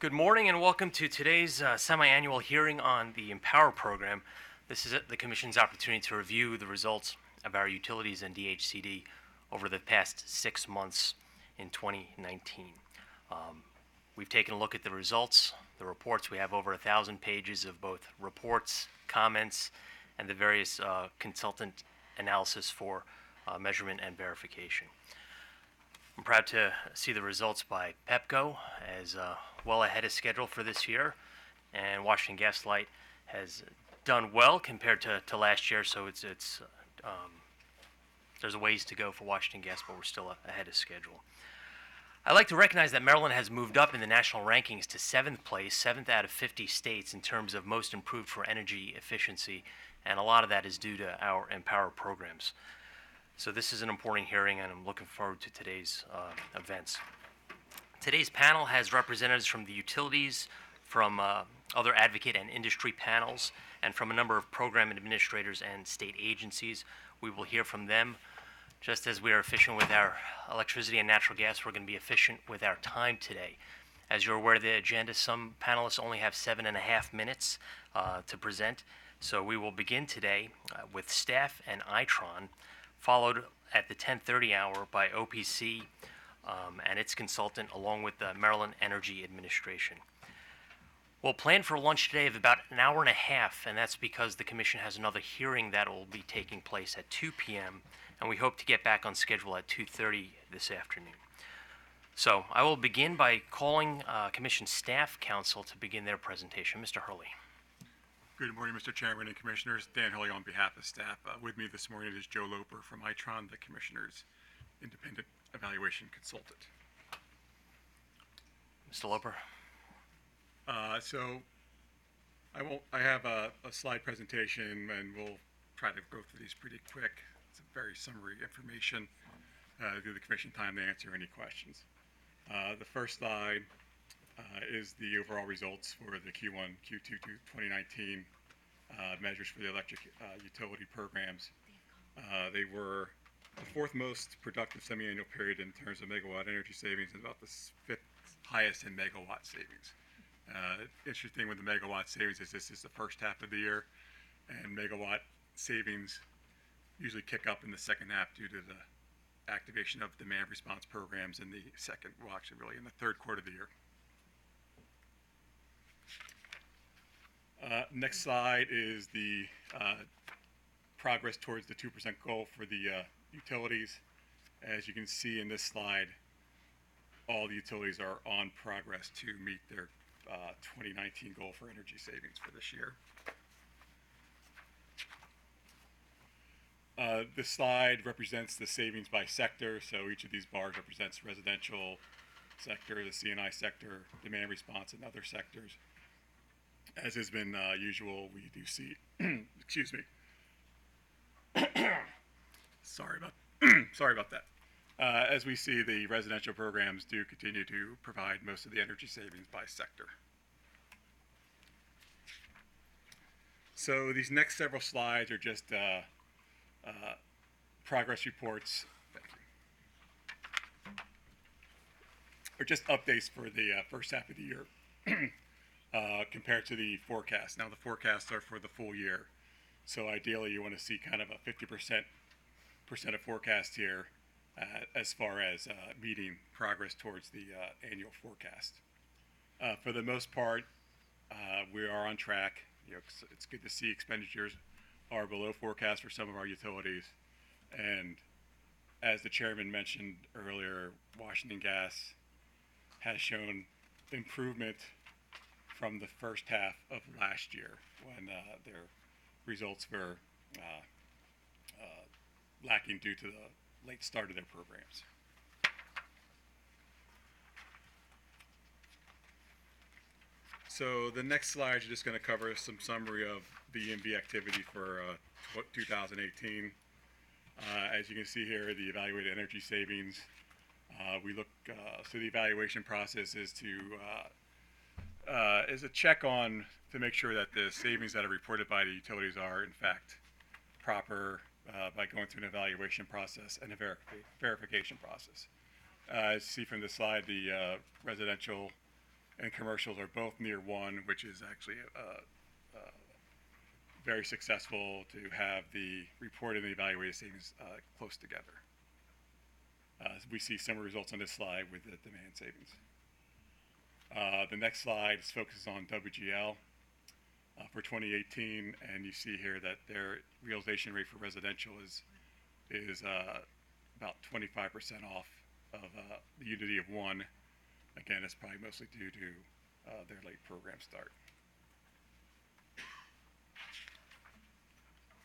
Good morning and welcome to today's semi-annual hearing on the Empower program. This is the Commission's opportunity to review the results of our utilities and DHCD over the past 6 months in 2019. We've taken a look at the results, the reports. We have over 1,000 pages of both reports, comments, and the various consultant analysis for measurement and verification. I'm proud to see the results by Pepco as well ahead of schedule for this year, and Washington Gas Light has done well compared to last year. So there's a ways to go for Washington Gas, but we're still ahead of schedule. I'd like to recognize that Maryland has moved up in the national rankings to 7th place, 7th out of 50 states in terms of most improved for energy efficiency, and a lot of that is due to our Empower programs. So this is an important hearing, and I'm looking forward to today's events. Today's panel has representatives from the utilities, from other advocate and industry panels, and from a number of program administrators and state agencies. We will hear from them. Just as we are efficient with our electricity and natural gas, we're going to be efficient with our time today. As you're aware of the agenda, some panelists only have 7.5 minutes to present. So we will begin today with staff and Itron, followed at the 10:30 hour by OPC and its consultant, along with the Maryland Energy Administration. We'll plan for lunch today of about an hour and a half, and that's because the Commission has another hearing that will be taking place at 2 p.m., and we hope to get back on schedule at 2:30 this afternoon. So I will begin by calling Commission Staff Counsel to begin their presentation. Mr. Hurley. Good morning, Mr. Chairman and Commissioners. Dan Hurley on behalf of staff. With me this morning is Joe Loper from Itron, the Commissioner's independent evaluation consultant. Mr. Loper. So I have a slide presentation, and we'll try to go through these pretty quick. It's a very summary information. Give the Commission time to answer any questions. The first slide is the overall results for the Q1, Q2 2019 measures for the electric utility programs. They were the fourth most productive semi-annual period in terms of megawatt energy savings, and about the fifth highest in megawatt savings. Interesting with the megawatt savings is this is the first half of the year, and megawatt savings usually kick up in the second half due to the activation of demand response programs in the second, well actually really in the third quarter of the year. Next slide is the progress towards the 2% goal for the utilities. As you can see in this slide, all the utilities are on progress to meet their 2019 goal for energy savings for this year. This slide represents the savings by sector, so each of these bars represents residential sector, the C&I sector, demand response, and other sectors. As has been usual, we do see, excuse me, sorry about that. As we see, the residential programs do continue to provide most of the energy savings by sector. So these next several slides are just progress reports. Thank you. Or just updates for the first half of the year. Compared to the forecast. Now the forecasts are for the full year, so ideally you want to see kind of a 50% of forecast here as far as meeting progress towards the annual forecast. For the most part, we are on track. It's good to see expenditures are below forecast for some of our utilities, and as the chairman mentioned earlier, Washington Gas has shown improvement from the first half of last year when their results were lacking due to the late start of their programs. So the next slide is just going to cover some summary of the EMV activity for 2018. As you can see here, the evaluated energy savings. So the evaluation process is a check on to make sure that the savings that are reported by the utilities are in fact proper by going through an evaluation process and a verification process. As you see from the slide, the residential and commercials are both near 1, which is actually very successful to have the reported and the evaluated savings close together. We see similar results on this slide with the demand savings. The next slide is focused on WGL for 2018, and you see here that their realization rate for residential is about 25% off of the unity of 1. Again, it's probably mostly due to their late program start.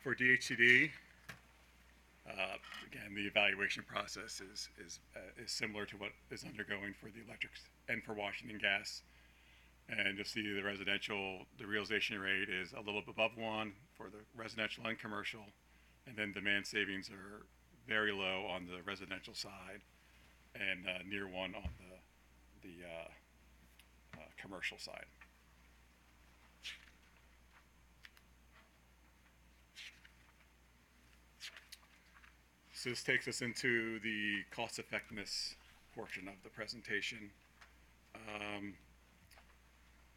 For DHCD, again, the evaluation process is similar to what is undergoing for the electrics and for Washington Gas. And you'll see the residential, the realization rate is a little above 1 for the residential and commercial, and then demand savings are very low on the residential side and near 1 on the commercial side. So this takes us into the cost effectiveness portion of the presentation.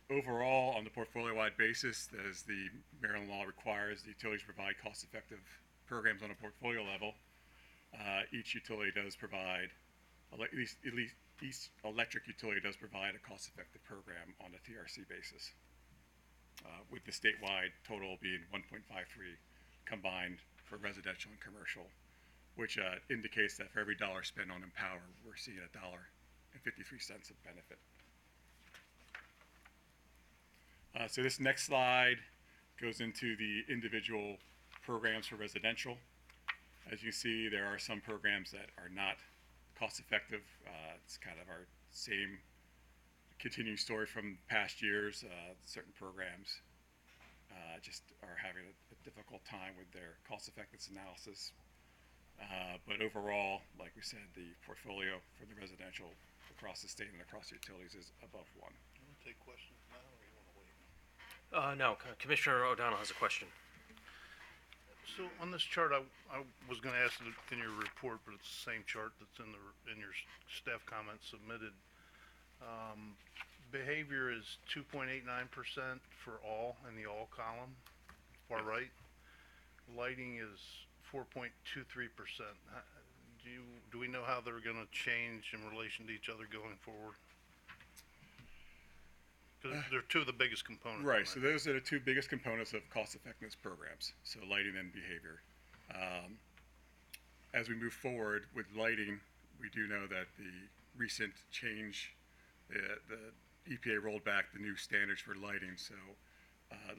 Overall, on the portfolio-wide basis, as the Maryland law requires, the utilities provide cost-effective programs on a portfolio level. Each utility does provide, at least each electric utility does provide a cost-effective program on a TRC basis, with the statewide total being 1.53 combined for residential and commercial, which indicates that for every dollar spent on Empower, we're seeing $1.53 of benefit. So this next slide goes into the individual programs for residential. As you see, there are some programs that are not cost effective. It's kind of our same continuing story from past years. Certain programs just are having a difficult time with their cost effectiveness analysis. But overall, like we said, the portfolio for the residential across the state and across the utilities is above 1. You want to take questions now, or you want to wait? No, Commissioner O'Donnell has a question. So on this chart, I was going to ask it in your report, but it's the same chart that's in your staff comments submitted. Behavior is 2.89% for all in the all column, far right. Lighting is 4.23%. Do we know how they're going to change in relation to each other going forward? Because they're two of the biggest components. Right, so those are the two biggest components of cost effectiveness programs, so lighting and behavior. As we move forward with lighting, we do know that the recent change, the EPA rolled back the new standards for lighting, so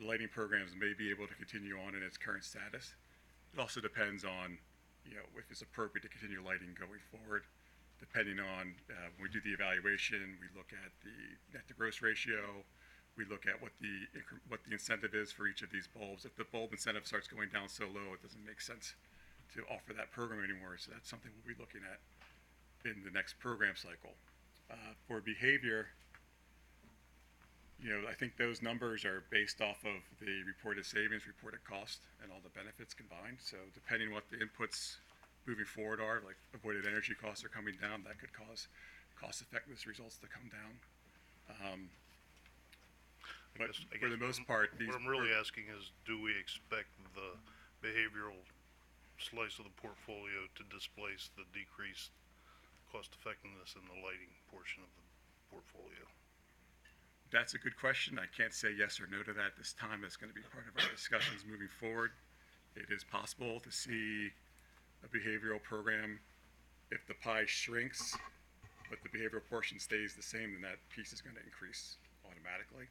the lighting programs may be able to continue on in its current status. It also depends on, if it's appropriate to continue lighting going forward. Depending on when we do the evaluation, we look at the net to gross ratio. We look at what the incentive is for each of these bulbs. If the bulb incentive starts going down so low, it doesn't make sense to offer that program anymore. So that's something we'll be looking at in the next program cycle. For behavior, I think those numbers are based off of the reported savings, reported cost, and all the benefits combined. So depending what the inputs moving forward are, like avoided energy costs are coming down, that could cause cost effectiveness results to come down. But for the most part, what I'm really asking is, do we expect the behavioral slice of the portfolio to displace the decreased cost effectiveness in the lighting portion of the portfolio? That's a good question. I can't say yes or no to that this time. That's going to be part of our discussions moving forward. It is possible to see a behavioral program, if the pie shrinks, but the behavioral portion stays the same, then that piece is going to increase automatically.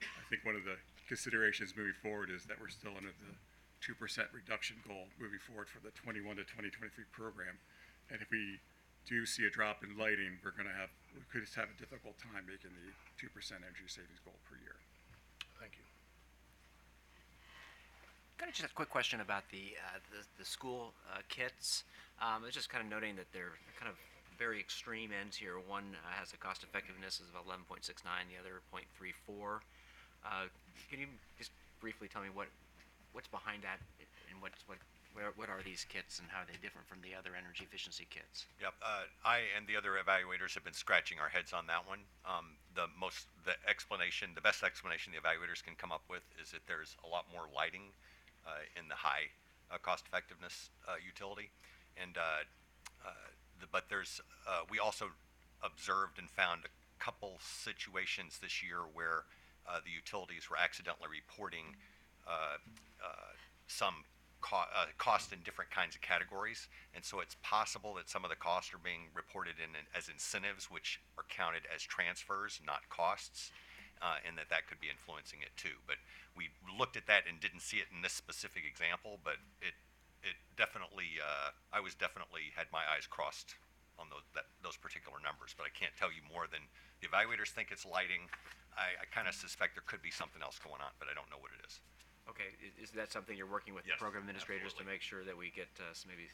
I think one of the considerations moving forward is that we're still under the 2% reduction goal moving forward for the 21 to 2023 program. And if we do see a drop in lighting, we could just have a difficult time making the 2% energy savings goal per year. Thank you. Kind of just a quick question about the school kits. I was just kind of noting that they're kind of very extreme ends here. One has a cost effectiveness of 11.69, the other 0.34. Can you just briefly tell me what's behind that and what What are these kits and how are they different from the other energy efficiency kits? Yep. I and the other evaluators have been scratching our heads on that one. The best explanation the evaluators can come up with is that there's a lot more lighting in the high cost effectiveness utility, and but we also observed and found a couple situations this year where the utilities were accidentally reporting some cost in different kinds of categories, and so it's possible that some of the costs are being reported as incentives, which are counted as transfers, not costs, and that could be influencing it too. But we looked at that and didn't see it in this specific example, but it definitely I was definitely had my eyes crossed on those particular numbers, but I can't tell you more than the evaluators think it's lighting. I kind of suspect there could be something else going on, but I don't know what it is. Okay, is that something you're working with Yes, the program administrators to absolutely. make sure that we get some maybe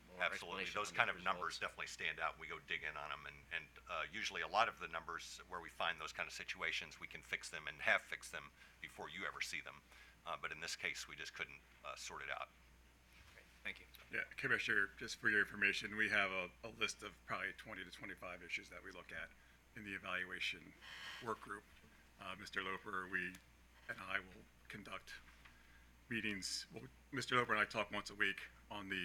more Absolutely. explanation Those on kind these of numbers results? definitely stand out. We go dig in on them, and usually a lot of the numbers where we find those kind of situations, we can fix them and have fixed them before you ever see them. But in this case, we just couldn't sort it out. Great, thank you. Yeah, Commissioner, just for your information, we have a list of probably 20 to 25 issues that we look at in the evaluation work group. Mr. Loper, and I will conduct meetings. Well, Mr. Loper and I talk once a week on the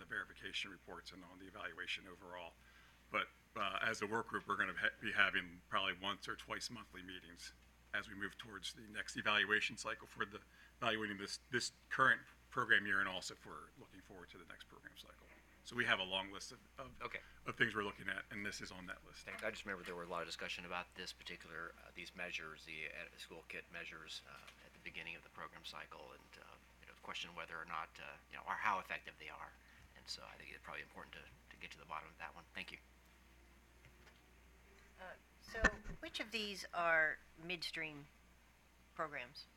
verification reports and on the evaluation overall. But as a work group, we're going to be having probably once or twice monthly meetings as we move towards the next evaluation cycle for evaluating this current program year and also for looking forward to the next program cycle. So we have a long list Okay. of things we're looking at, and this is on that list. Thanks. I just remember there were a lot of discussion about this particular, these measures, the school kit measures at the beginning of the program cycle, and the question whether or not, or how effective they are. And so I think it's probably important to get to the bottom of that one. Thank you. So which of these are midstream programs?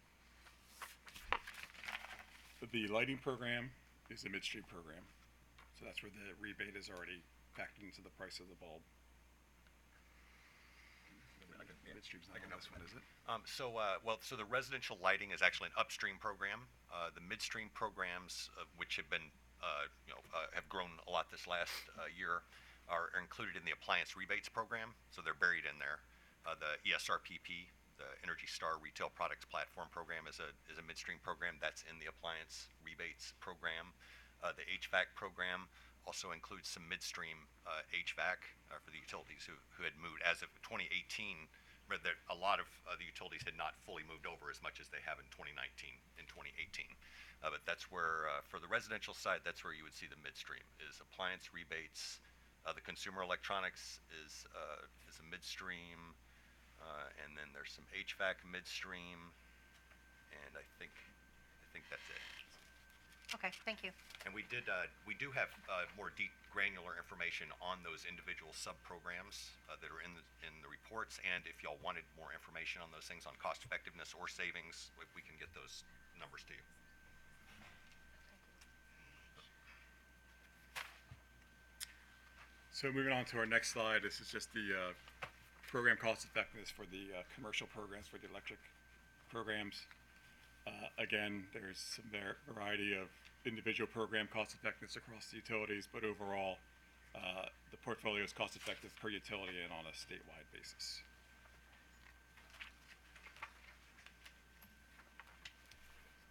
The lighting program is a midstream program, so that's where the rebate is already factored into the price of the bulb. Midstream's not on this one, is it? So the residential lighting is actually an upstream program. The midstream programs, which have been, have grown a lot this last year, are included in the appliance rebates program. So they're buried in there. The ESRPP, the Energy Star Retail Products Platform Program, is a midstream program that's in the appliance rebates program. The HVAC program also includes some midstream HVAC for the utilities who had moved as of 2018. But a lot of the utilities had not fully moved over as much as they have in 2019 and 2018. But that's where, for the residential side, that's where you would see the midstream is appliance rebates. The consumer electronics is a midstream, and then there's some HVAC midstream, and I think that's it. Okay, thank you. And we do have more deep granular information on those individual sub-programs that are in the reports. And if y'all wanted more information on those things on cost effectiveness or savings, we can get those numbers to you. So moving on to our next slide, this is just the program cost effectiveness for the commercial programs, for the electric programs. Again, there's some variety of individual program cost effectiveness across the utilities, but overall, the portfolio is cost effective per utility and on a statewide basis.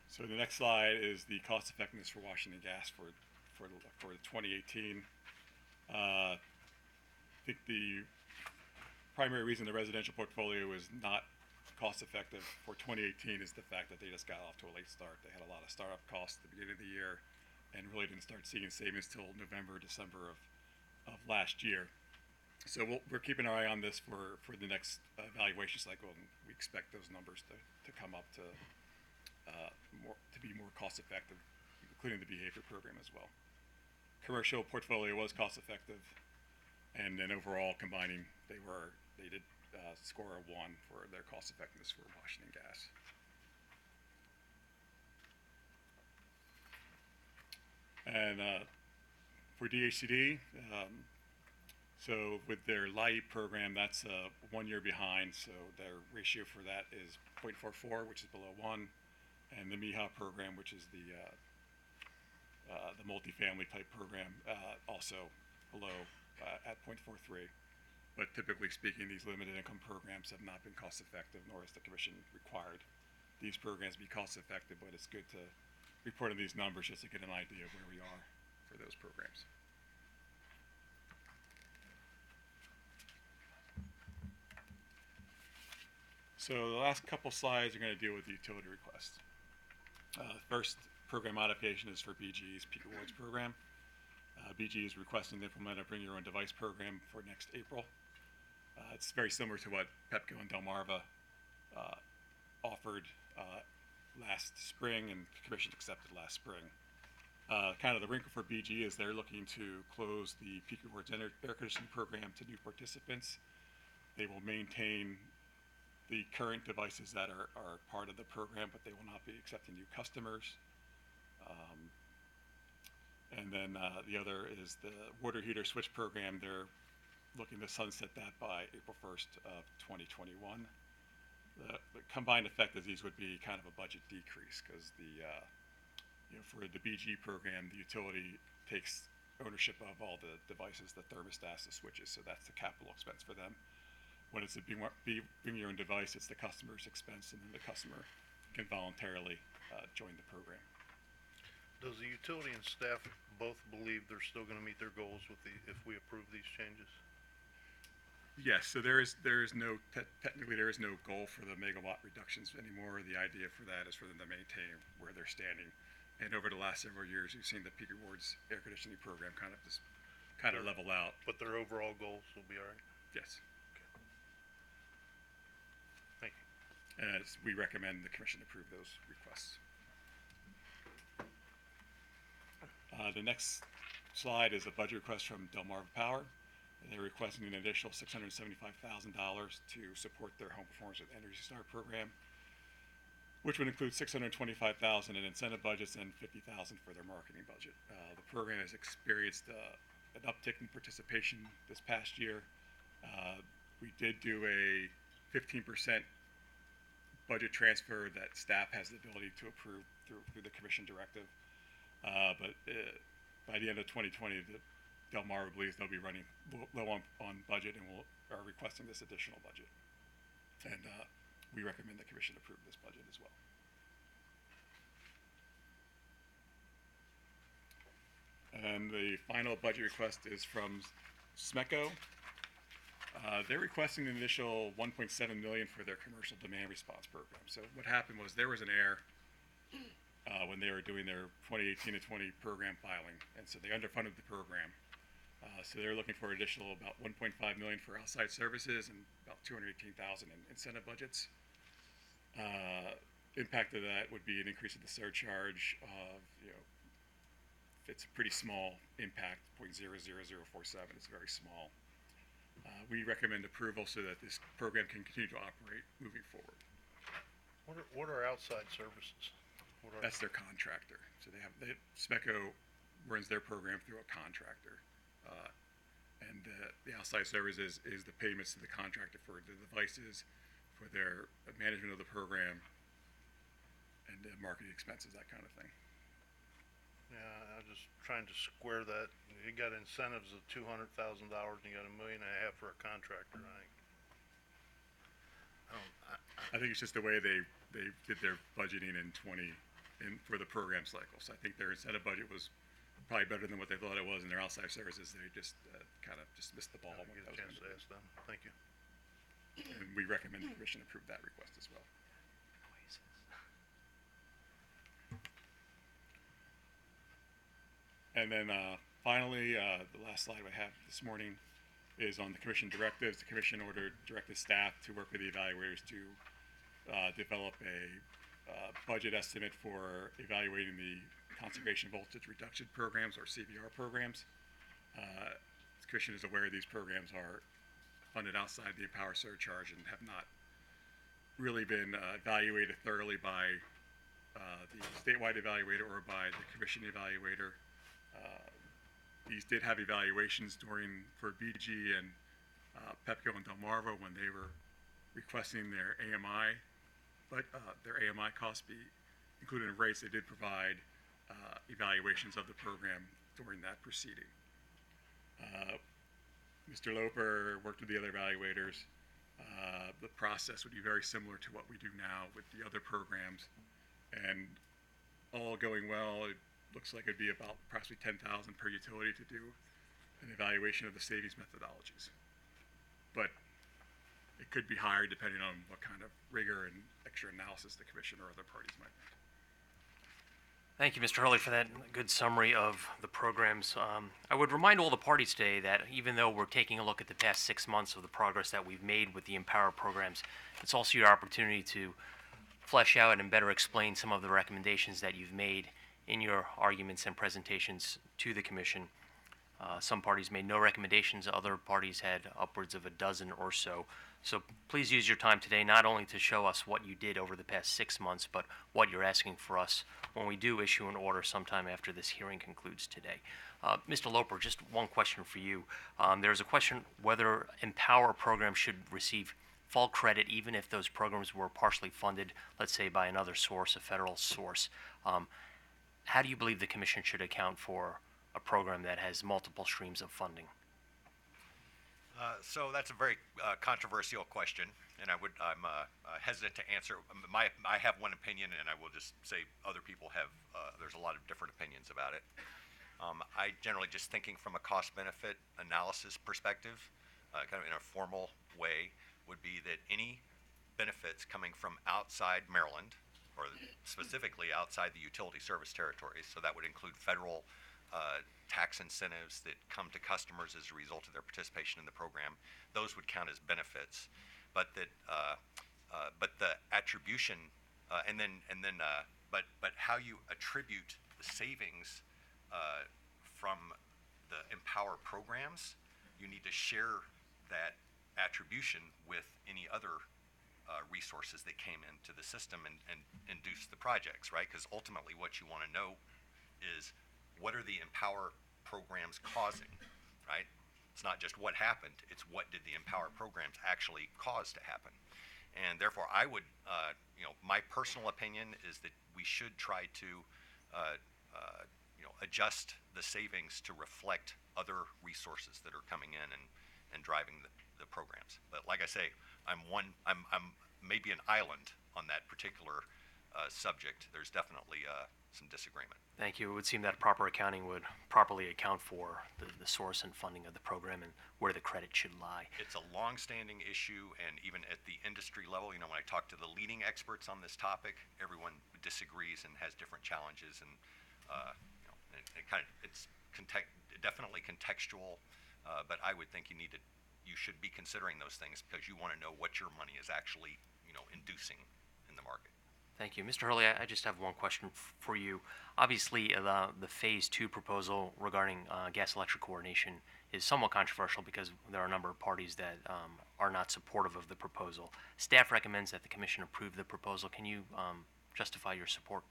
So the next slide is the cost effectiveness for Washington Gas for 2018. I think the primary reason the residential portfolio is not cost effective for 2018 is the fact that they just got off to a late start. They had a lot of startup costs at the beginning of the year and really didn't start seeing savings till November, December of last year. So we're keeping our eye on this for the next evaluation cycle, and we expect those numbers to come up to be more cost effective, including the behavior program as well. Commercial portfolio was cost effective, and then overall combining, they did score a 1 for their cost effectiveness for Washington Gas. And for DHCD, so with their LIHEAP program, that's 1 year behind, so their ratio for that is 0.44, which is below 1, and the MEHA program, which is the The multifamily type program also below at 0.43. But typically speaking, these limited income programs have not been cost effective, nor has the commission required these programs be cost effective, but it's good to report on these numbers just to get an idea of where we are for those programs. So the last couple slides are going to deal with the utility requests. First program modification is for BGE's Peak Rewards program. BGE is requesting to implement a Bring Your Own Device program for next April. It's very similar to what Pepco and Delmarva offered last spring, and the commission accepted last spring. Kind of the wrinkle for BGE is they're looking to close the Peak Rewards air conditioning program to new participants. They will maintain the current devices that are part of the program, but they will not be accepting new customers. And then the other is the water heater switch program. They're looking to sunset that by April 1st of 2021. The combined effect of these would be kind of a budget decrease because for the BG program, the utility takes ownership of all the devices, the thermostats, the switches, so that's the capital expense for them. When it's a bring your own device, it's the customer's expense, and then the customer can voluntarily join the program. Does the utility and staff both believe they're still gonna meet their goals if we approve these changes? Yes, so there is no, technically there is no goal for the megawatt reductions anymore. The idea for that is for them to maintain where they're standing. And over the last several years, you've seen the Peak Rewards air conditioning program kind of level out. But their overall goals will be all right? Yes. Thank you. As we recommend the commission approve those requests. The next slide is a budget request from Delmarva Power. They're requesting an additional $675,000 to support their Home Performance with Energy Star program, which would include $625,000 in incentive budgets and $50,000 for their marketing budget. The program has experienced an uptick in participation this past year. We did do a 15% budget transfer that staff has the ability to approve through the commission directive. But by the end of 2020, Delmarva believes they'll be running low on budget and are requesting this additional budget. And we recommend the commission approve this budget as well. And the final budget request is from SMECO. They're requesting an initial $1.7 million for their commercial demand response program. So what happened was there was an error when they were doing their 2018 to 20 program filing, and so they underfunded the program. So they're looking for additional about $1.5 million for outside services and about $218,000 in incentive budgets. Impact of that would be an increase in the surcharge of, it's a pretty small impact, 0.00047. It's very small. We recommend approval so that this program can continue to operate moving forward. What are outside services? That's their contractor. So SMECO runs their program through a contractor. And the outside services is the payments to the contractor for the devices, for their management of the program, and marketing expenses, that kind of thing. Yeah, I'm just trying to square that. You got incentives of $200,000 and you got $1.5 million for a contractor. I think it's just the way they did their budgeting for the program cycle. So I think their incentive budget was probably better than what they thought it was, and their outside services, they just kind of just missed the ball. I'll get a chance to ask them. Thank you. And we recommend the commission approve that request as well. And then finally, the last slide we have this morning is on the commission directives. The commission directed staff to work with the evaluators to develop a budget estimate for evaluating the conservation voltage reduction programs, or CVR programs. The commission is aware these programs are funded outside the power surcharge and have not really been evaluated thoroughly by the statewide evaluator or by the commission evaluator. These did have evaluations for BG and Pepco and Delmarva when they were requesting their AMI, but their AMI costs be included in rates. They did provide evaluations of the program during that proceeding. Mr. Loper worked with the other evaluators. The process would be very similar to what we do now with the other programs, and all going well, it looks like it'd be about approximately 10,000 per utility to do an evaluation of the savings methodologies. But it could be higher depending on what kind of rigor and extra analysis the commission or other parties might make. Thank you, Mr. Hurley, for that good summary of the programs. I would remind all the parties today that even though we're taking a look at the past 6 months of the progress that we've made with the Empower programs, it's also your opportunity to flesh out and better explain some of the recommendations that you've made in your arguments and presentations to the Commission. Some parties made no recommendations, other parties had upwards of a dozen or so. So please use your time today not only to show us what you did over the past 6 months, but what you're asking for us when we do issue an order sometime after this hearing concludes today. Mr. Loper, just one question for you. There's a question whether Empower programs should receive full credit even if those programs were partially funded, let's say by another source, a federal source. How do you believe the Commission should account for a program that has multiple streams of funding? So that's a very controversial question, and I'm hesitant to answer. I have one opinion, and I will just say other people have. There's a lot of different opinions about it. I generally just thinking from a cost-benefit analysis perspective, kind of in a formal way, would be that any benefits coming from outside Maryland, or specifically outside the utility service territories, so that would include federal tax incentives that come to customers as a result of their participation in the program, those would count as benefits. But that, but the attribution, but how you attribute the savings from the Empower programs, you need to share that attribution with any other resources that came into the system and induce the projects, right? Because ultimately what you want to know is what are the Empower programs causing, right? It's not just what happened, it's what did the Empower programs actually cause to happen. And therefore I would, my personal opinion is that we should try to, adjust the savings to reflect other resources that are coming in and driving the programs. But like I say, I'm maybe an island on that particular subject. There's definitely some disagreement. Thank you. It would seem that proper accounting would properly account for the source and funding of the program and where the credit should lie. It's a long-standing issue, and even at the industry level, when I talk to the leading experts on this topic, everyone disagrees and has different challenges, and it's definitely contextual. But I would think you should be considering those things because you want to know what your money is actually, inducing in the market. Thank you. Mr. Hurley, I just have one question for you. Obviously, the Phase 2 proposal regarding gas-electric coordination is somewhat controversial because there are a number of parties that are not supportive of the proposal. Staff recommends that the Commission approve the proposal. Can you justify your support?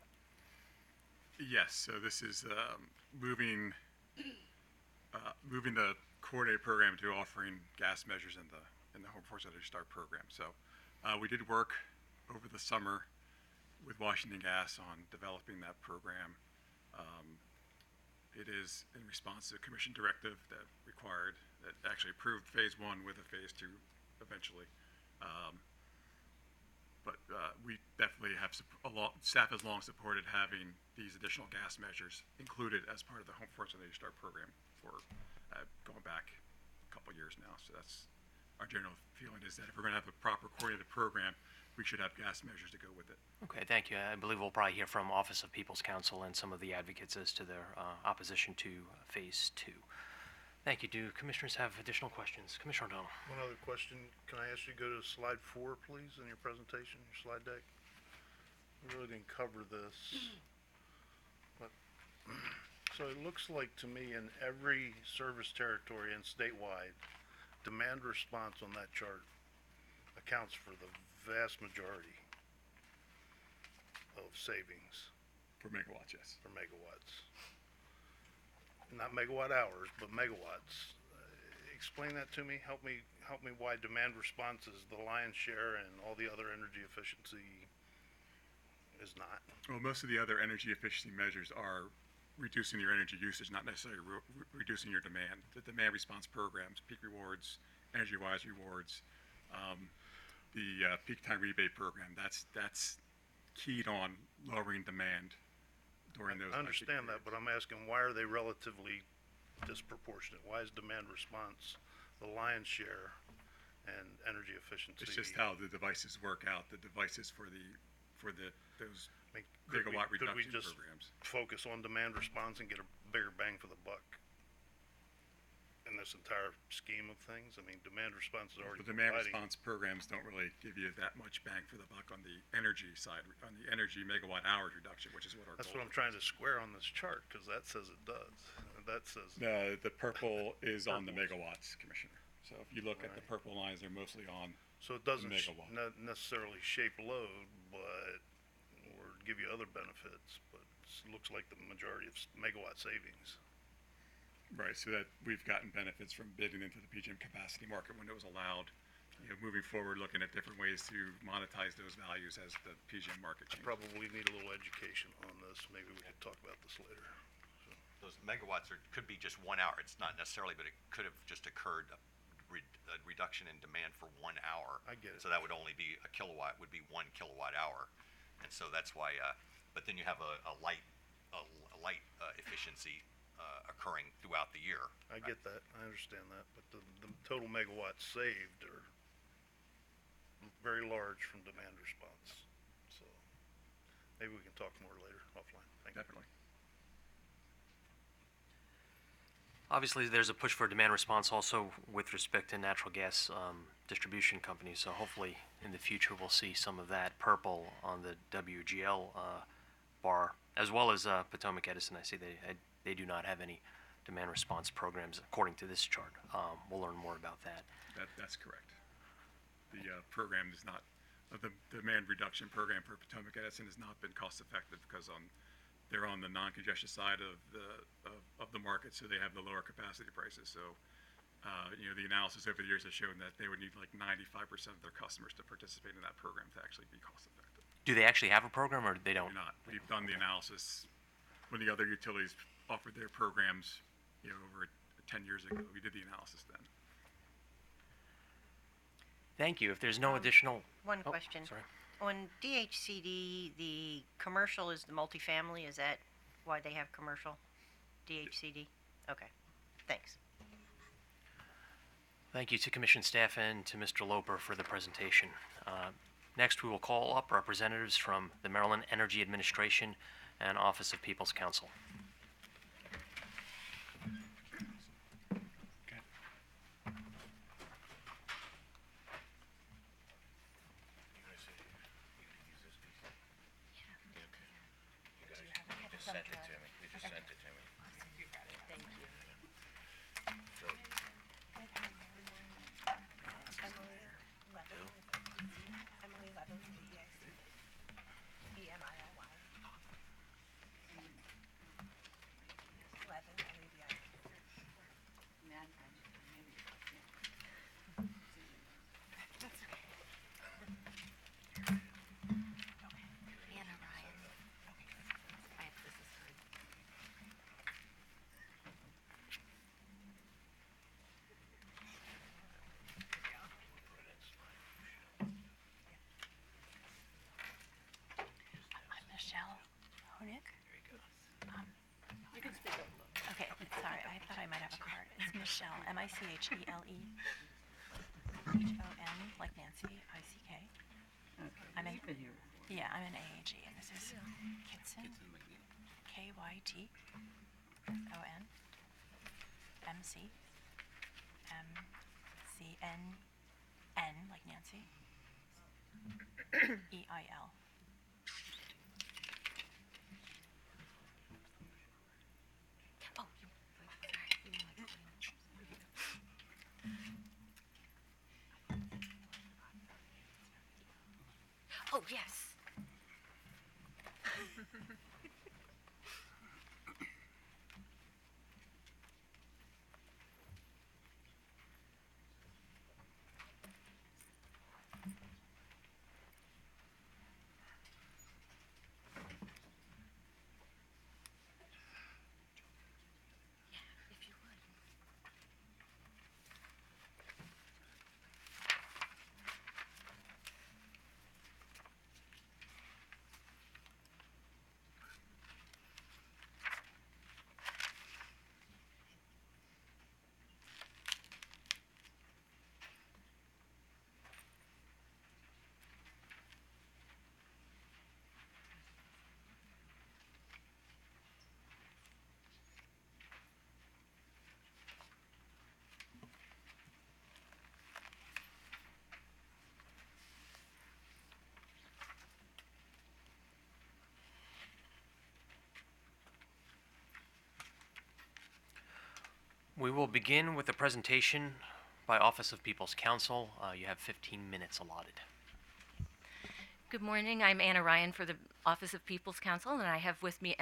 Yes, so this is moving the coordinated program to offering gas measures in the Home Force Energy Star program. So we did work over the summer with Washington Gas on developing that program. It is in response to a commission directive that actually approved Phase 1 with a Phase 2 eventually. But we definitely have, staff has long supported having these additional gas measures included as part of the Home Force Energy Star program for going back a couple years now. So that's our general feeling, is that if we're going to have a proper coordinated program, we should have gas measures to go with it. Okay, thank you. I believe we'll probably hear from Office of People's Counsel and some of the advocates as to their opposition to Phase 2. Thank you. Do commissioners have additional questions? Commissioner O'Donnell. One other question. Can I ask you to go to slide 4, please, in your presentation, your slide deck? We really didn't cover this. But, so it looks like to me in every service territory and statewide, demand response on that chart accounts for the vast majority of savings For megawatts, yes. for megawatts. Not megawatt hours, but megawatts. Explain that to me. Help me why demand response is the lion's share and all the other energy efficiency is not. Well, most of the other energy efficiency measures are reducing your energy usage, not necessarily reducing your demand. The demand response programs, peak rewards, energy wise rewards, the peak time rebate program, that's keyed on lowering demand during those. I high peak understand that, periods. but I'm asking, why are they relatively disproportionate? Why is demand response the lion's share and energy efficiency? It's just how the devices work out, the devices for those I mean, could megawatt could we reduction just programs. focus on demand response and get a bigger bang for the buck in this entire scheme of things? I mean, demand response is already The demand providing. response programs don't really give you that much bang for the buck on the energy side, on the energy megawatt hours reduction, which is what our That's goal what I'm trying to square on this chart, because that says it does. That says, The purple is on the Purple's- megawatts, Commissioner. So if you look at the Right. purple lines, they're mostly on, so it doesn't megawatt. not necessarily shape load, but, or give you other benefits, but it looks like the majority of megawatt savings. right, so that we've gotten benefits from bidding into the PJM capacity market when it was allowed. You know, moving forward, looking at different ways to monetize those values as the PJM market changes. Probably need a little education on this. Maybe we could talk about this later. Those megawatts could be just 1 hour. It's not necessarily, but it could have just occurred a reduction in demand for 1 hour. I get it. So that would only be a kilowatt, would be 1 kilowatt hour. And so that's why, but then you have a light efficiency occurring throughout the year. I get that, I understand that, but the total megawatts saved are very large from demand response. So maybe we can talk more later offline. Thank you. Definitely. Obviously, there's a push for demand response also with respect to natural gas distribution companies. So hopefully, in the future, we'll see some of that purple on the WGL bar, as well as Potomac Edison. I see they do not have any demand response programs according to this chart. We'll learn more about that. That's correct. The program is not, the demand reduction program for Potomac Edison has not been cost effective because they're on the non-congestion side of the market, so they have the lower capacity prices. So, you know, the analysis over the years has shown that they would need like 95% of their customers to participate in that program to actually be cost effective. Do they actually have a program, or they don't? They're not. We've done the analysis when the other utilities offered their programs, you know, over 10 years ago. We did the analysis then. Thank you. If there's no additional, One Oh, question. sorry. On DHCD, the commercial is the multifamily, is that why they have commercial? DHCD? Okay, thanks. Thank you to Commission staff and to Mr. Loper for the presentation. Next, we will call up representatives from the Maryland Energy Administration and Office of People's Counsel. Sent it to me. You just sent it to me. Emily Levin, E-M-I-L-Y. Levin, L-E-V-I-N. Anna Ryan. This is her. I'm Michelle Honig. You can speak up. Okay, sorry, I thought I might have a card. It's Michelle, M-I-C-H-E-L-E. H-O-N, like Nancy, I-C-K. I'm in, yeah, I'm in AAG, and this is Kitson, K-Y-T-S-O-N, M-C, M-C-N-N, like Nancy, E-I-L. Oh, oh, yes. We will begin with a presentation by Office of People's Counsel. You have 15 minutes allotted. Good morning. I'm Anna Ryan for the Office of People's Counsel, and I have with me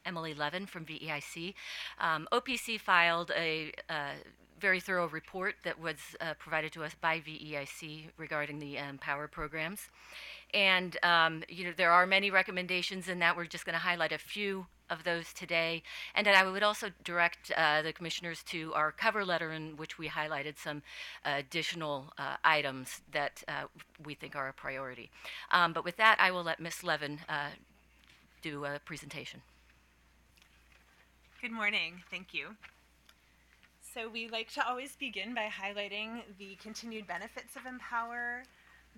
Emily Levin from VEIC. OPC filed a very thorough report that was provided to us by VEIC regarding the Empower programs. And there are many recommendations in that. We're just going to highlight a few of those today. And I would also direct the commissioners to our cover letter, in which we highlighted some additional items that we think are a priority. But with that, I will let Ms. Levin do a presentation. Good morning. Thank you. So we like to always begin by highlighting the continued benefits of Empower,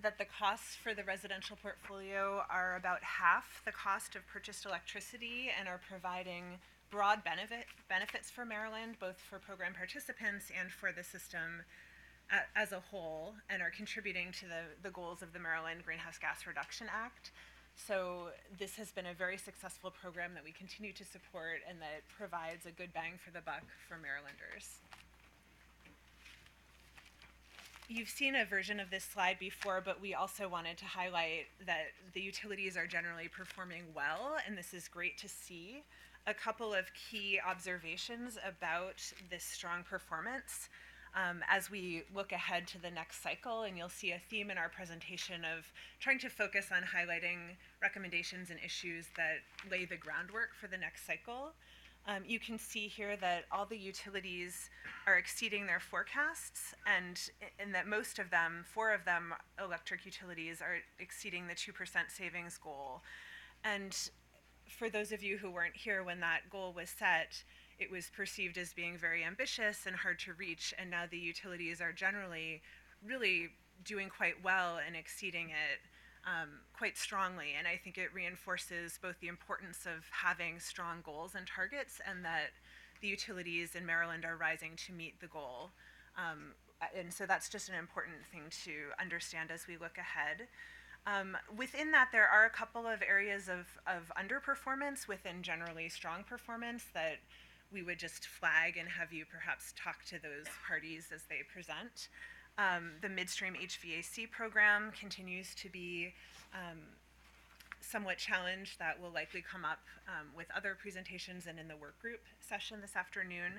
that the costs for the residential portfolio are about half the cost of purchased electricity and are providing broad benefits for Maryland, both for program participants and for the system as a whole, and are contributing to the goals of the Maryland Greenhouse Gas Reduction Act. So this has been a very successful program that we continue to support and that provides a good bang for the buck for Marylanders. You've seen a version of this slide before, but we also wanted to highlight that the utilities are generally performing well, and this is great to see. A couple of key observations about this strong performance as we look ahead to the next cycle, and you'll see a theme in our presentation of trying to focus on highlighting recommendations and issues that lay the groundwork for the next cycle. You can see here that all the utilities are exceeding their forecasts, and that most of them, 4 of them, electric utilities, are exceeding the 2% savings goal. And for those of you who weren't here when that goal was set, it was perceived as being very ambitious and hard to reach, and now the utilities are generally really doing quite well and exceeding it quite strongly. And I think it reinforces both the importance of having strong goals and targets, and that the utilities in Maryland are rising to meet the goal. And so that's just an important thing to understand as we look ahead. Within that, there are a couple of areas of underperformance within generally strong performance that we would just flag and have you perhaps talk to those parties as they present. The midstream HVAC program continues to be somewhat challenged. That will likely come up with other presentations and in the work group session this afternoon.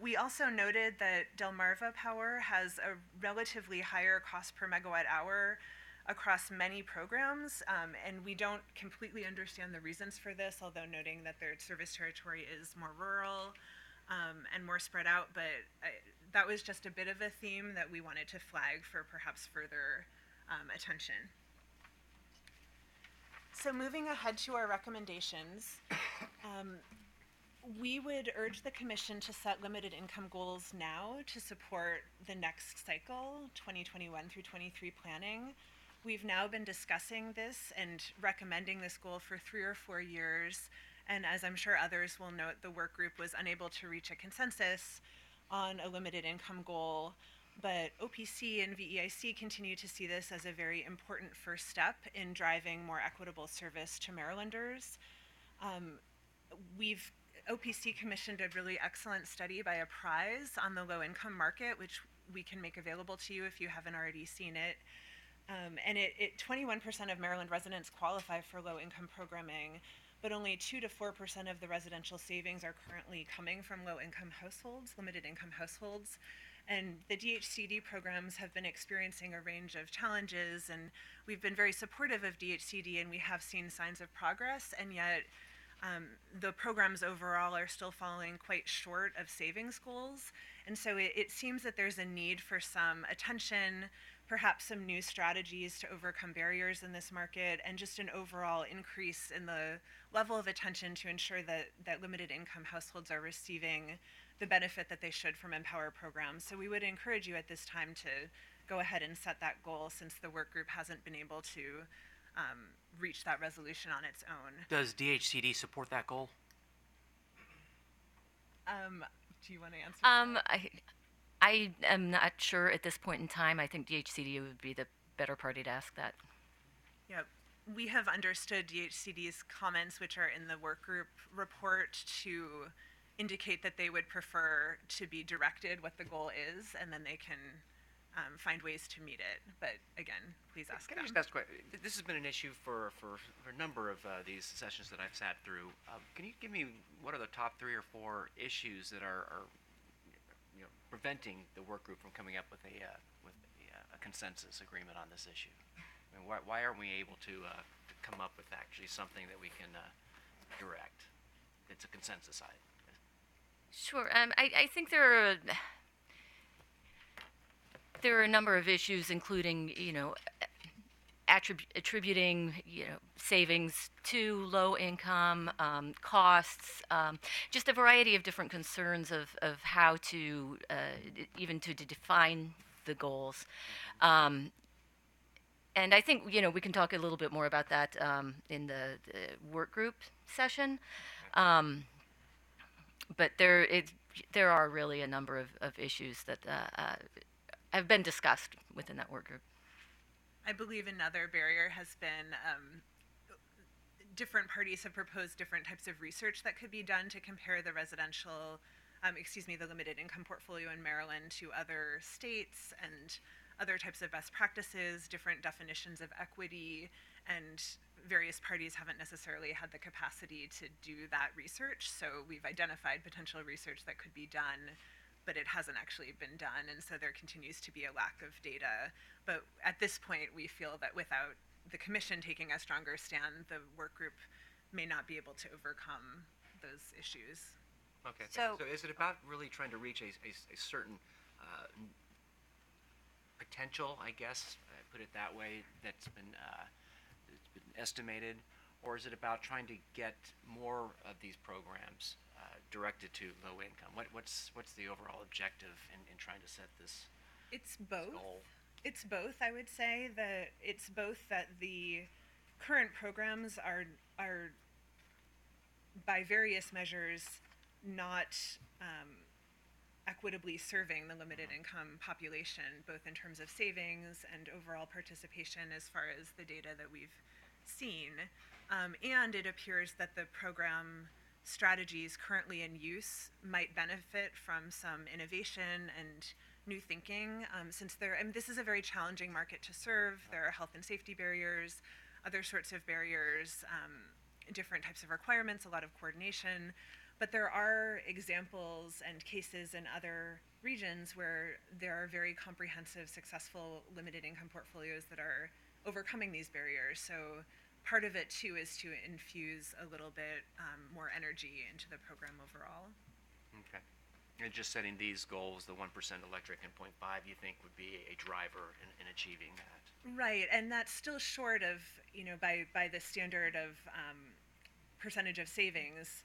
We also noted that Delmarva Power has a relatively higher cost per megawatt hour across many programs, and we don't completely understand the reasons for this, although noting that their service territory is more rural and more spread out, but that was just a bit of a theme that we wanted to flag for perhaps further attention. So moving ahead to our recommendations, we would urge the Commission to set limited income goals now to support the next cycle, 2021 through 23 planning. We've now been discussing this and recommending this goal for 3 or 4 years, and as I'm sure others will note, the work group was unable to reach a consensus on a limited income goal, but OPC and VEIC continue to see this as a very important first step in driving more equitable service to Marylanders. OPC commissioned a really excellent study by Apprise on the low-income market, which we can make available to you if you haven't already seen it. And 21% of Maryland residents qualify for low-income programming, but only 2 to 4% of the residential savings are currently coming from low-income households, limited-income households. And the DHCD programs have been experiencing a range of challenges, and we've been very supportive of DHCD, and we have seen signs of progress, and yet the programs overall are still falling quite short of savings goals. And so it seems that there's a need for some attention, perhaps some new strategies to overcome barriers in this market, and just an overall increase in the level of attention to ensure that limited income households are receiving the benefit that they should from Empower programs. So we would encourage you at this time to go ahead and set that goal, since the work group hasn't been able to reach that resolution on its own. Does DHCD support that goal? Do you want to answer? I am not sure at this point in time. I think DHCD would be the better party to ask that. Yeah, we have understood DHCD's comments, which are in the work group report, to indicate that they would prefer to be directed what the goal is, and then they can find ways to meet it. But again, please ask Can I them. just ask a question? This has been an issue for a number of these sessions that I've sat through. Can you give me what are the top 3 or 4 issues that are preventing the work group from coming up with a consensus agreement on this issue? I mean, why aren't we able to come up with actually something that we can direct? It's a consensus item. Sure. I think there are a number of issues, including, attributing, savings to low income, costs, just a variety of different concerns of how to, even to define the goals. And I think, we can talk a little bit more about that in the work group session. But there are really a number of issues that have been discussed within that work group. I believe another barrier has been different parties have proposed different types of research that could be done to compare the the limited income portfolio in Maryland to other states and other types of best practices, different definitions of equity, and various parties haven't necessarily had the capacity to do that research. So we've identified potential research that could be done, but it hasn't actually been done, and so there continues to be a lack of data. But at this point, we feel that without the commission taking a stronger stand, the work group may not be able to overcome those issues. Okay. So- So is it about really trying to reach a certain potential, I guess, put it that way, it's been estimated, or is it about trying to get more of these programs directed to low income? What's the overall objective in trying to set this It's both. goal? It's both. I would say that it's both that the current programs are by various measures not equitably serving the limited income population, both in terms of savings and overall participation as far as the data that we've seen. And it appears that the program strategies currently in use might benefit from some innovation and new thinking, since this is a very challenging market to serve. There are health and safety barriers, other sorts of barriers, different types of requirements, a lot of coordination. But there are examples and cases in other regions where there are very comprehensive, successful limited income portfolios that are overcoming these barriers. So part of it too is to infuse a little bit more energy into the program overall. Okay. And just setting these goals, the 1% electric and 0.5, you think would be a driver in achieving that? Right, and that's still short of, by the standard of percentage of savings,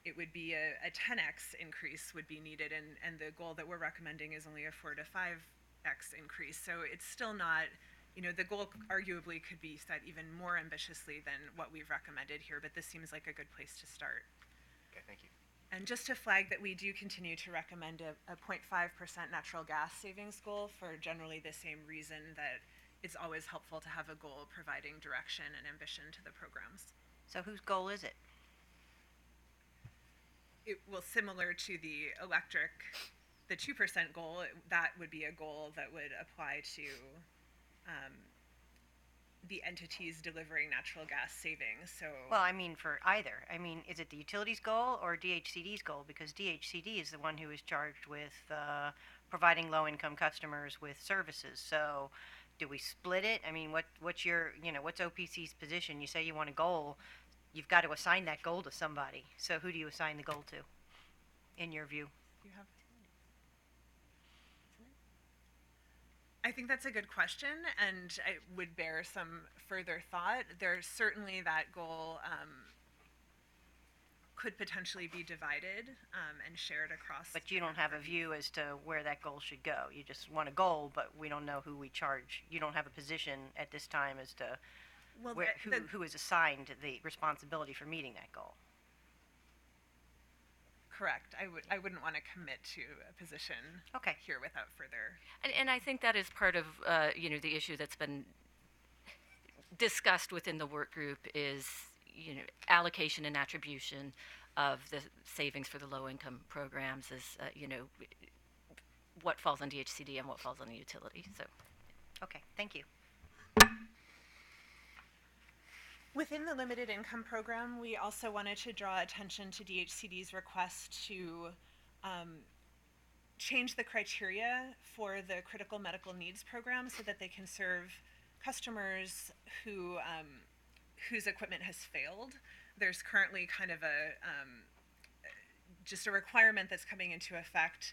it would be a 10x increase would be needed, and the goal that we're recommending is only a 4 to 5x increase. So it's still not, the goal arguably could be set even more ambitiously than what we've recommended here, but this seems like a good place to start. Okay, thank you. And just to flag that we do continue to recommend a 0.5% natural gas savings goal for generally the same reason that it's always helpful to have a goal providing direction and ambition to the programs. So whose goal is it? It will, similar to the electric, the 2% goal, that would be a goal that would apply to the entities delivering natural gas savings. So Well, I mean for either. I mean, is it the utilities goal or DHCD's goal? Because DHCD is the one who is charged with providing low-income customers with services. So do we split it? I mean, what's your, what's OPC's position? You say you want a goal. You've got to assign that goal to somebody. So who do you assign the goal to, in your view? you have. I think that's a good question, and it would bear some further thought. There's certainly that goal could potentially be divided and shared across. But you don't have a view as to where that goal should go. You just want a goal, but we don't know who we charge. You don't have a position at this time as to Well, who is assigned the responsibility for meeting that goal. correct. I wouldn't want to commit to a position Okay. here without further. And I think that is part of, the issue that's been discussed within the work group is, allocation and attribution of the savings for the low-income programs is, what falls on DHCD and what falls on the utility. So, Okay, thank you. Within the limited income program, we also wanted to draw attention to DHCD's request to change the criteria for the critical medical needs program so that they can serve customers who whose equipment has failed. There's currently kind of just a requirement that's coming into effect,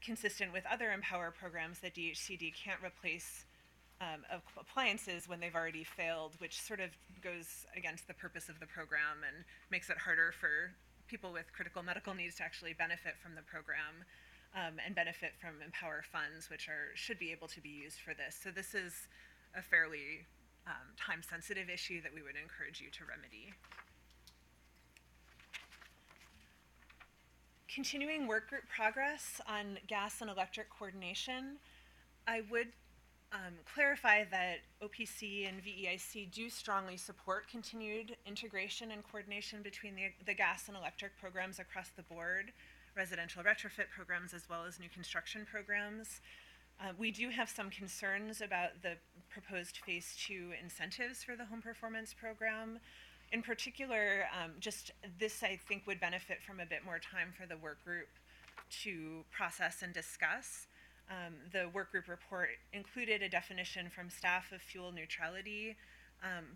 consistent with other Empower programs, that DHCD can't replace appliances when they've already failed, which sort of goes against the purpose of the program and makes it harder for people with critical medical needs to actually benefit from the program, and benefit from Empower funds, which should be able to be used for this. So this is a fairly time-sensitive issue that we would encourage you to remedy. Continuing work group progress on gas and electric coordination, I would clarify that OPC and VEIC do strongly support continued integration and coordination between the gas and electric programs across the board, residential retrofit programs as well as new construction programs. We do have some concerns about the proposed Phase 2 incentives for the home performance program. In particular, just this I think would benefit from a bit more time for the work group to process and discuss. The work group report included a definition from staff of fuel neutrality,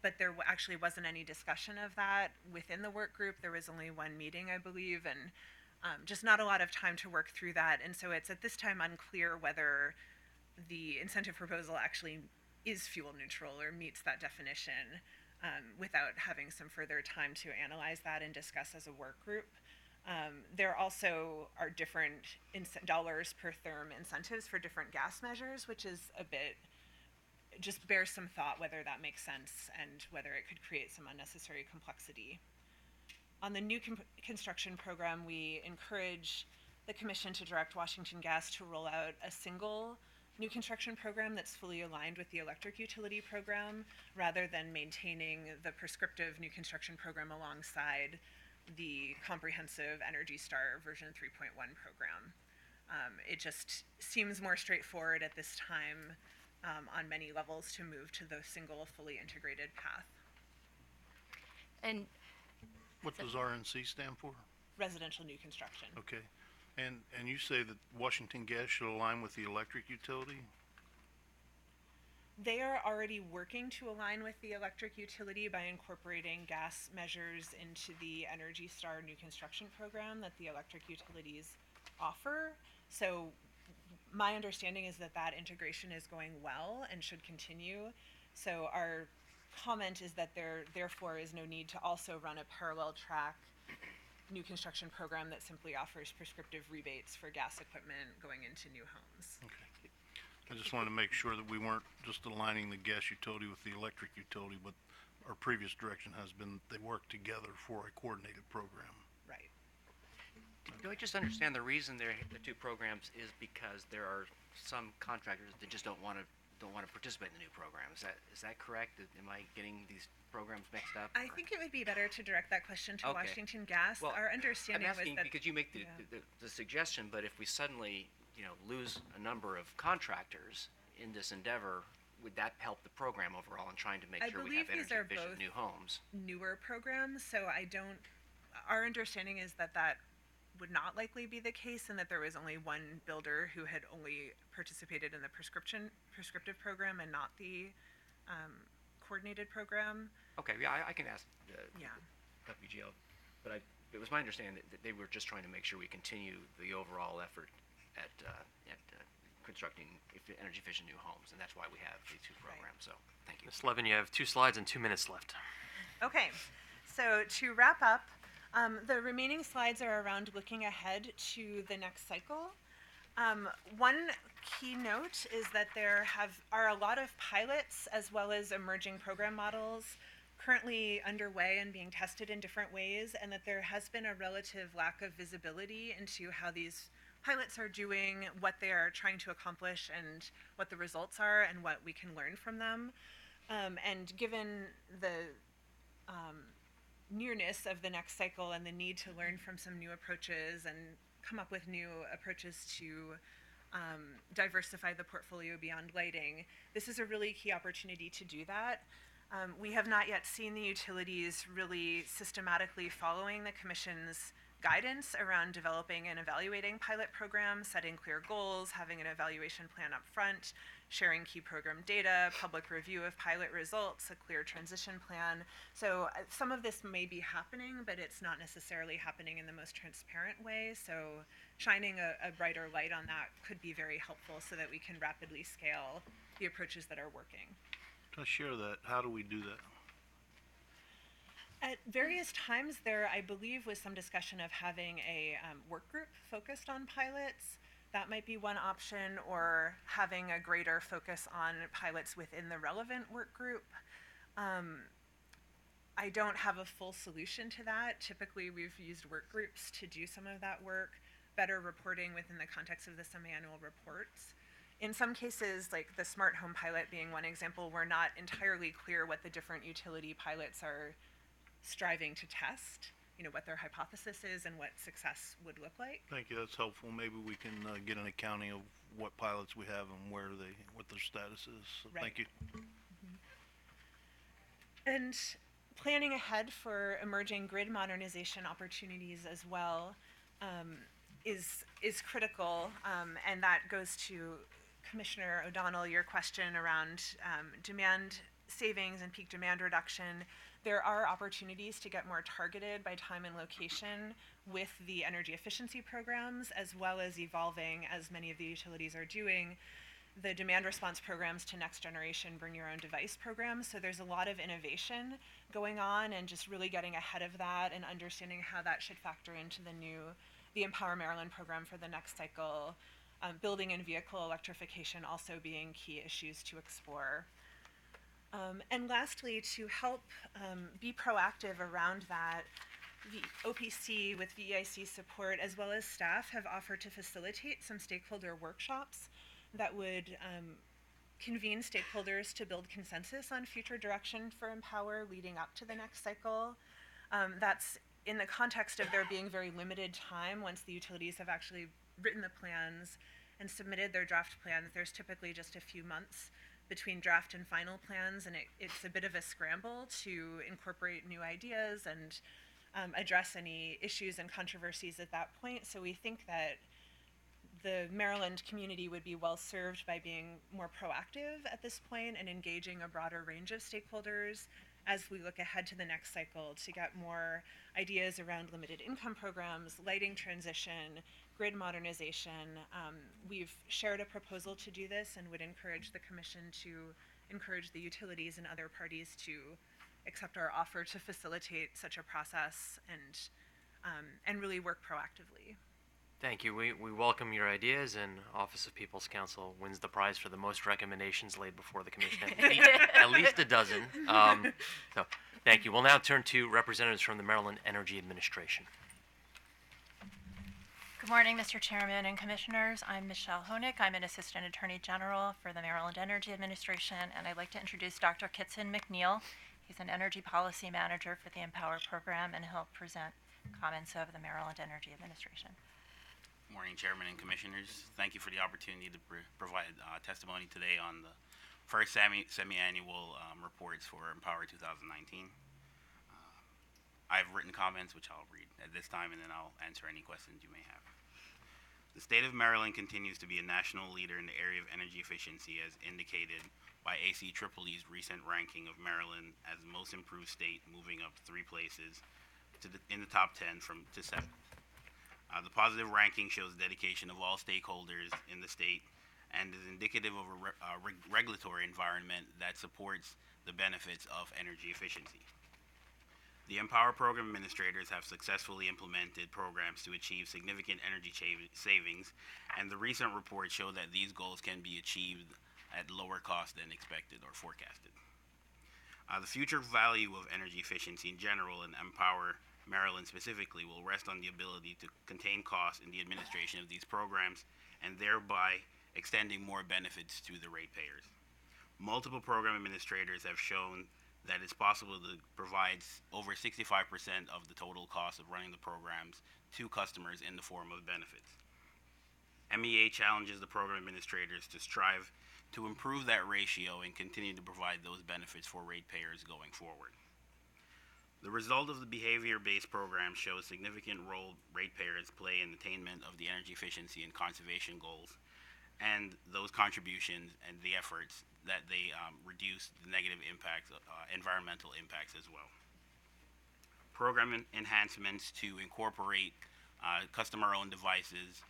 but there actually wasn't any discussion of that within the work group. There was only one meeting, I believe, and just not a lot of time to work through that. And so it's at this time unclear whether the incentive proposal actually is fuel neutral or meets that definition, without having some further time to analyze that and discuss as a work group. There also are different dollars per therm incentives for different gas measures, which is a bit, just bears some thought whether that makes sense and whether it could create some unnecessary complexity. On the new construction program, we encourage the Commission to direct Washington Gas to roll out a single new construction program that's fully aligned with the electric utility program, rather than maintaining the prescriptive new construction program alongside the comprehensive Energy Star version 3.1 program. It just seems more straightforward at this time on many levels to move to the single fully integrated path. and What does RNC stand for? Residential new construction. Okay. And you say that Washington Gas should align with the electric utility? They are already working to align with the electric utility by incorporating gas measures into the Energy Star new construction program that the electric utilities offer. So my understanding is that that integration is going well and should continue. So our comment is that there therefore is no need to also run a parallel track new construction program that simply offers prescriptive rebates for gas equipment going into new homes. Okay. I just wanted to make sure that we weren't just aligning the gas utility with the electric utility, but our previous direction has been they work together for a coordinated program. Right. Do I just understand the reason the two programs is because there are some contractors that just don't want to participate in the new program? Is that correct? Am I getting these programs mixed up? I think it would be better to direct that question to Okay. Washington Gas. Well, Our understanding I'm was asking that because you make the suggestion, but if we suddenly lose a number of contractors in this endeavor, would that help the program overall in trying to make I sure we believe have these energy are efficient both new homes? newer programs, so our understanding is that would not likely be the case, and that there was only one builder who had only participated in the prescriptive program and not the coordinated program. Okay, yeah, I can ask Yeah. WGL, but it was my understanding that they were just trying to make sure we continue the overall effort at constructing energy efficient new homes, and that's why we have these two programs. So, thank you. Ms. Levin, you have 2 slides and 2 minutes left. Okay, so to wrap up, the remaining slides are around looking ahead to the next cycle. One key note is that there are a lot of pilots as well as emerging program models currently underway and being tested in different ways, and that there has been a relative lack of visibility into how these pilots are doing, what they are trying to accomplish, and what the results are, and what we can learn from them. And given the nearness of the next cycle and the need to learn from some new approaches and come up with new approaches to diversify the portfolio beyond lighting, this is a really key opportunity to do that. We have not yet seen the utilities really systematically following the Commission's guidance around developing and evaluating pilot programs, setting clear goals, having an evaluation plan up front, sharing key program data, public review of pilot results, a clear transition plan. So some of this may be happening, but it's not necessarily happening in the most transparent way. So shining a brighter light on that could be very helpful so that we can rapidly scale the approaches that are working. Can I share that? How do we do that? At various times there, I believe, was some discussion of having a work group focused on pilots. That might be one option, or having a greater focus on pilots within the relevant work group. I don't have a full solution to that. Typically, we've used work groups to do some of that work, better reporting within the context of the semi-annual reports. In some cases, like the smart home pilot being one example, we're not entirely clear what the different utility pilots are striving to test, what their hypothesis is and what success would look like. Thank you. That's helpful. Maybe we can get an accounting of what pilots we have and what their status is. So Right. Thank you. And planning ahead for emerging grid modernization opportunities as well is critical, and that goes to Commissioner O'Donnell, your question around demand savings and peak demand reduction. There are opportunities to get more targeted by time and location with the energy efficiency programs, as well as evolving, as many of the utilities are doing, the demand response programs to next generation bring your own device programs. So there's a lot of innovation going on, and just really getting ahead of that and understanding how that should factor into the Empower Maryland program for the next cycle. Building and vehicle electrification also being key issues to explore. And lastly, to help be proactive around that, the OPC with VEIC support as well as staff have offered to facilitate some stakeholder workshops that would convene stakeholders to build consensus on future direction for Empower leading up to the next cycle. That's in the context of there being very limited time once the utilities have actually written the plans and submitted their draft plans. There's typically just a few months between draft and final plans, and it's a bit of a scramble to incorporate new ideas and address any issues and controversies at that point. So we think that the Maryland community would be well served by being more proactive at this point and engaging a broader range of stakeholders as we look ahead to the next cycle to get more ideas around limited income programs, lighting transition, grid modernization. We've shared a proposal to do this and would encourage the Commission to encourage the utilities and other parties to accept our offer to facilitate such a process and really work proactively. Thank you. We welcome your ideas, and Office of People's Counsel wins the prize for the most recommendations laid before the Commission. At least a dozen. So, thank you. We'll now turn to representatives from the Maryland Energy Administration. Good morning, Mr. Chairman and Commissioners. I'm Michelle Honig. I'm an Assistant Attorney General for the Maryland Energy Administration, and I'd like to introduce Dr. Kitson McNeil. He's an Energy Policy Manager for the Empower program, and he'll present comments of the Maryland Energy Administration. Good morning, Chairman and Commissioners. Thank you for the opportunity to provide testimony today on the first semi-annual reports for Empower 2019. I've written comments, which I'll read at this time, and then I'll answer any questions you may have. The state of Maryland continues to be a national leader in the area of energy efficiency, as indicated by ACEEE's recent ranking of Maryland as the most improved state, moving up 3 places in the top 10 to 7th. The positive ranking shows dedication of all stakeholders in the state and is indicative of a regulatory environment that supports the benefits of energy efficiency. The Empower program administrators have successfully implemented programs to achieve significant energy savings, and the recent reports show that these goals can be achieved at lower cost than expected or forecasted. The future value of energy efficiency in general and Empower Maryland specifically will rest on the ability to contain costs in the administration of these programs and thereby extending more benefits to the ratepayers. Multiple program administrators have shown that it's possible to provide over 65% of the total cost of running the programs to customers in the form of benefits. MEA challenges the program administrators to strive to improve that ratio and continue to provide those benefits for ratepayers going forward. The result of the behavior-based program shows significant role ratepayers play in attainment of the energy efficiency and conservation goals, and those contributions and the efforts that they reduce the negative impacts, environmental impacts as well. Program enhancements to incorporate customer-owned devices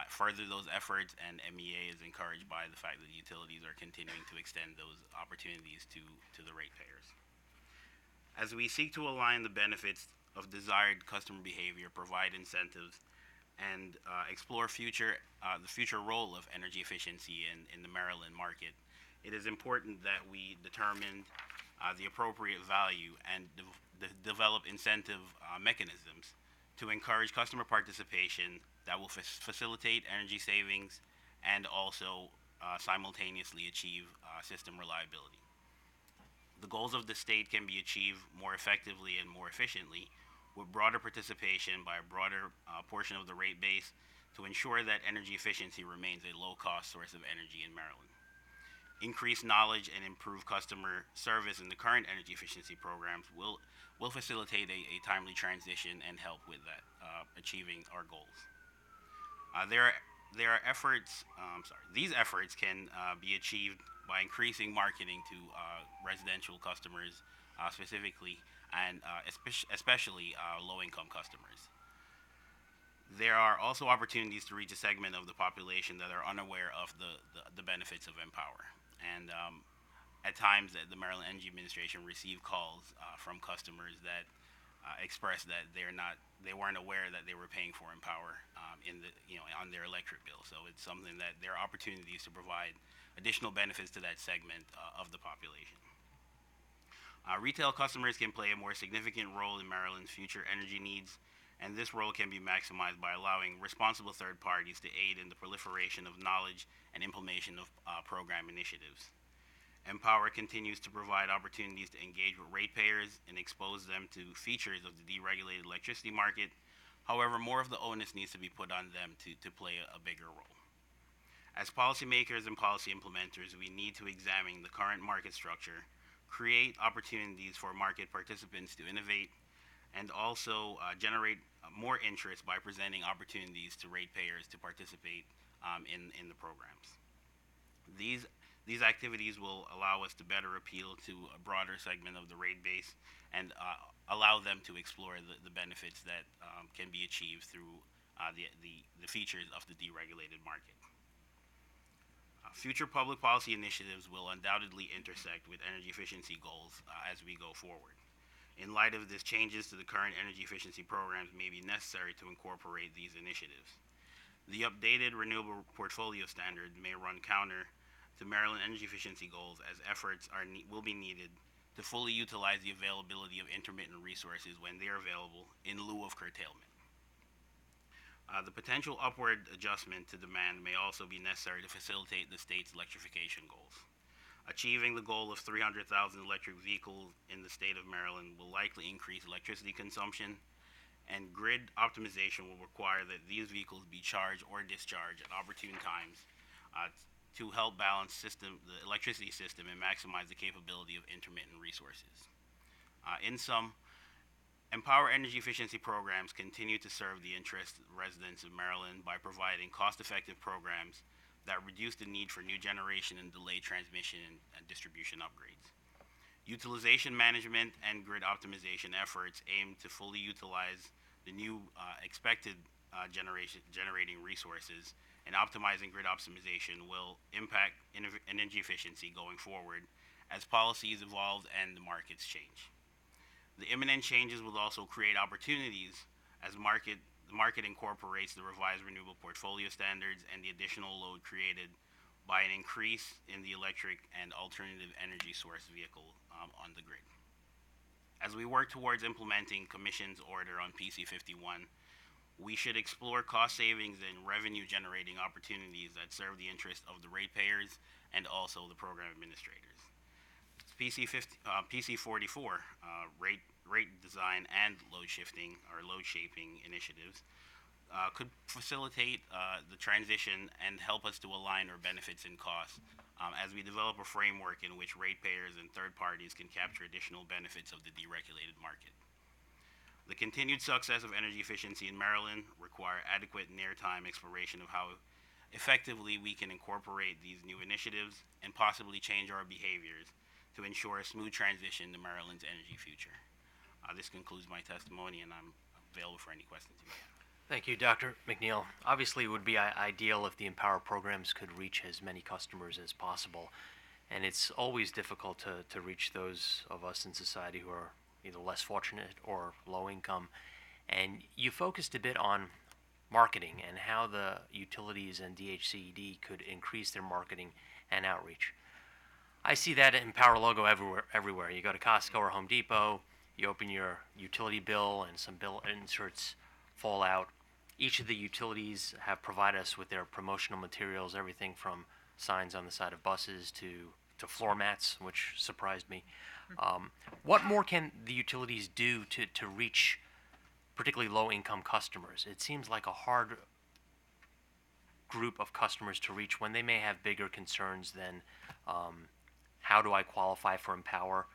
further those efforts, and MEA is encouraged by the fact that utilities are continuing to extend those opportunities to the ratepayers. As we seek to align the benefits of desired customer behavior, provide incentives, and explore the future role of energy efficiency in the Maryland market, it is important that we determine the appropriate value and develop incentive mechanisms to encourage customer participation that will facilitate energy savings and also simultaneously achieve system reliability. The goals of the state can be achieved more effectively and more efficiently with broader participation by a broader portion of the rate base to ensure that energy efficiency remains a low-cost source of energy in Maryland. Increased knowledge and improved customer service in the current energy efficiency programs will facilitate a timely transition and help with that, achieving our goals. These efforts can be achieved by increasing marketing to residential customers specifically, and especially low-income customers. There are also opportunities to reach a segment of the population that are unaware of the benefits of Empower. And at times, the Maryland Energy Administration received calls from customers that expressed that they weren't aware that they were paying for Empower on their electric bill. So it's something that there are opportunities to provide additional benefits to that segment of the population. Retail customers can play a more significant role in Maryland's future energy needs, and this role can be maximized by allowing responsible third parties to aid in the proliferation of knowledge and implementation of program initiatives. Empower continues to provide opportunities to engage with ratepayers and expose them to features of the deregulated electricity market. However, more of the onus needs to be put on them to play a bigger role. As policymakers and policy implementers, we need to examine the current market structure, create opportunities for market participants to innovate, and also generate more interest by presenting opportunities to ratepayers to participate in the programs. These activities will allow us to better appeal to a broader segment of the rate base and allow them to explore the benefits that can be achieved through the features of the deregulated market. Future public policy initiatives will undoubtedly intersect with energy efficiency goals as we go forward. In light of this, changes to the current energy efficiency programs may be necessary to incorporate these initiatives. The updated renewable portfolio standard may run counter to Maryland energy efficiency goals, as efforts will be needed to fully utilize the availability of intermittent resources when they are available in lieu of curtailment. The potential upward adjustment to demand may also be necessary to facilitate the state's electrification goals. Achieving the goal of 300,000 electric vehicles in the state of Maryland will likely increase electricity consumption, and grid optimization will require that these vehicles be charged or discharged at opportune times to help balance the electricity system and maximize the capability of intermittent resources. In sum, Empower energy efficiency programs continue to serve the interests of residents of Maryland by providing cost-effective programs that reduce the need for new generation and delay transmission and distribution upgrades. Utilization management and grid optimization efforts aim to fully utilize the new expected generating resources, and optimizing grid optimization will impact energy efficiency going forward as policies evolve and the markets change. The imminent changes will also create opportunities as the market incorporates the revised renewable portfolio standards and the additional load created by an increase in the electric and alternative energy source vehicle on the grid. As we work towards implementing Commission's order on PC 51, we should explore cost savings and revenue generating opportunities that serve the interest of the ratepayers and also the program administrators. PC 44 rate design and load shifting or load shaping initiatives could facilitate the transition and help us to align our benefits and costs as we develop a framework in which ratepayers and third parties can capture additional benefits of the deregulated market. The continued success of energy efficiency in Maryland require adequate near-time exploration of how effectively we can incorporate these new initiatives and possibly change our behaviors to ensure a smooth transition to Maryland's energy future. This concludes my testimony, and I'm available for any questions you may have. Thank you, Dr. McNeil. Obviously, it would be ideal if the Empower programs could reach as many customers as possible. And it's always difficult to reach those of us in society who are either less fortunate or low income. And you focused a bit on marketing and how the utilities and DHCD could increase their marketing and outreach. I see that Empower logo everywhere. You go to Costco or Home Depot, you open your utility bill and some bill inserts fall out. Each of the utilities have provided us with their promotional materials, everything from signs on the side of buses to floor mats, which surprised me. What more can the utilities do to reach particularly low-income customers? It seems like a hard group of customers to reach when they may have bigger concerns than how do I qualify for Empower?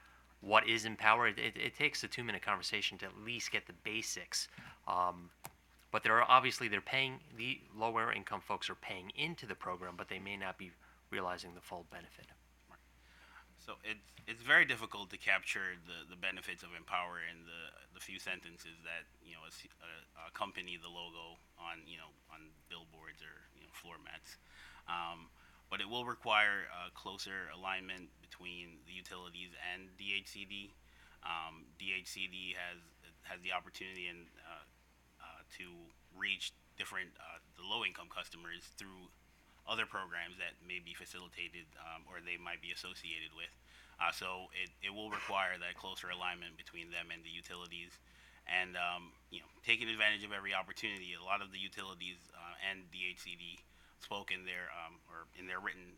What is Empower? It takes a 2-minute conversation to at least get the basics. But they're paying, the lower income folks are paying into the program, but they may not be realizing the full benefit. So it's very difficult to capture the benefits of Empower in the few sentences that accompany the logo on billboards or floor mats. But it will require closer alignment between the utilities and DHCD. DHCD has the opportunity to reach different the low-income customers through other programs that may be facilitated or they might be associated with. So it will require that closer alignment between them and the utilities, and taking advantage of every opportunity. A lot of the utilities and DHCD spoke in their written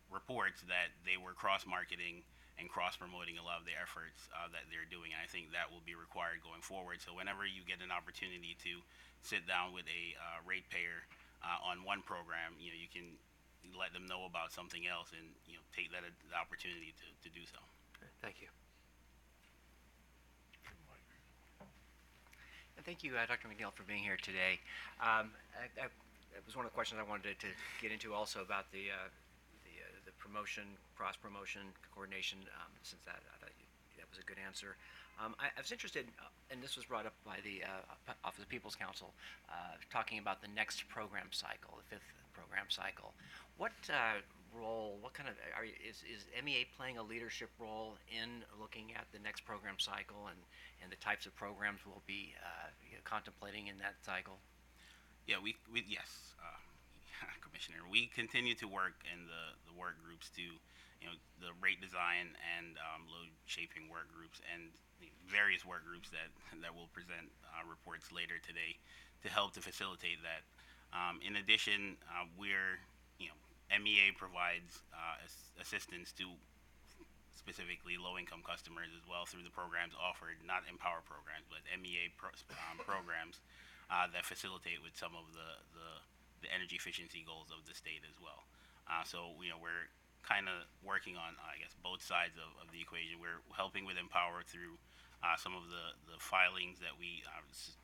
reports that they were cross-marketing and cross-promoting a lot of the efforts that they're doing. And I think that will be required going forward. So whenever you get an opportunity to sit down with a ratepayer on one program, you can let them know about something else and take that the opportunity to do so. Okay, thank you. And thank you, Dr. McNeil, for being here today. It was one of the questions I wanted to get into also about the promotion, cross-promotion, coordination, since that was a good answer. I was interested, and this was brought up by the Office of People's Counsel, talking about the next program cycle, the 5th program cycle. What role, what kind of, is MEA playing a leadership role in looking at the next program cycle and the types of programs we'll be contemplating in that cycle? Yeah, yes, Commissioner. We continue to work in the work groups to, the rate design and load shaping work groups and the various work groups that will present reports later today to help to facilitate that. In addition, MEA provides assistance to specifically low-income customers as well through the programs offered, not Empower programs, but MEA programs that facilitate with some of the energy efficiency goals of the state as well. So we're kind of working on, I guess, both sides of the equation. We're helping with Empower through some of the filings that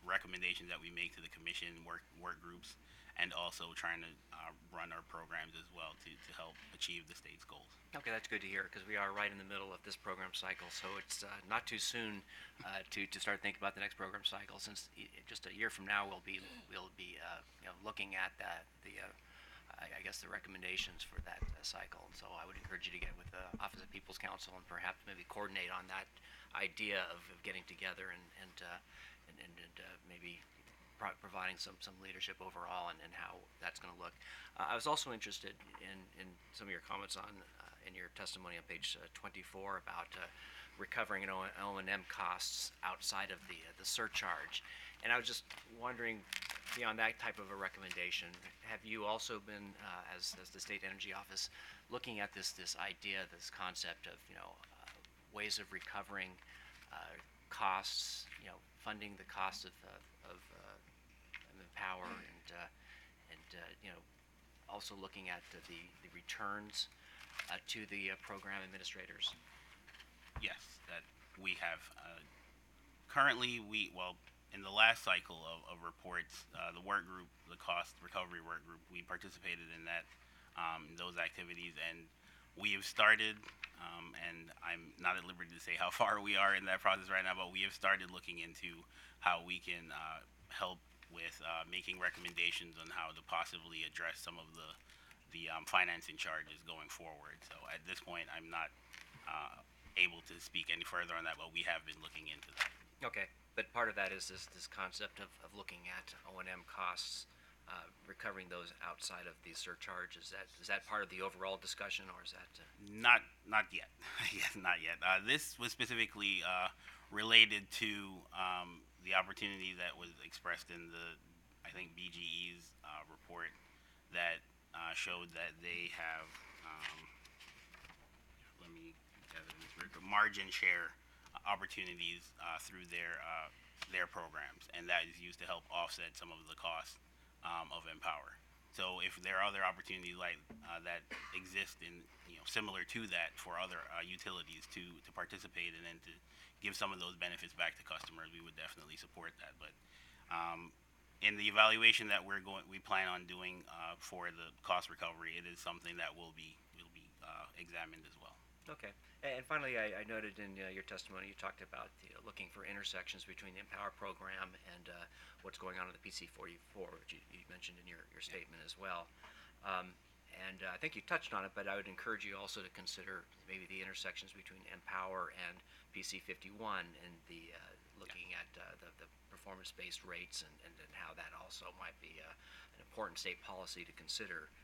recommendations that we make to the commission, work groups, and also trying to run our programs as well to help achieve the state's goals. Okay, that's good to hear, because we are right in the middle of this program cycle, so it's not too soon to start thinking about the next program cycle. Since just a year from now, we'll be looking at I guess the recommendations for that cycle. And so I would encourage you to get with the Office of People's Counsel and perhaps maybe coordinate on that idea of getting together and maybe providing some leadership overall and how that's going to look. I was also interested in some of your comments in your testimony on page 24 about recovering O&M costs outside of the surcharge. And I was just wondering, beyond that type of a recommendation, have you also been, as the State Energy Office, looking at this idea, this concept of, ways of recovering costs, funding the cost of Empower, and also looking at the returns to the program administrators? Yes, that we have. Currently, in the last cycle of reports, the work group, the cost recovery work group, we participated in that, those activities, and we have started, and I'm not at liberty to say how far we are in that process right now, but we have started looking into how we can help with making recommendations on how to possibly address some of the financing charges going forward. So at this point, I'm not able to speak any further on that, but we have been looking into that. Okay, but part of that is this concept of looking at O&M costs, recovering those outside of the surcharge. Is that part of the overall discussion, or is that? Not yet. Yes, not yet. This was specifically related to the opportunity that was expressed in I think BGE's report that showed that they have, let me get it in this record, margin share opportunities through their programs, and that is used to help offset some of the costs of Empower. So if there are other opportunities like that exist in, similar to that for other utilities to participate in and to give some of those benefits back to customers, we would definitely support that. But in the evaluation that we plan on doing for the cost recovery, it is something that will be examined as well. Okay. And finally, I noted in your testimony, you talked about looking for intersections between the Empower program and what's going on in the PC44, which you mentioned in your statement as well. And I think you touched on it, but I would encourage you also to consider maybe the intersections between Empower and PC51 and the looking at the performance-based rates and how that also might be an important state policy to consider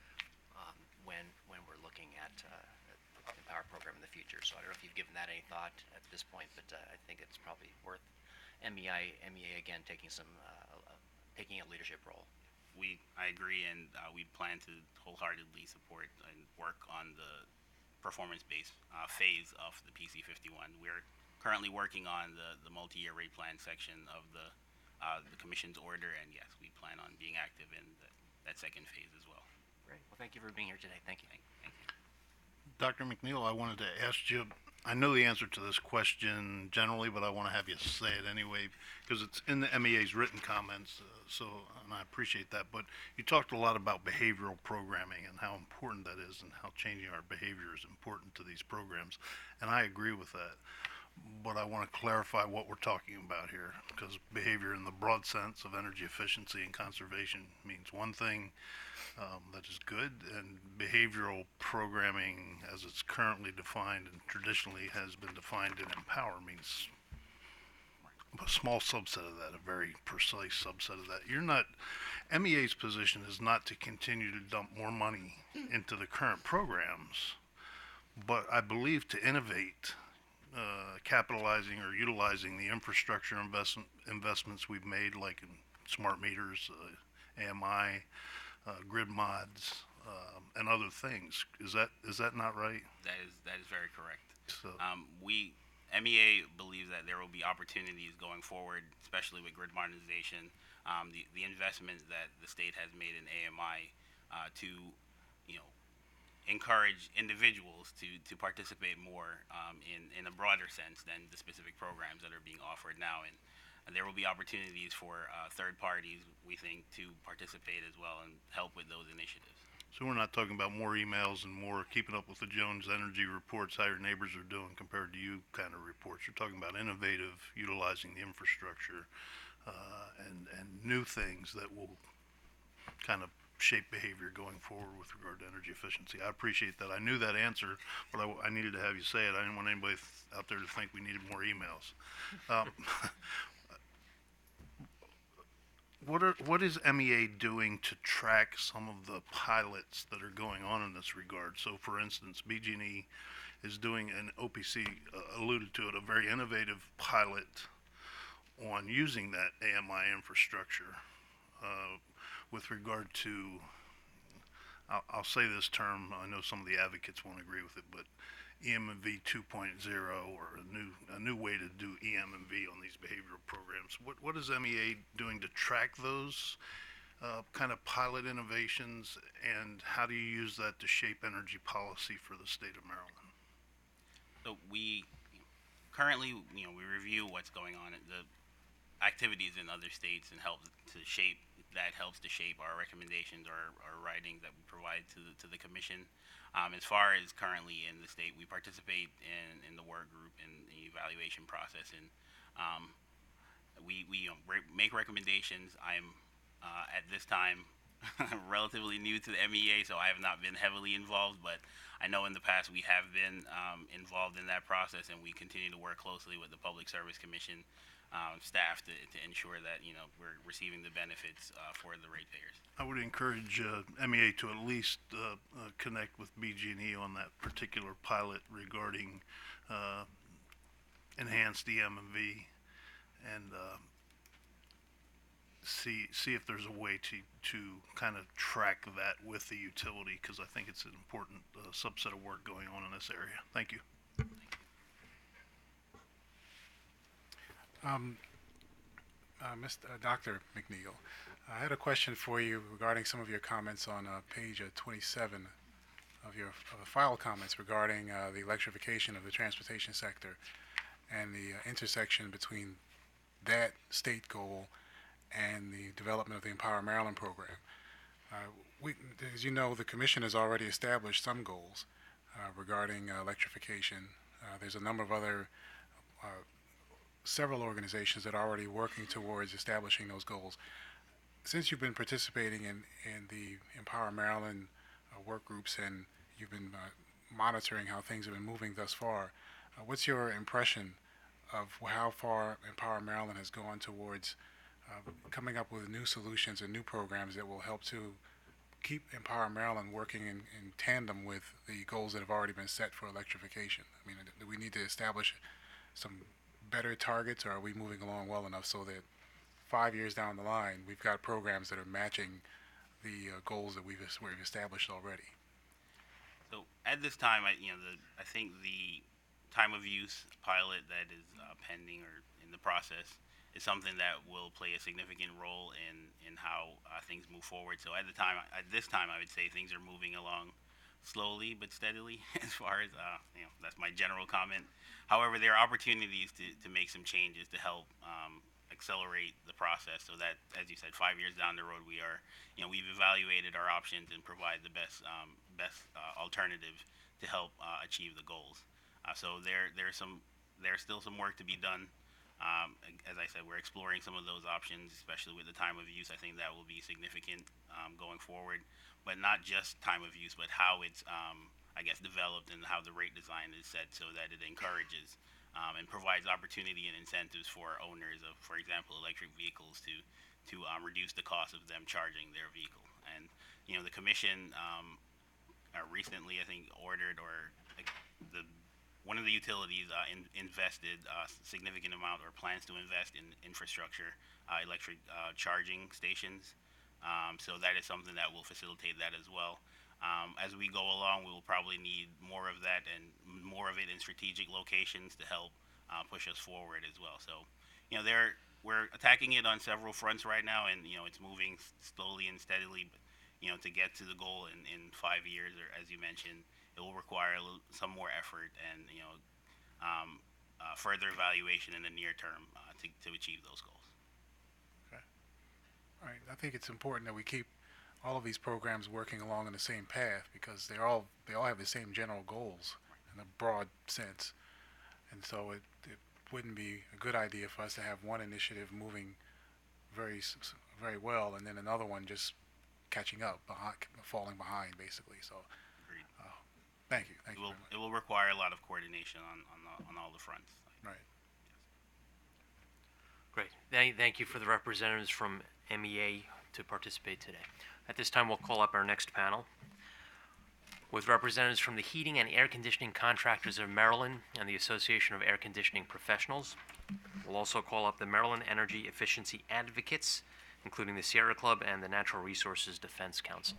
when we're looking at the Empower program in the future. So I don't know if you've given that any thought at this point, but I think it's probably worth MEA again taking a leadership role. I agree, and we plan to wholeheartedly support and work on the performance-based phase of the PC51. We're currently working on the multi-year rate plan section of the Commission's order, and yes, we plan on being active in that second phase as well. Great. Well, thank you for being here today. Thank you. Thank you. Dr. McNeil, I wanted to ask you, I know the answer to this question generally, but I want to have you say it anyway, because it's in the MEA's written comments, and I appreciate that, but you talked a lot about behavioral programming and how important that is and how changing our behavior is important to these programs, and I agree with that. But I want to clarify what we're talking about here, because behavior in the broad sense of energy efficiency and conservation means one thing that is good, and behavioral programming as it's currently defined and traditionally has been defined in Empower means a small subset of that, a very precise subset of that. MEA's position is not to continue to dump more money into the current programs, but I believe to innovate, capitalizing or utilizing the infrastructure investments we've made, like in smart meters, AMI, grid mods, and other things. Is that not right? That is very correct. So, MEA believes that there will be opportunities going forward, especially with grid modernization, the investments that the state has made in AMI to encourage individuals to participate more in a broader sense than the specific programs that are being offered now. And there will be opportunities for third parties, we think, to participate as well and help with those initiatives. So we're not talking about more emails and more keeping up with the Jones Energy reports, how your neighbors are doing compared to you kind of reports. You're talking about innovative, utilizing the infrastructure, and new things that will kind of shape behavior going forward with regard to energy efficiency. I appreciate that. I knew that answer, but I needed to have you say it. I didn't want anybody out there to think we needed more emails. What is MEA doing to track some of the pilots that are going on in this regard? So, for instance, BG&E is doing, and OPC alluded to it, a very innovative pilot on using that AMI infrastructure. with regard to, I'll say this term, I know some of the advocates won't agree with it, but EMV 2.0, or a new way to do EMV on these behavioral programs. What is MEA doing to track those kind of pilot innovations, and how do you use that to shape energy policy for the state of Maryland? So we currently, we review what's going on at the activities in other states and helps to shape our recommendations or our writing that we provide to the commission. As far as currently in the state, we participate in the work group and the evaluation process, and we make recommendations. I'm at this time relatively new to the MEA, so I have not been heavily involved, but I know in the past we have been involved in that process, and we continue to work closely with the Public Service Commission staff to ensure that we're receiving the benefits for the ratepayers. I would encourage MEA to at least connect with BG&E on that particular pilot regarding enhanced EMV, and see if there's a way to kind of track that with the utility, because I think it's an important subset of work going on in this area. Thank you. Dr. McNeil, I had a question for you regarding some of your comments on page 27 of your file comments regarding the electrification of the transportation sector and the intersection between that state goal and the development of the Empower Maryland program. As you know, the Commission has already established some goals regarding electrification. There's a number of other several organizations that are already working towards establishing those goals. Since you've been participating in the Empower Maryland work groups, and you've been monitoring how things have been moving thus far, what's your impression of how far Empower Maryland has gone towards coming up with new solutions and new programs that will help to keep Empower Maryland working in tandem with the goals that have already been set for electrification? I mean, do we need to establish some better targets, or are we moving along well enough so that 5 years down the line we've got programs that are matching the goals that we've established already? So at this time, I think the time of use pilot that is pending or in the process is something that will play a significant role in how things move forward. So at this time, I would say things are moving along slowly but steadily as far as, that's my general comment. However, there are opportunities to make some changes to help accelerate the process so that, as you said, 5 years down the road, we've evaluated our options and provide the best alternative to help achieve the goals. So there's still some work to be done. As I said, we're exploring some of those options, especially with the time of use. I think that will be significant going forward, but not just time of use, but how it's, developed and how the rate design is set so that it encourages and provides opportunity and incentives for owners of, for example, electric vehicles to reduce the cost of them charging their vehicle. And, the Commission recently, I think, ordered one of the utilities invested a significant amount or plans to invest in infrastructure, electric charging stations. So that is something that will facilitate that as well. As we go along, we will probably need more of that and more of it in strategic locations to help push us forward as well. So, we're attacking it on several fronts right now, and it's moving slowly and steadily. But to get to the goal in 5 years, or as you mentioned, it will require some more effort and further evaluation in the near term to achieve those goals. Okay. All right. I think it's important that we keep all of these programs working along in the same path, because they all have the same general goals in a broad sense, and so it wouldn't be a good idea for us to have one initiative moving very well and then another one just catching up, falling behind, basically. So. Agreed. Thank you. Thank you. It will require a lot of coordination on all the fronts. Right. Great. Thank you for the representatives from MEA to participate today. At this time, we'll call up our next panel with representatives from the Heating and Air Conditioning Contractors of Maryland and the Association of Air Conditioning Professionals. We'll also call up the Maryland Energy Efficiency Advocates including the Sierra Club and the Natural Resources Defense Council.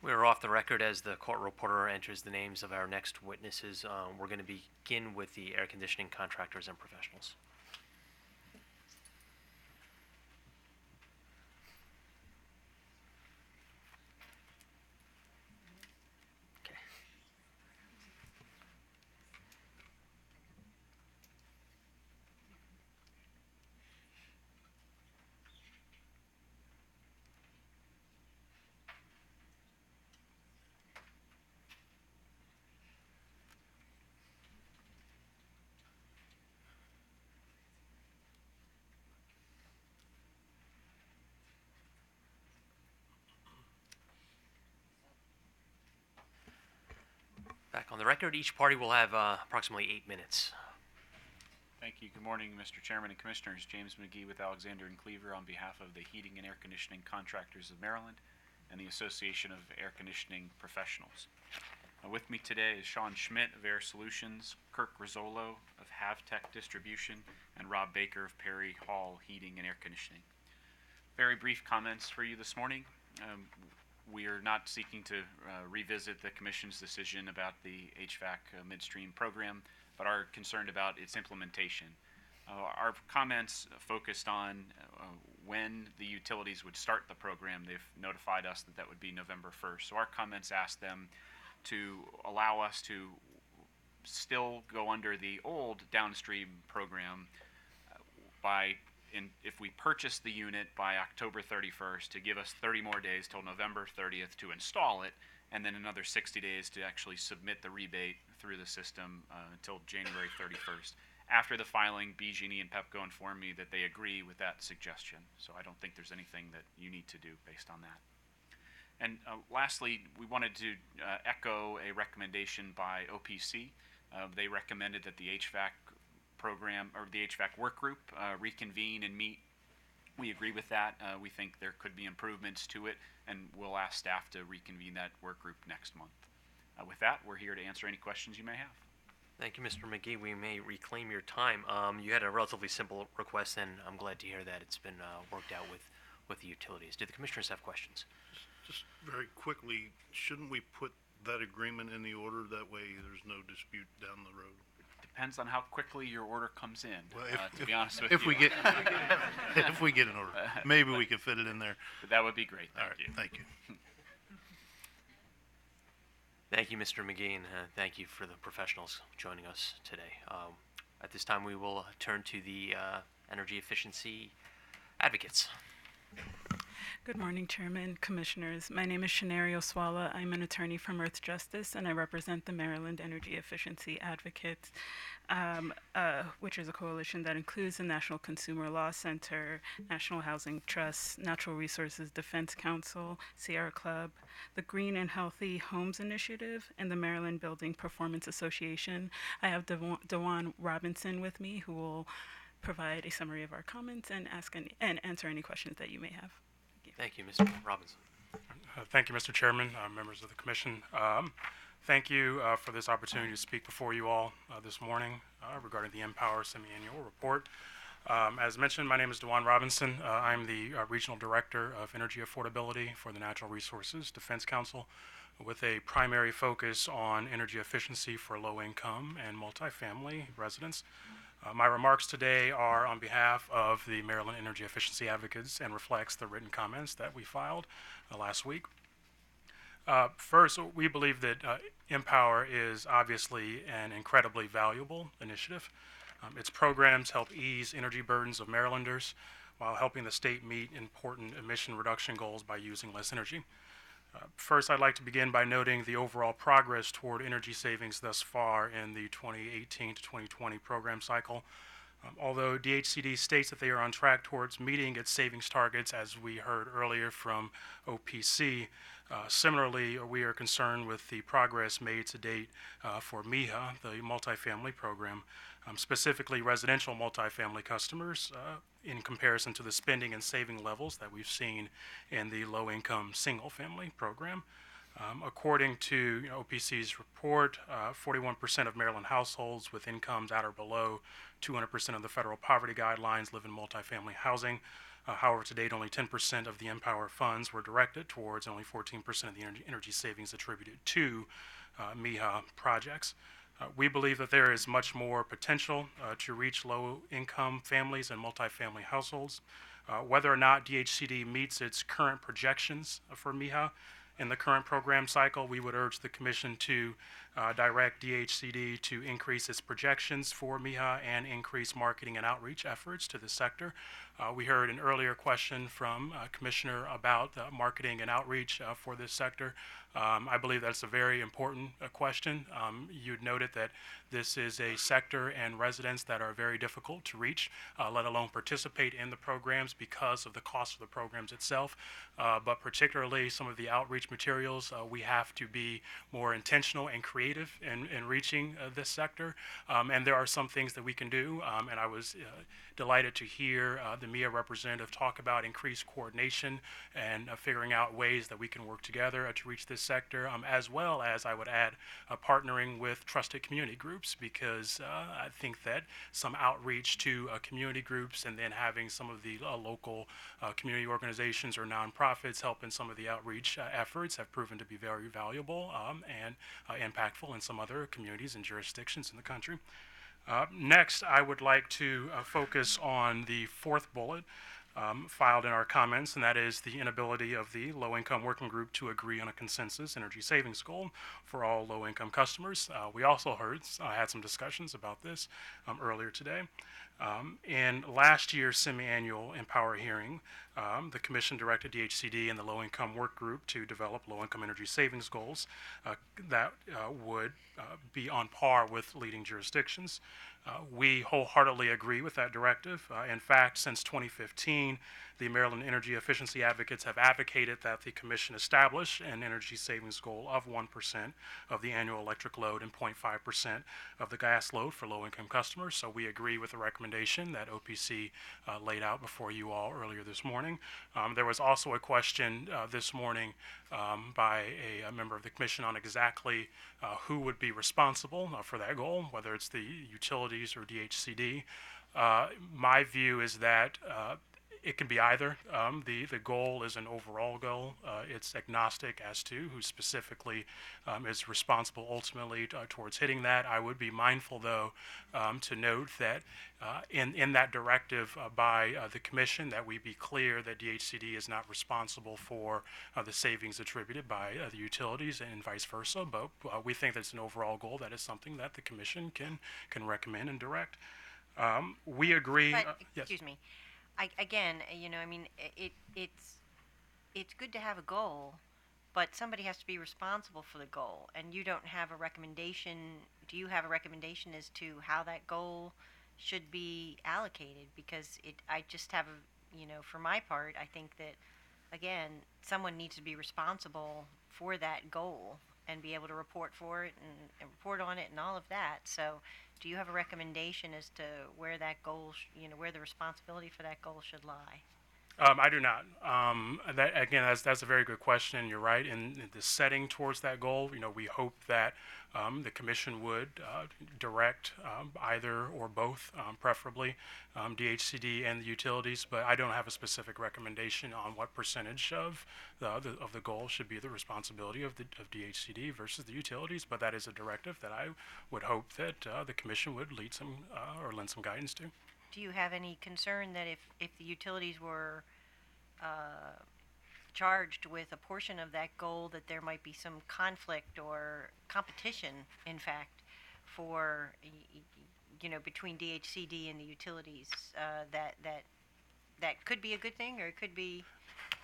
We are off the record as the court reporter enters the names of our next witnesses. We're going to begin with the air conditioning contractors and professionals. Okay. Back on the record, each party will have approximately 8 minutes. Thank you. Good morning, Mr. Chairman and Commissioners. James McGee with Alexander and Cleaver on behalf of the Heating and Air Conditioning Contractors of Maryland and the Association of Air Conditioning Professionals. With me today is Sean Schmidt of Air Solutions, Kirk Rizzolo of Havtech Distribution, and Rob Baker of Perry Hall Heating and Air Conditioning. Very brief comments for you this morning. We are not seeking to revisit the Commission's decision about the HVAC midstream program, but are concerned about its implementation. Our comments focused on when the utilities would start the program. They've notified us that that would be November 1st. So our comments asked them to allow us to still go under the old downstream program if we purchase the unit by October 31st, to give us 30 more days till November 30th to install it, and then another 60 days to actually submit the rebate through the system until January 31st. After the filing, BG&E and PEPCO informed me that they agree with that suggestion, so I don't think there's anything that you need to do based on that. And lastly, we wanted to echo a recommendation by OPC. They recommended that the HVAC program, or the HVAC work group, reconvene and meet. We agree with that. We think there could be improvements to it, and we'll ask staff to reconvene that work group next month. With that, we're here to answer any questions you may have. Thank you, Mr. McGee. We may reclaim your time. You had a relatively simple request, and I'm glad to hear that it's been worked out with the utilities. Do the commissioners have questions? Just very quickly, shouldn't we put that agreement in the order? That way there's no dispute down the road. Depends on how quickly your order comes in, Well, to be honest with you. if we get, if we get an order, maybe we can fit it in there. That would be great. All Thank right, you. thank you. Thank you, Mr. McGee, and thank you for the professionals joining us today. At this time, we will turn to the energy efficiency advocates. Good morning, Chairman, Commissioners. My name is Shanario Swala. I'm an attorney from Earth Justice, and I represent the Maryland Energy Efficiency Advocates, which is a coalition that includes the National Consumer Law Center, National Housing Trust, Natural Resources Defense Council, Sierra Club, the Green and Healthy Homes Initiative, and the Maryland Building Performance Association. I have Dewan Robinson with me, who will provide a summary of our comments and answer any questions that you may have. Thank you, Mr. Robinson. Thank you, Mr. Chairman, members of the Commission. Thank you for this opportunity to speak before you all this morning regarding the Empower Semi-Annual Report. As mentioned, my name is Dewan Robinson. I'm the Regional Director of Energy Affordability for the Natural Resources Defense Council, with a primary focus on energy efficiency for low-income and multifamily residents. My remarks today are on behalf of the Maryland Energy Efficiency Advocates and reflects the written comments that we filed last week. First, we believe that Empower is obviously an incredibly valuable initiative. Its programs help ease energy burdens of Marylanders while helping the state meet important emission reduction goals by using less energy. First, I'd like to begin by noting the overall progress toward energy savings thus far in the 2018 to 2020 program cycle. Although DHCD states that they are on track towards meeting its savings targets, as we heard earlier from OPC, similarly, we are concerned with the progress made to date for MIHA, the multifamily program, specifically residential multifamily customers, in comparison to the spending and saving levels that we've seen in the low-income single-family program. According to OPC's report, 41% of Maryland households with incomes at or below 200% of the federal poverty guidelines live in multifamily housing. However, to date, only 10% of the Empower funds were directed towards, and only 14% of the energy savings attributed to MIHA projects. We believe that there is much more potential to reach low-income families and multifamily households. Whether or not DHCD meets its current projections for MIHA in the current program cycle, we would urge the Commission to direct DHCD to increase its projections for MIHA and increase marketing and outreach efforts to the sector. We heard an earlier question from Commissioner about marketing and outreach for this sector. I believe that's a very important question. You'd noted that this is a sector and residents that are very difficult to reach, let alone participate in the programs because of the cost of the programs itself. But particularly some of the outreach materials, we have to be more intentional and creative in reaching this sector. And there are some things that we can do. And I was delighted to hear the MIA representative talk about increased coordination and figuring out ways that we can work together to reach this sector, as well as, I would add, partnering with trusted community groups, because I think that some outreach to community groups and then having some of the local community organizations or nonprofits help in some of the outreach efforts have proven to be very valuable and impactful in some other communities and jurisdictions in the country. Next, I would like to focus on the fourth bullet filed in our comments, and that is the inability of the low-income working group to agree on a consensus energy savings goal for all low-income customers. We also had some discussions about this earlier today. In last year's semi-annual Empower hearing, the Commission directed DHCD and the low-income work group to develop low-income energy savings goals that would be on par with leading jurisdictions. We wholeheartedly agree with that directive. In fact, since 2015, the Maryland Energy Efficiency Advocates have advocated that the Commission establish an energy savings goal of 1% of the annual electric load and 0.5% of the gas load for low-income customers. So we agree with the recommendation that OPC laid out before you all earlier this morning. There was also a question this morning by a member of the Commission on exactly who would be responsible for that goal, whether it's the utilities or DHCD. My view is that It can be either. The goal is an overall goal. It's agnostic as to who specifically is responsible ultimately towards hitting that. I would be mindful, though, to note that in that directive by the Commission, that we be clear that DHCD is not responsible for the savings attributed by the utilities and vice versa. But we think that's an overall goal. That is something that the Commission can recommend and direct. We agree. But, Yes. excuse me, again, I mean, it's good to have a goal, but somebody has to be responsible for the goal, and you don't have a recommendation. Do you have a recommendation as to how that goal should be allocated? Because I just have for my part, I think that, again, someone needs to be responsible for that goal and be able to report for it and report on it and all of that. So do you have a recommendation as to where that goal, where the responsibility for that goal should lie? I do not. That again, that's a very good question. You're right. In the setting towards that goal, we hope that the Commission would direct either or both, preferably DHCD and the utilities. But I don't have a specific recommendation on what percentage of the goal should be the responsibility of DHCD versus the utilities. But that is a directive that I would hope that the Commission would lead some or lend some guidance to. Do you have any concern that if the utilities were charged with a portion of that goal, that there might be some conflict or competition, in fact, for between DHCD and the utilities, that could be a good thing, or it could be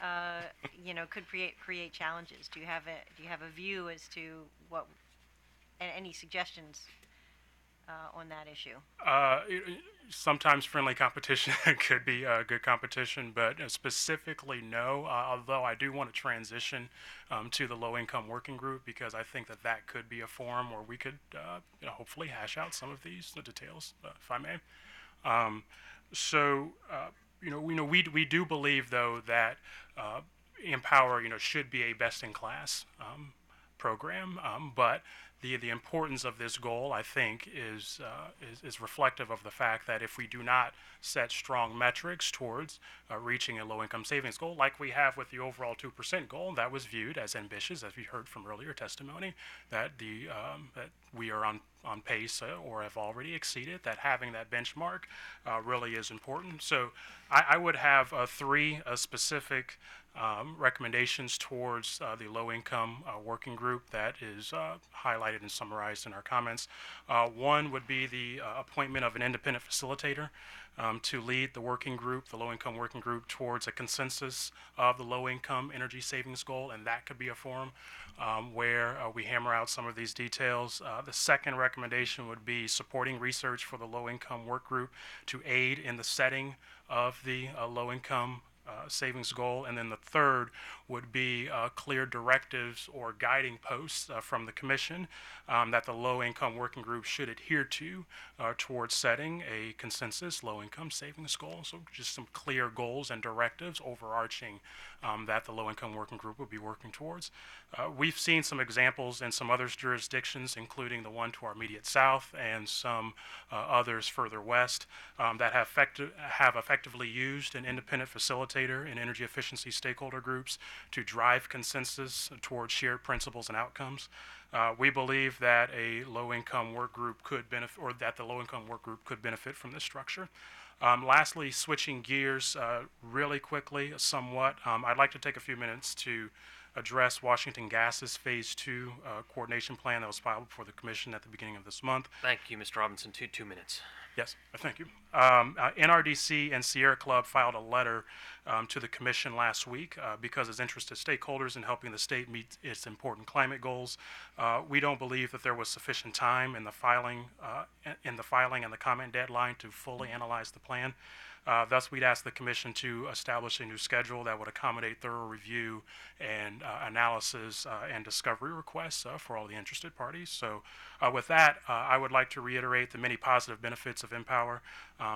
could create challenges? Do you have a view as to what any suggestions on that issue? Sometimes friendly competition could be good competition, but specifically no. Although I do want to transition to the low-income working group, because I think that could be a forum where we could hopefully hash out some of these details, if I may. We do believe, though, that Empower should be a best-in-class program, but the importance of this goal, I think, is reflective of the fact that if we do not set strong metrics towards reaching a low-income savings goal, like we have with the overall 2% goal, that was viewed as ambitious, as we heard from earlier testimony, that that we are on pace or have already exceeded, that having that benchmark really is important. So I would have three specific recommendations towards the low-income working group that is highlighted and summarized in our comments. One would be the appointment of an independent facilitator to lead the working group, the low-income working group, towards a consensus of the low-income energy savings goal, and that could be a forum where we hammer out some of these details. The second recommendation would be supporting research for the low-income work group to aid in the setting of the low-income savings goal. And then the third would be clear directives or guiding posts from the Commission that the low-income working group should adhere to towards setting a consensus low-income savings goal. So just some clear goals and directives overarching that the low-income working group would be working towards. We've seen some examples in some other jurisdictions, including the one to our immediate south and some others further west, that have effectively used an independent facilitator in energy efficiency stakeholder groups to drive consensus towards shared principles and outcomes. We believe that a low-income work group could benefit, or that the low-income work group could benefit from this structure. Lastly, switching gears really quickly, somewhat, I'd like to take a few minutes to address Washington Gas's Phase 2 coordination plan that was filed before the Commission at the beginning of this month. Thank you, Mr. Robinson. Two minutes. Yes, thank you. NRDC and Sierra Club filed a letter to the Commission last week because as interested stakeholders in helping the state meet its important climate goals. We don't believe that there was sufficient time in the filing and the comment deadline to fully analyze the plan. Thus, we'd ask the Commission to establish a new schedule that would accommodate thorough review and analysis and discovery requests for all the interested parties. So with that, I would like to reiterate the many positive benefits of Empower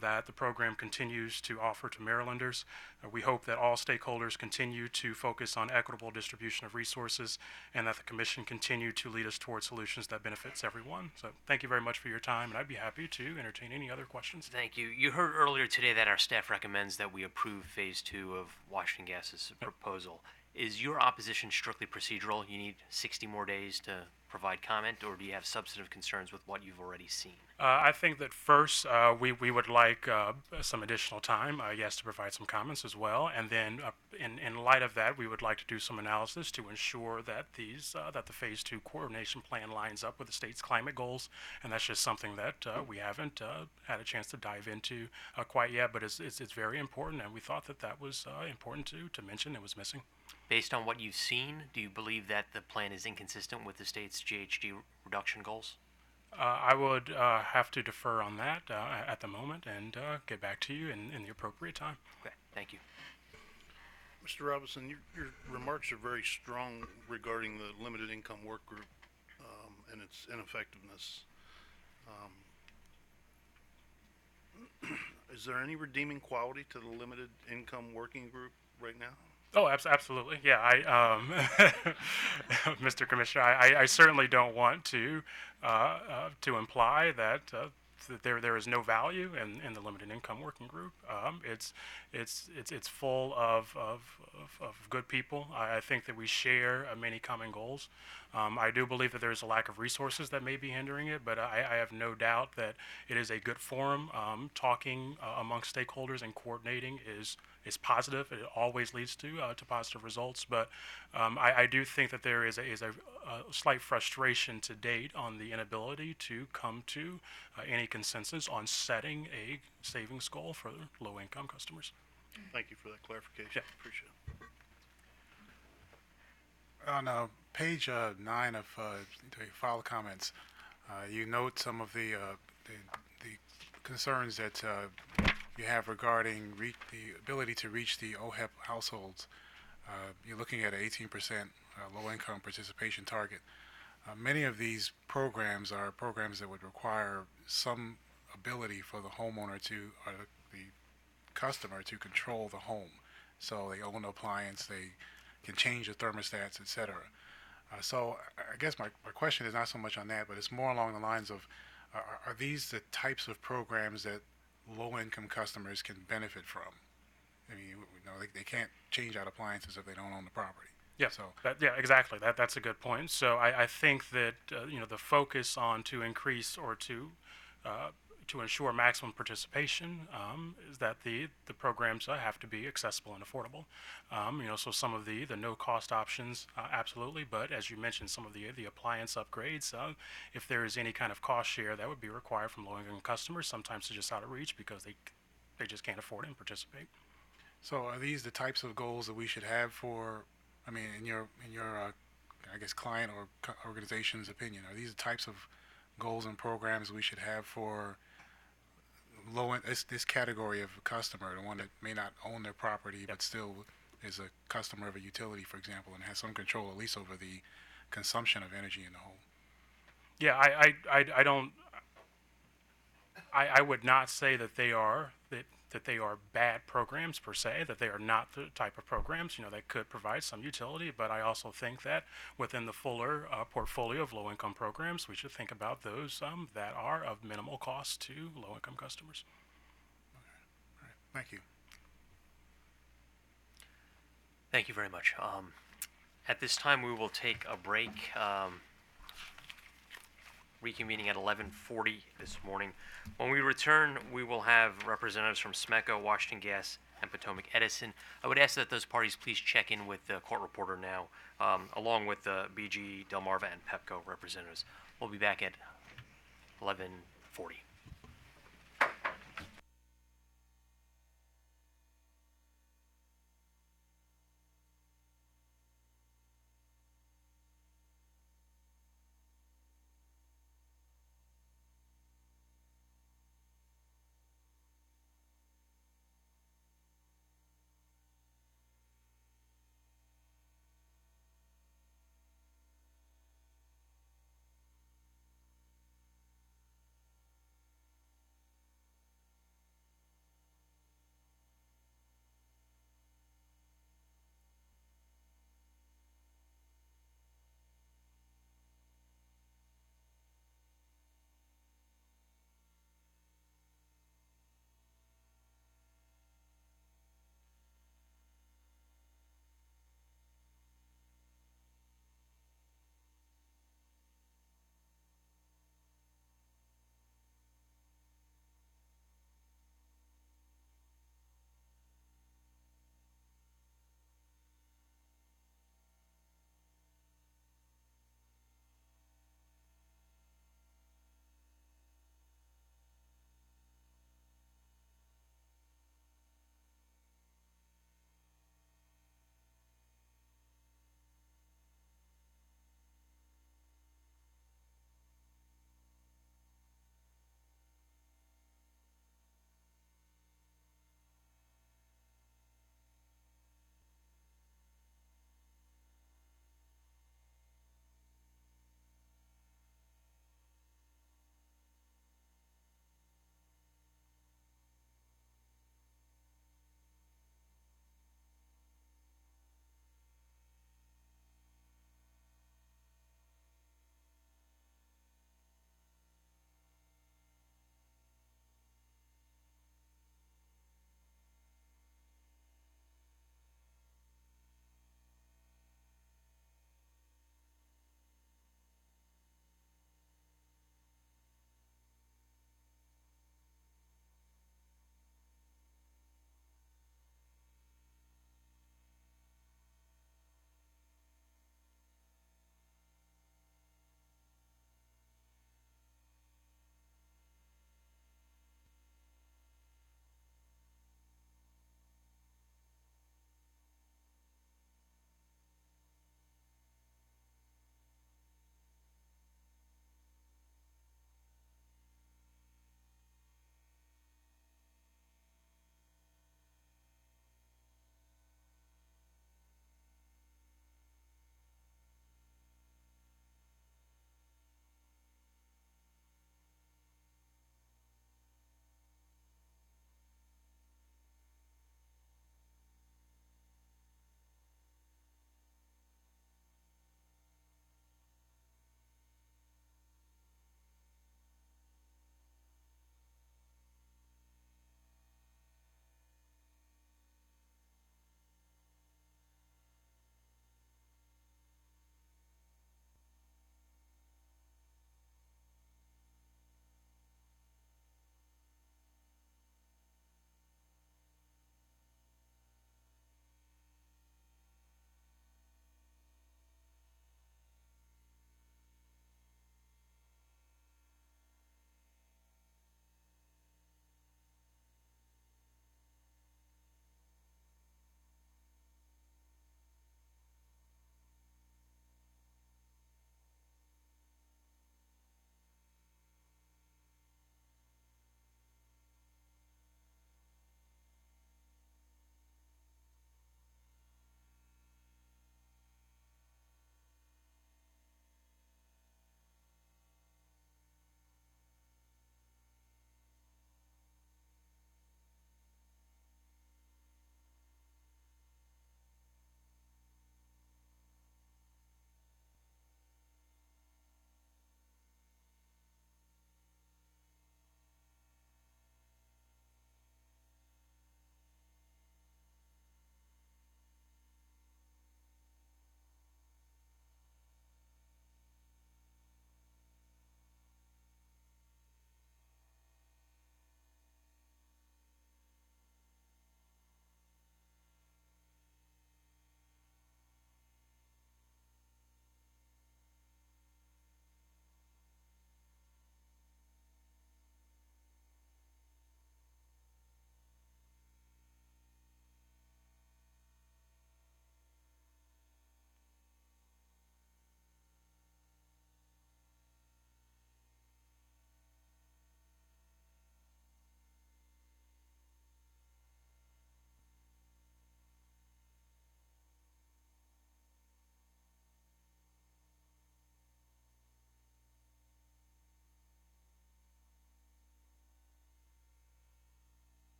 that the program continues to offer to Marylanders. We hope that all stakeholders continue to focus on equitable distribution of resources and that the Commission continue to lead us toward solutions that benefits everyone. So thank you very much for your time, and I'd be happy to entertain any other questions. Thank you. You heard earlier today that our staff recommends that we approve Phase 2 of Washington Gas's proposal. Is your opposition strictly procedural? You need 60 more days to provide comment, or do you have substantive concerns with what you've already seen? I think that first we would like some additional time, yes, to provide some comments as well, and then in light of that, we would like to do some analysis to ensure that that the Phase 2 coordination plan lines up with the state's climate goals, and that's just something that we haven't had a chance to dive into quite yet, but it's very important, and we thought that that was important to mention. It was missing. Based on what you've seen, do you believe that the plan is inconsistent with the state's GHG reduction goals? I would have to defer on that at the moment and get back to you in the appropriate time. Okay, thank you. Mr. Robinson, your remarks are very strong regarding the limited income work group and its ineffectiveness. Is there any redeeming quality to the limited income working group right now? Oh, absolutely. Yeah, Mr. Commissioner, I certainly don't want to imply that there is no value in the limited income working group. It's full of good people. I think that we share many common goals. I do believe that there is a lack of resources that may be hindering it, but I have no doubt that it is a good forum. Talking among stakeholders and coordinating is positive. It always leads to positive results. But I do think that there is a slight frustration to date on the inability to come to any consensus on setting a savings goal for low-income customers. Thank you for that clarification. Yeah. Appreciate it. On page 9 of the file comments, you note some of the concerns that you have regarding the ability to reach the OHEP households. You're looking at an 18% low-income participation target. Many of these programs are programs that would require some ability for the homeowner or the customer to control the home. So they own the appliance, they can change the thermostats, etc. So I guess my question is not so much on that, but it's more along the lines of, are these the types of programs that low-income customers can benefit from? I mean, they can't change out appliances if they don't own the property. Yeah, So exactly. That's a good point. So I think that the focus on to increase or to ensure maximum participation is that the programs have to be accessible and affordable. So some of the no-cost options, absolutely. But as you mentioned, some of the appliance upgrades, if there is any kind of cost share, that would be required from low-income customers. Sometimes they're just out of reach because they just can't afford it and participate. So are these the types of goals that we should have for, I mean, in your I guess, client or organization's opinion, are these the types of goals and programs we should have for this category of customer, the one that may not own their property but still is a customer of a utility, for example, and has some control at least over the consumption of energy in the home? Yeah, I would not say that they are bad programs per se, that they are not the type of programs, that could provide some utility, but I also think that within the fuller portfolio of low-income programs, we should think about those that are of minimal cost to low-income customers. All right. Thank you. Thank you very much. At this time, we will take a break, reconvening at 11:40 this morning. When we return, we will have representatives from SMECO, Washington Gas, and Potomac Edison. I would ask that those parties please check in with the court reporter now, along with the BGE, Delmarva, and PEPCO representatives. We'll be back at 11:40.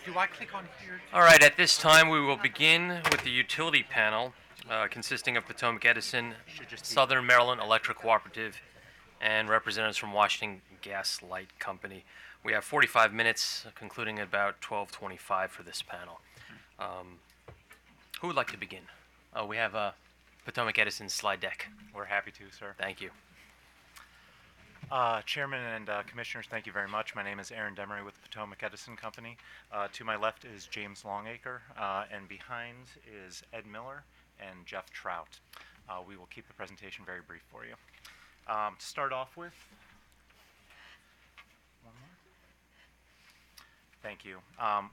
Do I click on here? All right, at this time, we will begin with the utility panel, consisting of Potomac Edison, Southern Maryland Electric Cooperative, and representatives from Washington Gas Light Company. We have 45 minutes, concluding at about 12:25 for this panel. Who would like to begin? We have Potomac Edison slide deck. We're happy to, sir. Thank you. Chairman and Commissioners, thank you very much. My name is Aaron Demery with the Potomac Edison Company. To my left is James Longacre, and behind is Ed Miller and Jeff Trout. We will keep the presentation very brief for you. To start off with, one more. Thank you.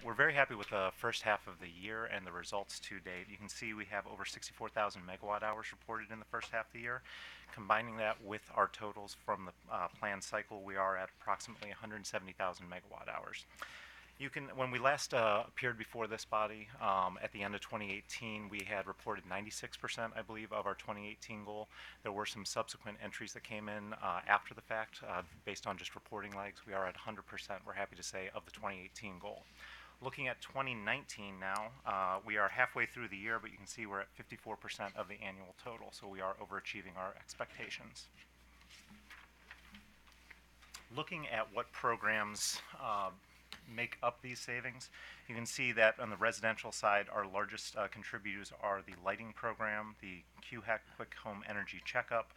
We're very happy with the first half of the year and the results to date. You can see we have over 64,000 megawatt hours reported in the first half of the year. Combining that with our totals from the planned cycle, we are at approximately 170,000 megawatt hours. When we last appeared before this body, at the end of 2018, we had reported 96%, I believe, of our 2018 goal. There were some subsequent entries that came in after the fact, based on just reporting lags. We are at 100%, we're happy to say, of the 2018 goal. Looking at 2019 now, we are halfway through the year, but you can see we're at 54% of the annual total, so we are overachieving our expectations. Looking at what programs make up these savings, you can see that on the residential side, our largest contributors are the lighting program, the QHEC Quick Home Energy Checkup,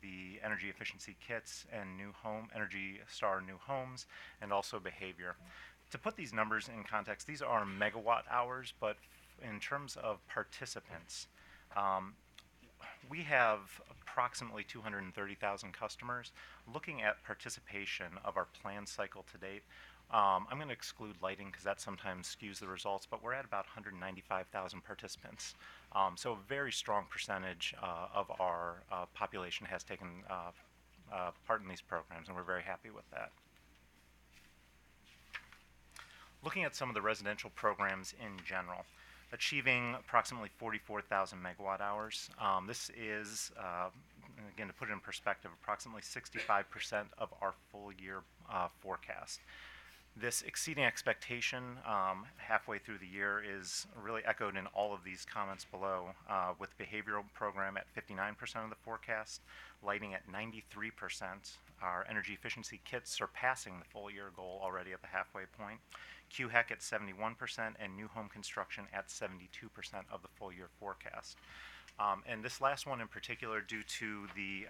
the energy efficiency kits, and Energy Star New Homes, and also behavior. To put these numbers in context, these are megawatt hours, but in terms of participants, we have approximately 230,000 customers. Looking at participation of our planned cycle to date, I'm going to exclude lighting because that sometimes skews the results, but we're at about 195,000 participants. So a very strong percentage of our population has taken part in these programs, and we're very happy with that. Looking at some of the residential programs in general, achieving approximately 44,000 megawatt hours. This is, again, to put it in perspective, approximately 65% of our full year forecast. This exceeding expectation halfway through the year is really echoed in all of these comments below, with behavioral program at 59% of the forecast, lighting at 93%, our energy efficiency kits surpassing the full year goal already at the halfway point, QHEC at 71%, and new home construction at 72% of the full year forecast. And this last one in particular, due to the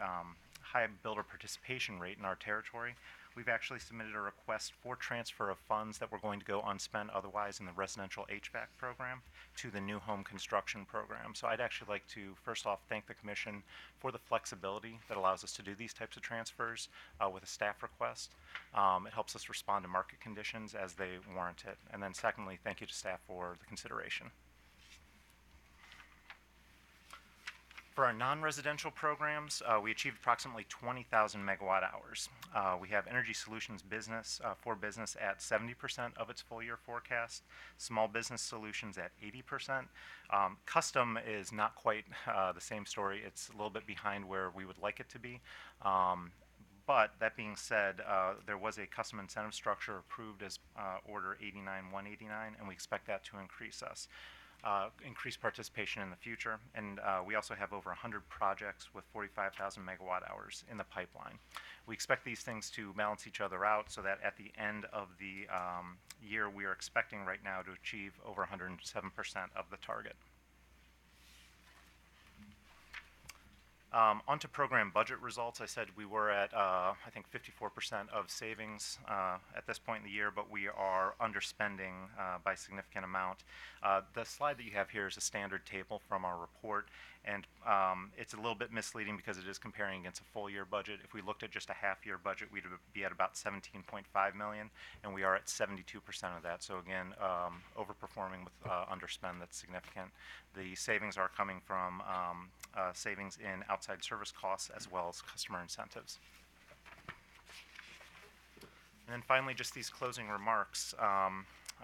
high builder participation rate in our territory, we've actually submitted a request for transfer of funds that were going to go unspent otherwise in the residential HVAC program to the new home construction program. So I'd actually like to first off thank the Commission for the flexibility that allows us to do these types of transfers with a staff request. It helps us respond to market conditions as they warrant it. And then secondly, thank you to staff for the consideration. For our non-residential programs, we achieved approximately 20,000 megawatt hours. We have Energy Solutions business for business at 70% of its full year forecast, Small Business Solutions at 80%. Custom is not quite the same story. It's a little bit behind where we would like it to be. But that being said, there was a custom incentive structure approved as Order 89-189, and we expect that to increase increased participation in the future. And we also have over 100 projects with 45,000 megawatt hours in the pipeline. We expect these things to balance each other out so that at the end of the year, we are expecting right now to achieve over 107% of the target. Onto program budget results. I said we were at, I think, 54% of savings at this point in the year, but we are underspending by a significant amount. The slide that you have here is a standard table from our report, and it's a little bit misleading because it is comparing against a full year budget. If we looked at just a half year budget, we'd be at about 17.5 million, and we are at 72% of that. So again, overperforming with underspend that's significant. The savings are coming from savings in outside service costs as well as customer incentives. And then finally, just these closing remarks.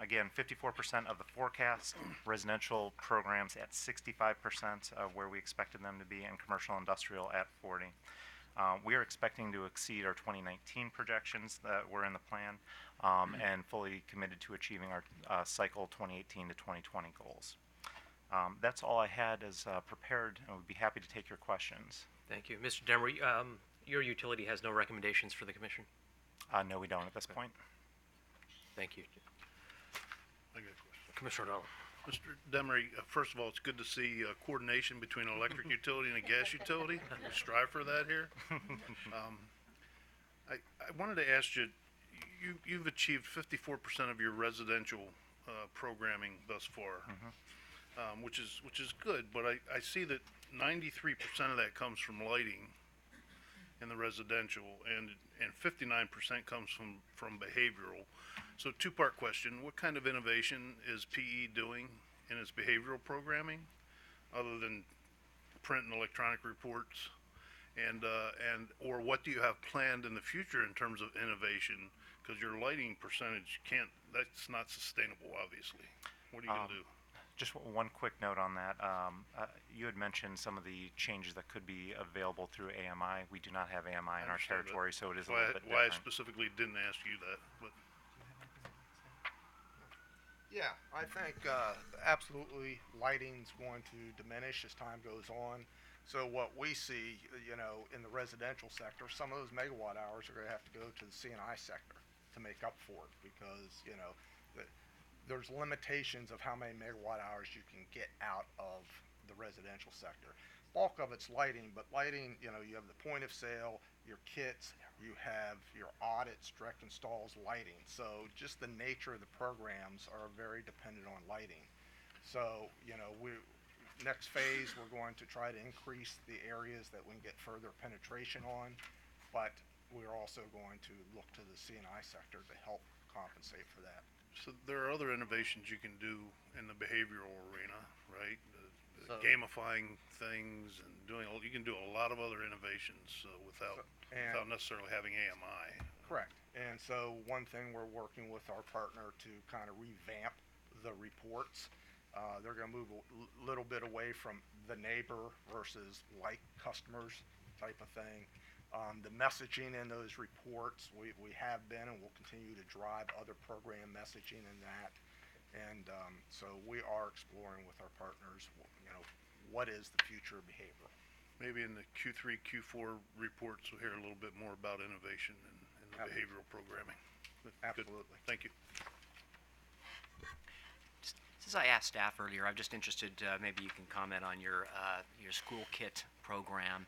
Again, 54% of the forecast, residential programs at 65% of where we expected them to be, and commercial industrial at 40%. We are expecting to exceed our 2019 projections that were in the plan, and fully committed to achieving our cycle 2018 to 2020 goals. That's all I had as prepared, and would be happy to take your questions. Thank you. Mr. Demery, your utility has no recommendations for the commission? No, we don't at this point. Thank you. I got a question. Commissioner O'Donnell. Mr. Demery, first of all, it's good to see coordination between an electric utility and a gas utility. We strive for that here. I wanted to ask you, you've achieved 54% of your residential programming thus far, which is good, but I see that 93% of that comes from lighting in the residential, and 59% comes from behavioral. So two-part question, what kind of innovation is PE doing in its behavioral programming, other than print and electronic reports? Or what do you have planned in the future in terms of innovation? Because your lighting percentage that's not sustainable, obviously. What are you gonna do? Just one quick note on that. You had mentioned some of the changes that could be available through AMI. We do not have AMI in our territory, so it is a little bit Why I different. specifically didn't ask you that, but. Yeah, I think absolutely lighting's going to diminish as time goes on. So what we see, in the residential sector, some of those megawatt hours are going to have to go to the C&I sector to make up for it, because there's limitations of how many megawatt hours you can get out of the residential sector. Bulk of it's lighting, but lighting, you have the point of sale, your kits, you have your audits, direct installs, lighting. So just the nature of the programs are very dependent on lighting. So, next phase, we're going to try to increase the areas that we can get further penetration on, but we're also going to look to the C&I sector to help compensate for that. So there are other innovations you can do in the behavioral arena, right? So- Gamifying things and you can do a lot of other innovations without necessarily having AMI. Correct. And so one thing we're working with our partner to kind of revamp the reports. They're going to move a little bit away from the neighbor versus like customers type of thing. The messaging in those reports, we have been and will continue to drive other program messaging in that. And so we are exploring with our partners, what is the future of behavioral. Maybe in the Q3, Q4 reports, we'll hear a little bit more about innovation in the behavioral programming. Absolutely. Good. Thank you. Since I asked staff earlier, I'm just interested, maybe you can comment on your school kit program.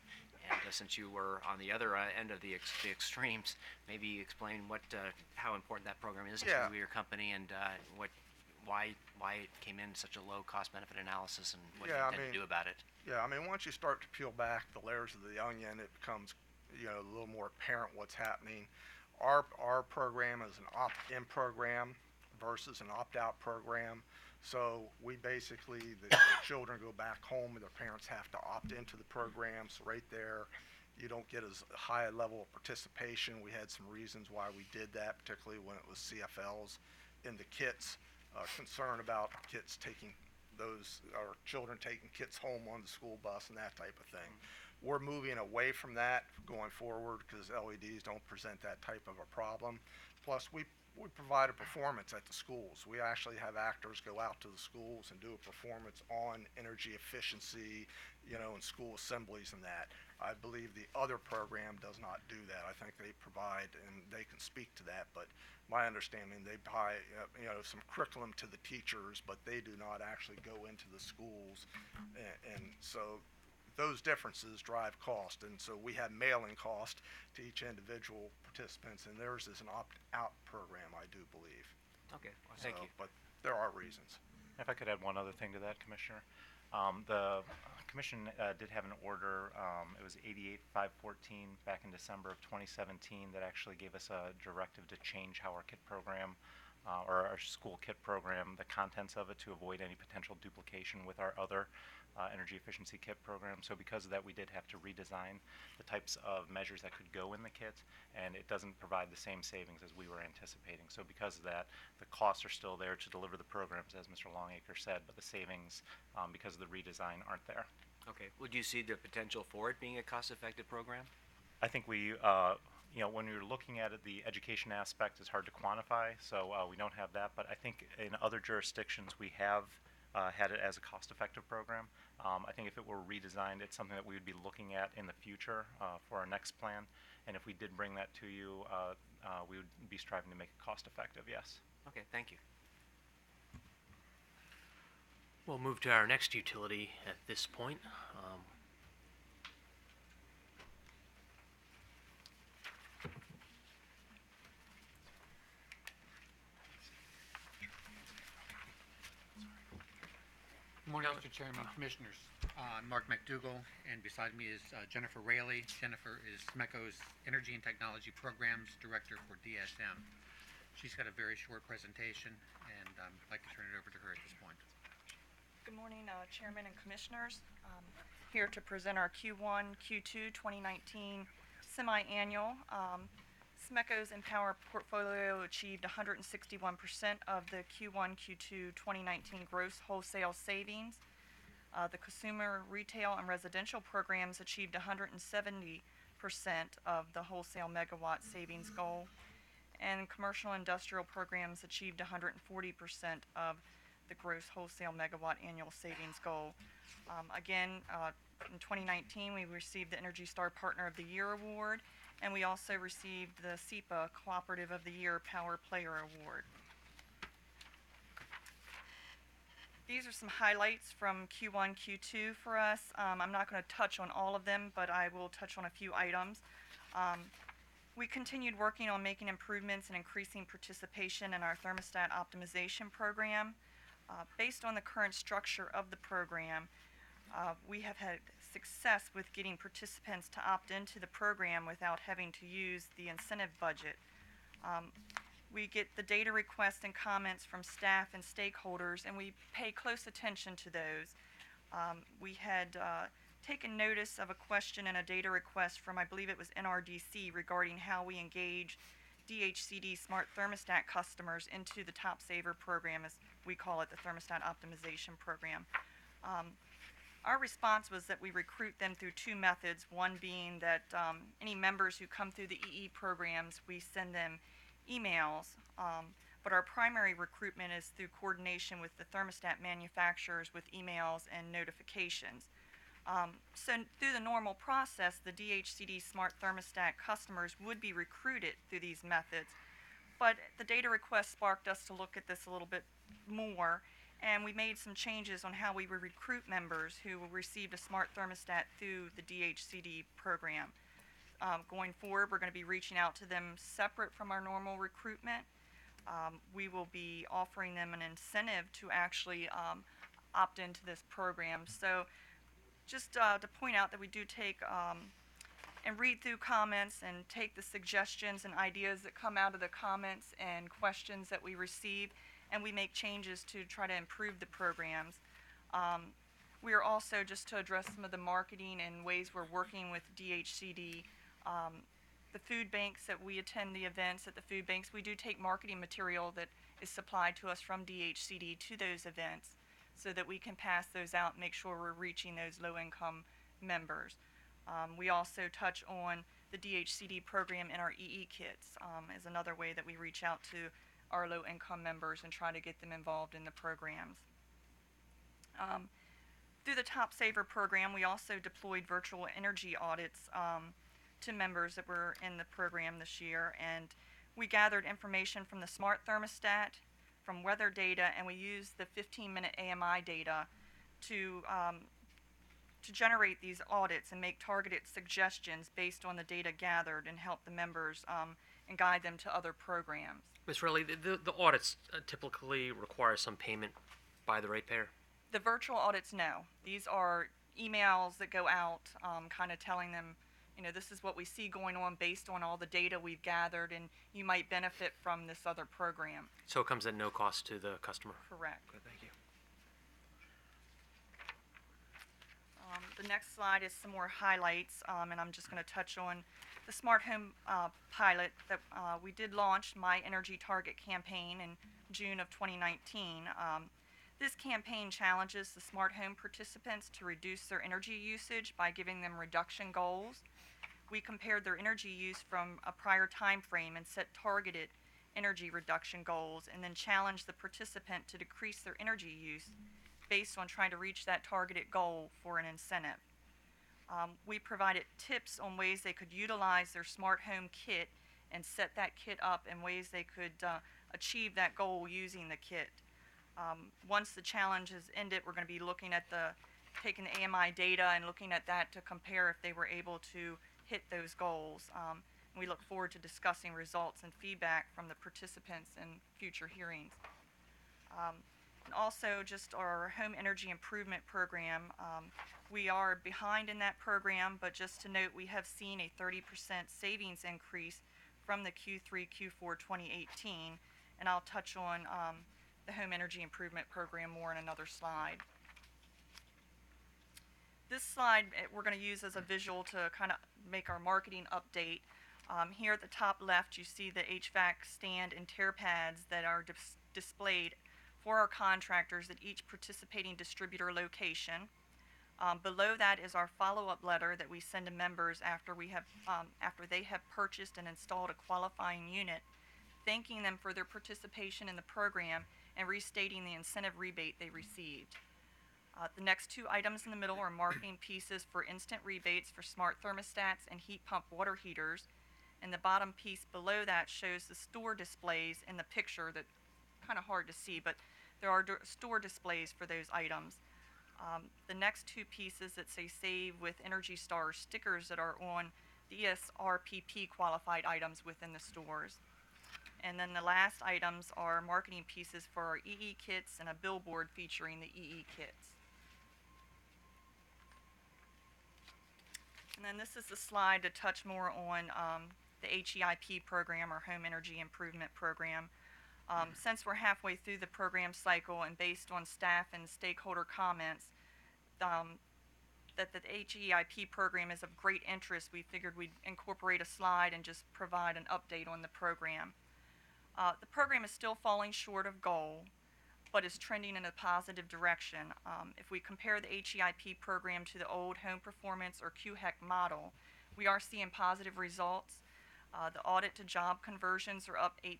And since you were on the other end of the extremes, maybe explain how important that program is to your company, and why it came in such a low cost benefit analysis, and what you intend to do about it. Yeah, once you start to peel back the layers of the onion, it becomes a little more apparent what's happening. Our program is an opt-in program versus an opt-out program. So we basically, the children go back home and their parents have to opt into the program. So right there, you don't get as high a level of participation. We had some reasons why we did that, particularly when it was CFLs in the kits. Concern about kids or children taking kits home on the school bus and that type of thing. We're moving away from that going forward because LEDs don't present that type of a problem. Plus, we provide a performance at the schools. We actually have actors go out to the schools and do a performance on energy efficiency, in school assemblies and that. I believe the other program does not do that. I think they provide, and they can speak to that, but my understanding, they buy, some curriculum to the teachers, but they do not actually go into the schools. And so those differences drive cost, and so we have mailing cost to each individual participants, and theirs is an opt-out program, I do believe. Okay, well, thank you. But there are reasons. If I could add one other thing to that, Commissioner. The Commission did have an order, it was 88-514 back in December of 2017 that actually gave us a directive to change how our kit program, or our school kit program, the contents of it, to avoid any potential duplication with our other energy efficiency kit program. So because of that, we did have to redesign the types of measures that could go in the kit, and it doesn't provide the same savings as we were anticipating. So because of that, the costs are still there to deliver the programs, as Mr. Longacre said, but the savings, because of the redesign, aren't there. Okay. Would you see the potential for it being a cost-effective program? I think we, when you're looking at it, the education aspect is hard to quantify, so we don't have that. But I think in other jurisdictions we have had it as a cost-effective program. I think if it were redesigned, it's something that we would be looking at in the future for our next plan. And if we did bring that to you, we would be striving to make it cost-effective, yes. Okay, thank you. We'll move to our next utility at this point. Good morning, Mr. Chairman, Commissioners. I'm Mark McDougall, and beside me is Jennifer Raley. Jennifer is SMECO's Energy and Technology Programs Director for DSM. She's got a very short presentation, and I'd like to turn it over to her at this point. Good morning, Chairman and Commissioners. Here to present our Q1, Q2 2019 semi-annual. SMECO's Empower portfolio achieved 161% of the Q1, Q2 2019 gross wholesale savings. The consumer, retail, and residential programs achieved 170% of the wholesale megawatt savings goal. And commercial industrial programs achieved 140% of the gross wholesale megawatt annual savings goal. Again, in 2019, we received the Energy Star Partner of the Year Award, and we also received the SEPA Cooperative of the Year Power Player Award. These are some highlights from Q1, Q2 for us. I'm not going to touch on all of them, but I will touch on a few items. We continued working on making improvements and increasing participation in our thermostat optimization program. Based on the current structure of the program, we have had success with getting participants to opt into the program without having to use the incentive budget. We get the data requests and comments from staff and stakeholders, and we pay close attention to those. We had taken notice of a question and a data request from, I believe it was NRDC, regarding how we engage DHCD Smart Thermostat customers into the Top Saver program, as we call it, the Thermostat Optimization Program. Our response was that we recruit them through two methods, one being that any members who come through the EE programs, we send them emails, but our primary recruitment is through coordination with the thermostat manufacturers with emails and notifications. So through the normal process, the DHCD Smart Thermostat customers would be recruited through these methods, but the data request sparked us to look at this a little bit more, and we made some changes on how we would recruit members who received a smart thermostat through the DHCD program. Going forward, we're going to be reaching out to them separate from our normal recruitment. We will be offering them an incentive to actually opt into this program. So just to point out that we do take and read through comments and take the suggestions and ideas that come out of the comments and questions that we receive, and we make changes to try to improve the programs. We are also, just to address some of the marketing and ways we're working with DHCD, the food banks that we attend the events at the food banks, we do take marketing material that is supplied to us from DHCD to those events so that we can pass those out and make sure we're reaching those low-income members. We also touch on the DHCD program in our EE kits as another way that we reach out to our low-income members and try to get them involved in the programs. Through the Top Saver program, we also deployed virtual energy audits to members that were in the program this year, and we gathered information from the smart thermostat, from weather data, and we used the 15-minute AMI data to generate these audits and make targeted suggestions based on the data gathered and help the members and guide them to other programs. Ms. Rowley, the audits typically require some payment by the ratepayer? The virtual audits, no. These are emails that go out kind of telling them, you know, this is what we see going on based on all the data we've gathered, and you might benefit from this other program. So it comes at no cost to the customer? Correct. Good, thank you. The next slide is some more highlights, and I'm just going to touch on the smart home pilot that we did launch, My Energy Target campaign, in June of 2019. This campaign challenges the smart home participants to reduce their energy usage by giving them reduction goals. We compared their energy use from a prior time frame and set targeted energy reduction goals, and then challenged the participant to decrease their energy use based on trying to reach that targeted goal for an incentive. We provided tips on ways they could utilize their smart home kit and set that kit up in ways they could achieve that goal using the kit. Once the challenge is ended, we're going to be looking at taking the AMI data and looking at that to compare if they were able to hit those goals. We look forward to discussing results and feedback from the participants in future hearings. And also just our home energy improvement program. We are behind in that program, but just to note, we have seen a 30% savings increase from the Q3, Q4 2018, and I'll touch on the home energy improvement program more in another slide. This slide we're going to use as a visual to kind of make our marketing update. Here at the top left, you see the HVAC stand and tear pads that are displayed for our contractors at each participating distributor location. Below that is our follow-up letter that we send to members after they have purchased and installed a qualifying unit, thanking them for their participation in the program and restating the incentive rebate they received. The next two items in the middle are marketing pieces for instant rebates for smart thermostats and heat pump water heaters, and the bottom piece below that shows the store displays in the picture. That kind of hard to see, but there are store displays for those items. The next two pieces that say Save with Energy Star stickers that are on the ESRPP qualified items within the stores. And then the last items are marketing pieces for our EE kits and a billboard featuring the EE kits. And then this is the slide to touch more on the HEIP program, or Home Energy Improvement Program. Since we're halfway through the program cycle and based on staff and stakeholder comments, that the HEIP program is of great interest, we figured we'd incorporate a slide and just provide an update on the program. The program is still falling short of goal, but is trending in a positive direction. If we compare the HEIP program to the old Home Performance or QHEC model, we are seeing positive results. The audit to job conversions are up 8%.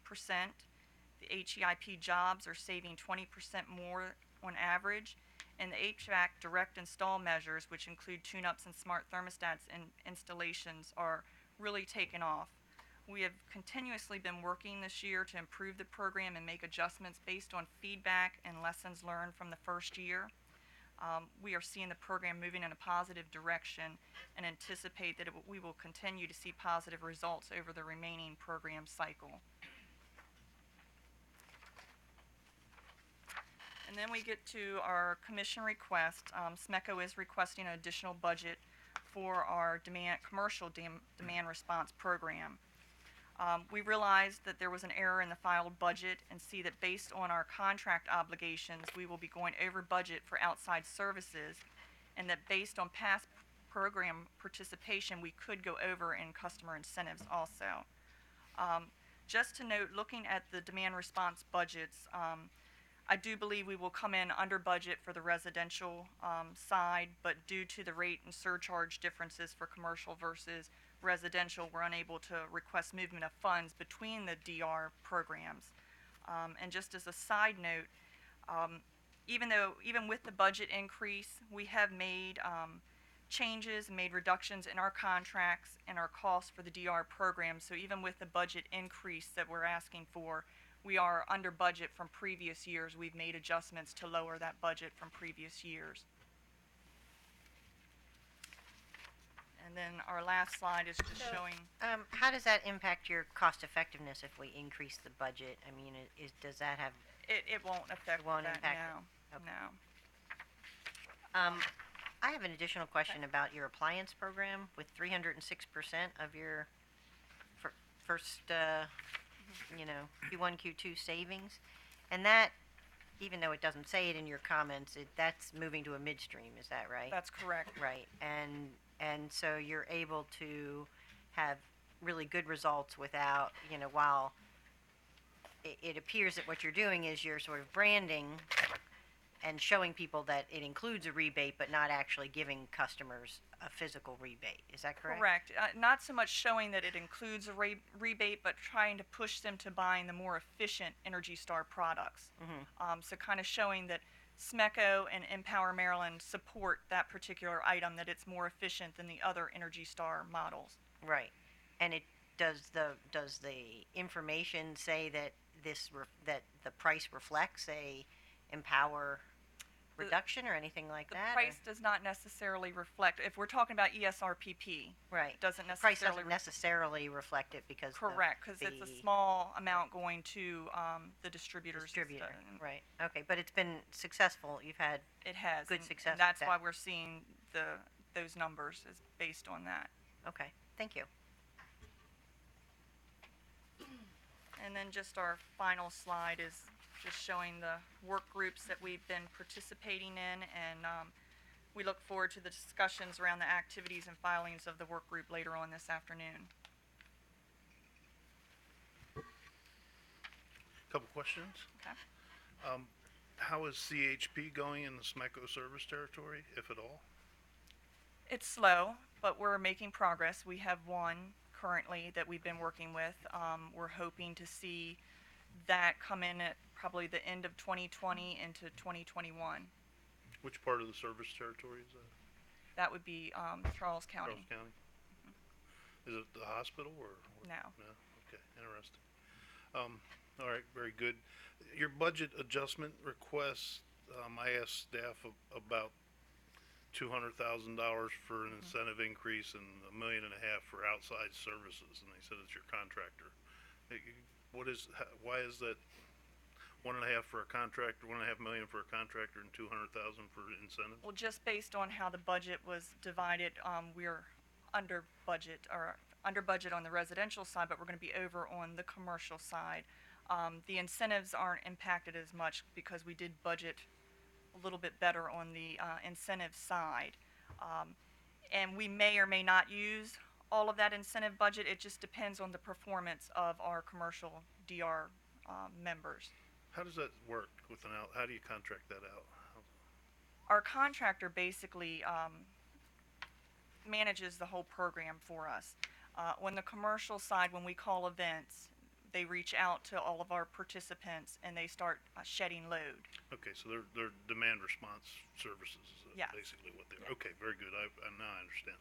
The HEIP jobs are saving 20% more on average, and the HVAC direct install measures, which include tune-ups and smart thermostats and installations, are really taking off. We have continuously been working this year to improve the program and make adjustments based on feedback and lessons learned from the first year. We are seeing the program moving in a positive direction and anticipate that we will continue to see positive results over the remaining program cycle. And then we get to our commission request. SMECO is requesting an additional budget for our commercial demand response program. We realized that there was an error in the filed budget and see that based on our contract obligations, we will be going over budget for outside services, and that based on past program participation, we could go over in customer incentives also. Just to note, looking at the demand response budgets, I do believe we will come in under budget for the residential side, but due to the rate and surcharge differences for commercial versus residential, we're unable to request movement of funds between the DR programs. And just as a side note, even with the budget increase, we have made changes, made reductions in our contracts and our costs for the DR program. So even with the budget increase that we're asking for, we are under budget from previous years. We've made adjustments to lower that budget from previous years. And then our last slide is just showing. How does that impact your cost effectiveness if we increase the budget? I mean, does that have? It won't affect that, no. Okay. No. I have an additional question about your appliance program with 306% of your first, Q1, Q2 savings. And that, even though it doesn't say it in your comments, that's moving to a midstream, is that right? That's correct. Right, and so you're able to have really good results without, while it appears that what you're doing is you're sort of branding and showing people that it includes a rebate, but not actually giving customers a physical rebate. Is that correct? Correct. Not so much showing that it includes a rebate, but trying to push them to buying the more efficient Energy Star products. So kind of showing that SMECO and Empower Maryland support that particular item, that it's more efficient than the other Energy Star models. Right. And it does the information say that that the price reflects a Empower reduction or anything like that? The price does not necessarily reflect, if we're talking about ESRPP. Right. Doesn't The price necessarily. doesn't necessarily reflect it because Correct, because it's a small amount going to the distributors. distributor. instead. Right. Okay, but it's been successful. You've had It has. good and- success. And that's with why that. we're seeing those numbers is based on that. Okay. Thank you. And then just our final slide is just showing the work groups that we've been participating in, and we look forward to the discussions around the activities and filings of the work group later on this afternoon. Couple questions. Okay. How is CHP going in the SMECO service territory, if at all? It's slow, but we're making progress. We have one currently that we've been working with. We're hoping to see that come in at probably the end of 2020 into 2021. Which part of the service territory is that? That would be Charles County. Charles County? Is it the hospital or? No. No? Okay, interesting. All right, very good. Your budget adjustment request, I asked staff about $200,000 for an incentive increase and $1.5 million for outside services, and they said it's your contractor. Why is that 1.5 for a contractor, $1.5 million for a contractor, and $200,000 for incentives? Well, just based on how the budget was divided, we're under budget on the residential side, but we're going to be over on the commercial side. The incentives aren't impacted as much because we did budget a little bit better on the incentive side. And we may or may not use all of that incentive budget. It just depends on the performance of our commercial DR members. How does that work how do you contract that out? Our contractor basically manages the whole program for us. On the commercial side, when we call events, they reach out to all of our participants and they start shedding load. Okay, so they're demand response services is Yeah. basically what they are. Okay, very good. Now I understand.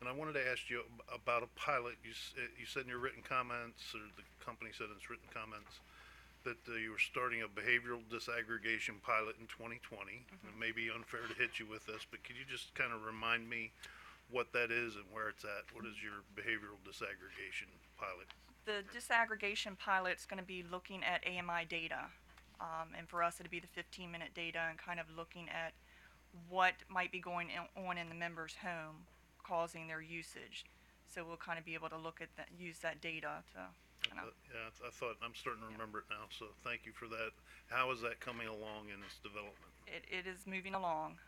And I wanted to ask you about a pilot. You said in your written comments, or the company said in its written comments, that you were starting a behavioral disaggregation pilot in 2020. It may be unfair to hit you with this, but could you just kind of remind me what that is and where it's at? What is your behavioral disaggregation pilot? The disaggregation pilot's going to be looking at AMI data. And for us, it'll be the 15-minute data and kind of looking at what might be going on in the member's home causing their usage. So we'll kind of be able to look at that, use that data to kind of. Yeah, I thought, I'm starting to remember it now, so thank you for that. How is that coming along in its development? It is moving along.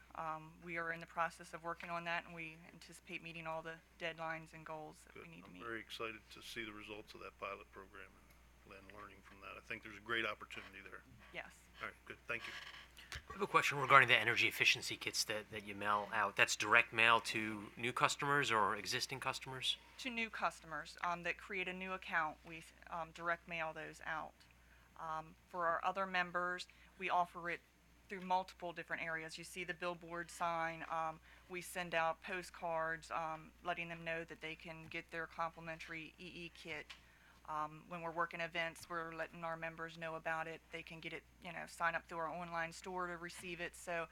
We are in the process of working on that, and we anticipate meeting all the deadlines and goals that Good. we need to I'm meet. very excited to see the results of that pilot program and learning from that. I think there's a great opportunity there. Yes. All right, good, thank you. I have a question regarding the energy efficiency kits that you mail out. That's direct mail to new customers or existing customers? To new customers that create a new account, we direct mail those out. For our other members, we offer it through multiple different areas. You see the billboard sign. We send out postcards letting them know that they can get their complimentary EE kit. When we're working events, we're letting our members know about it. They can get it, sign up through our online store to receive it. So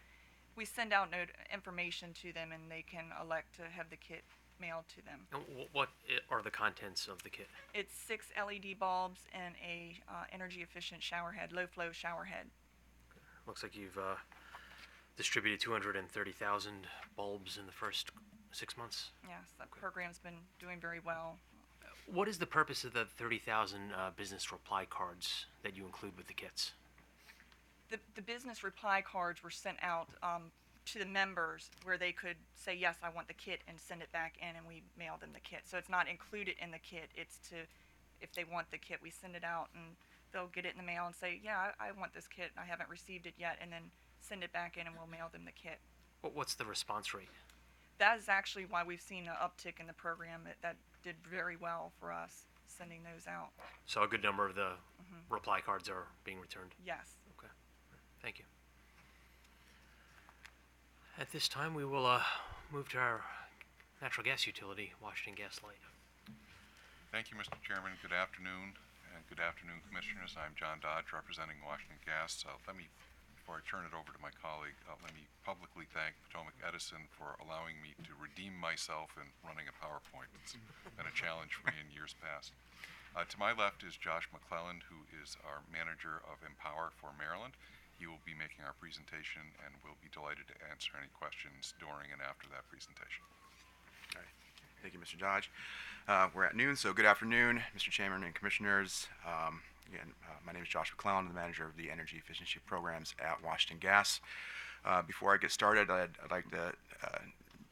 we send out information to them, and they can elect to have the kit mailed to them. And what are the contents of the kit? It's 6 LED bulbs and a energy efficient shower head, low flow shower head. Looks like you've distributed 230,000 bulbs in the first 6 months. Yes, that program's been doing very well. What is the purpose of the 30,000 business reply cards that you include with the kits? The business reply cards were sent out to the members where they could say, yes, I want the kit, and send it back in, and we mail them the kit. So it's not included in the kit. It's if they want the kit, we send it out, and they'll get it in the mail and say, yeah, I want this kit. I haven't received it yet, and then send it back in, and we'll mail them the kit. What's the response rate? That is actually why we've seen an uptick in the program. That did very well for us, sending those out. So a good number of the reply cards are being returned. Yes. Okay. Thank you. At this time, we will move to our natural gas utility, Washington Gas Light. Thank you, Mr. Chairman. Good afternoon, and good afternoon, Commissioners. I'm John Dodge, representing Washington Gas. Before I turn it over to my colleague, let me publicly thank Potomac Edison for allowing me to redeem myself in running a PowerPoint. It's been a challenge for me in years past. To my left is Josh McClelland, who is our manager of Empower for Maryland. He will be making our presentation, and we'll be delighted to answer any questions during and after that presentation. All right. Thank you, Mr. Dodge. We're at noon, so good afternoon, Mr. Chairman and Commissioners. Again, my name is Josh McClelland, the manager of the Energy Efficiency Programs at Washington Gas. Before I get started, I'd like to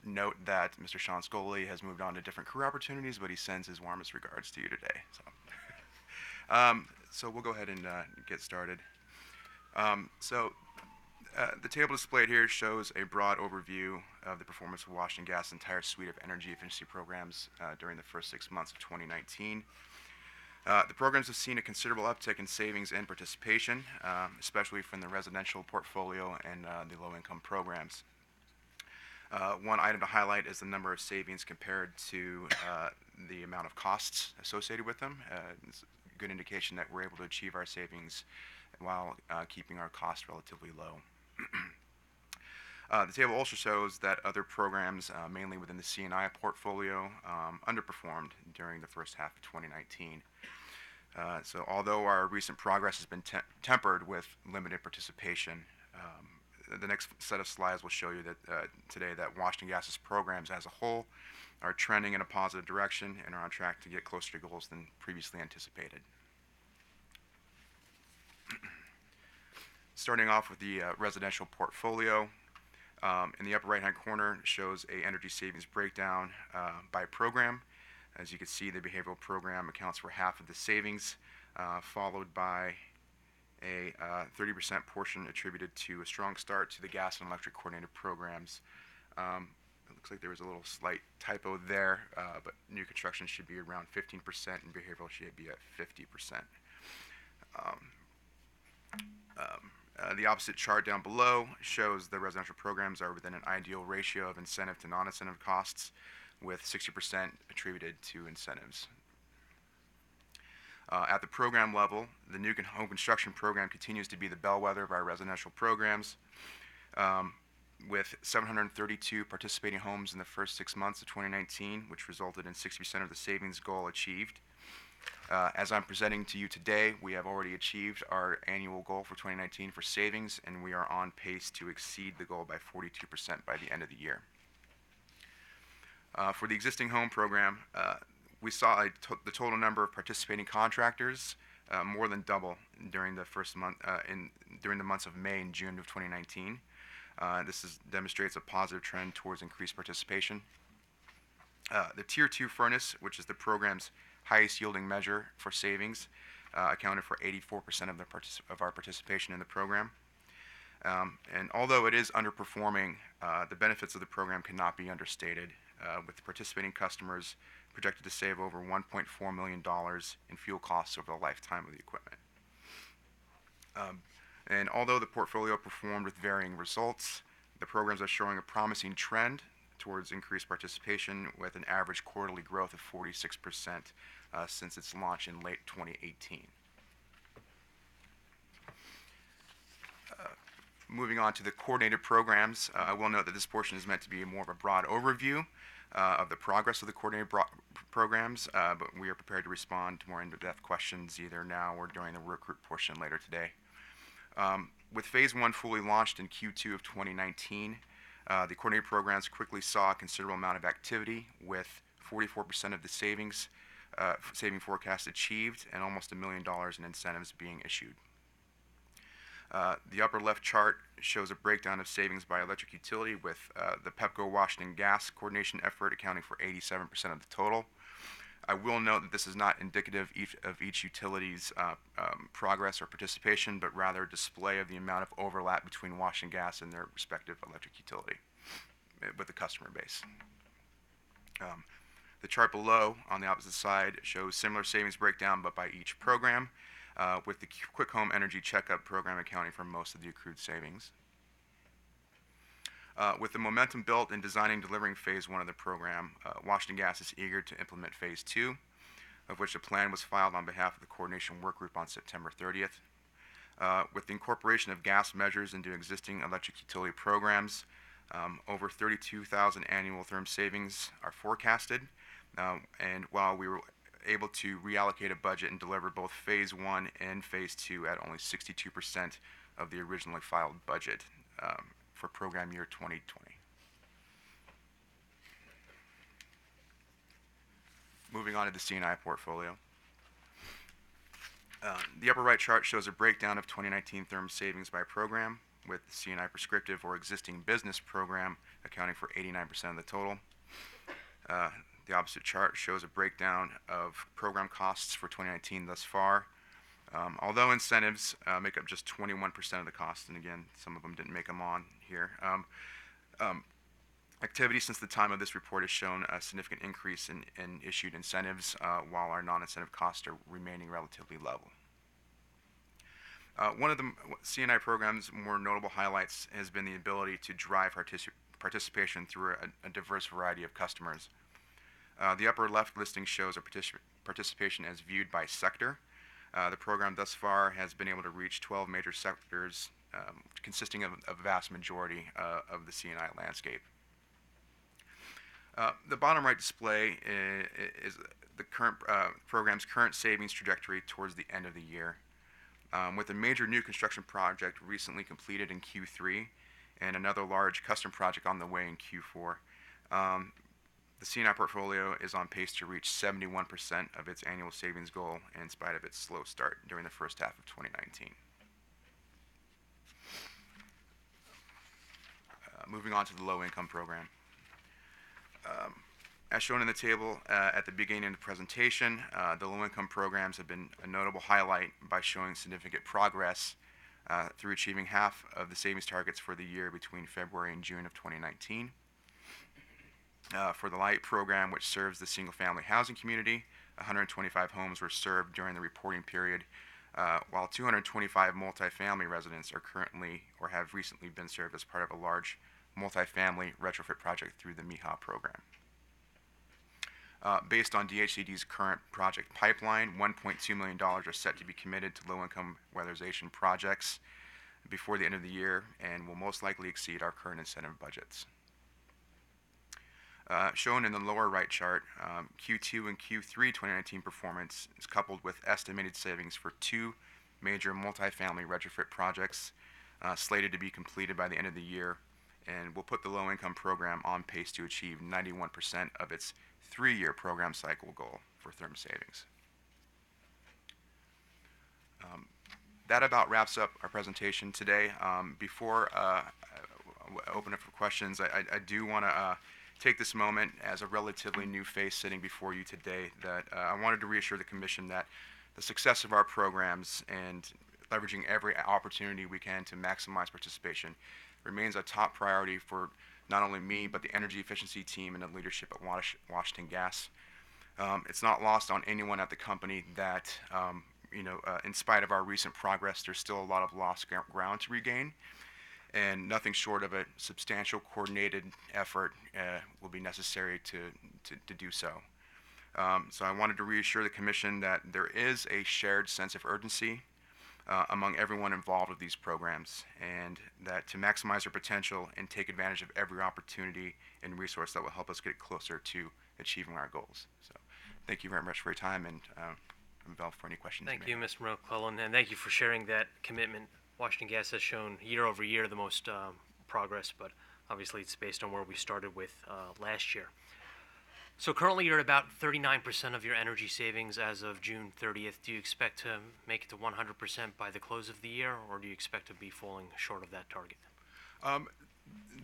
note that Mr. Sean Scully has moved on to different career opportunities, but he sends his warmest regards to you today. So we'll go ahead and get started. The table displayed here shows a broad overview of the performance of Washington Gas' entire suite of energy efficiency programs during the first 6 months of 2019. The programs have seen a considerable uptick in savings and participation, especially from the residential portfolio and the low-income programs. One item to highlight is the number of savings compared to the amount of costs associated with them. It's a good indication that we're able to achieve our savings while keeping our costs relatively low. The table also shows that other programs, mainly within the C&I portfolio, underperformed during the first half of 2019. So although our recent progress has been tempered with limited participation, the next set of slides will show you that today that Washington Gas's programs as a whole are trending in a positive direction and are on track to get closer to goals than previously anticipated. Starting off with the residential portfolio, in the upper right-hand corner shows a energy savings breakdown by program. As you can see, the behavioral program accounts for half of the savings, followed by a 30% portion attributed to a strong start to the gas and electric coordinated programs. It looks like there was a little slight typo there, but new construction should be around 15% and behavioral should be at 50%. The opposite chart down below shows the residential programs are within an ideal ratio of incentive to non-incentive costs, with 60% attributed to incentives. At the program level, the new home construction program continues to be the bellwether of our residential programs, with 732 participating homes in the first 6 months of 2019, which resulted in 60% of the savings goal achieved. As I'm presenting to you today, we have already achieved our annual goal for 2019 for savings, and we are on pace to exceed the goal by 42% by the end of the year. For the existing home program, we saw the total number of participating contractors more than double during the first month, during the months of May and June of 2019. This demonstrates a positive trend towards increased participation. The Tier 2 furnace, which is the program's highest yielding measure for savings, accounted for 84% of our participation in the program. And although it is underperforming, the benefits of the program cannot be understated, with participating customers projected to save over $1.4 million in fuel costs over the lifetime of the equipment. And although the portfolio performed with varying results, the programs are showing a promising trend towards increased participation, with an average quarterly growth of 46% since its launch in late 2018. Moving on to the coordinated programs, I will note that this portion is meant to be more of a broad overview of the progress of the coordinated programs, but we are prepared to respond to more in-depth questions either now or during the work group portion later today. With Phase 1 fully launched in Q2 of 2019, the coordinated programs quickly saw a considerable amount of activity, with 44% of the saving forecast achieved and almost $1 million in incentives being issued. The upper left chart shows a breakdown of savings by electric utility, with the Pepco Washington Gas coordination effort accounting for 87% of the total. I will note that this is not indicative of each utility's progress or participation, but rather a display of the amount of overlap between Washington Gas and their respective electric utility with the customer base. The chart below on the opposite side shows similar savings breakdown, but by each program, with the Quick Home Energy Checkup program accounting for most of the accrued savings. With the momentum built in designing and delivering Phase 1 of the program, Washington Gas is eager to implement Phase 2, of which a plan was filed on behalf of the Coordination Work Group on September 30th. With the incorporation of gas measures into existing electric utility programs, over 32,000 annual therm savings are forecasted, and while we were able to reallocate a budget and deliver both Phase 1 and Phase 2 at only 62% of the originally filed budget for program year 2020. Moving on to the C&I portfolio. The upper right chart shows a breakdown of 2019 therm savings by program, with the C&I prescriptive or existing business program accounting for 89% of the total. The opposite chart shows a breakdown of program costs for 2019 thus far. Although incentives make up just 21% of the cost, and again, some of them didn't make them on here, activity since the time of this report has shown a significant increase in issued incentives, while our non-incentive costs are remaining relatively level. One of the C&I program's more notable highlights has been the ability to drive participation through a diverse variety of customers. The upper left listing shows a participation as viewed by sector. The program thus far has been able to reach 12 major sectors, consisting of a vast majority of the C&I landscape. The bottom right display is the current program's current savings trajectory towards the end of the year. With a major new construction project recently completed in Q3 and another large custom project on the way in Q4, the C&I portfolio is on pace to reach 71% of its annual savings goal in spite of its slow start during the first half of 2019. Moving on to the low-income program. As shown in the table at the beginning of the presentation, the low-income programs have been a notable highlight by showing significant progress through achieving half of the savings targets for the year between February and June of 2019. For the LIGHT program, which serves the single-family housing community, 125 homes were served during the reporting period, while 225 multifamily residents are currently or have recently been served as part of a large multifamily retrofit project through the MIHA program. Based on DHCD's current project pipeline, $1.2 million are set to be committed to low-income weatherization projects before the end of the year and will most likely exceed our current incentive budgets. Shown in the lower right chart, Q2 and Q3 2019 performance is coupled with estimated savings for two major multifamily retrofit projects slated to be completed by the end of the year, and will put the low-income program on pace to achieve 91% of its three-year program cycle goal for therm savings. That about wraps up our presentation today. Before I open it for questions, I do want to take this moment as a relatively new face sitting before you today that I wanted to reassure the Commission that the success of our programs and leveraging every opportunity we can to maximize participation remains a top priority for not only me, but the energy efficiency team and the leadership at Washington Gas. It's not lost on anyone at the company that, in spite of our recent progress, there's still a lot of lost ground to regain, and nothing short of a substantial coordinated effort will be necessary to do so. So I wanted to reassure the Commission that there is a shared sense of urgency among everyone involved with these programs, and that to maximize their potential and take advantage of every opportunity and resource that will help us get closer to achieving our goals. So thank you very much for your time, and I'm available for any questions. Thank you, Mr. McClellan, and thank you for sharing that commitment. Washington Gas has shown year over year the most progress, but obviously it's based on where we started with last year. So currently you're at about 39% of your energy savings as of June 30th. Do you expect to make it to 100% by the close of the year, or do you expect to be falling short of that target?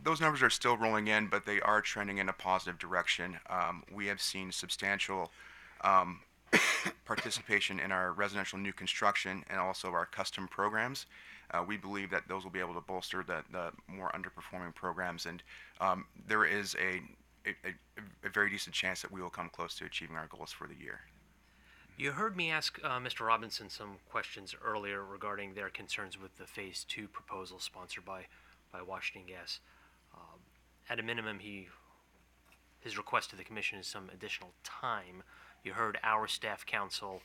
Those numbers are still rolling in, but they are trending in a positive direction. We have seen substantial participation in our residential new construction and also our custom programs. We believe that those will be able to bolster the more underperforming programs, and there is a very decent chance that we will come close to achieving our goals for the year. You heard me ask Mr. Robinson some questions earlier regarding their concerns with the Phase 2 proposal sponsored by Washington Gas. At a minimum, his request to the Commission is some additional time. You heard our staff counsel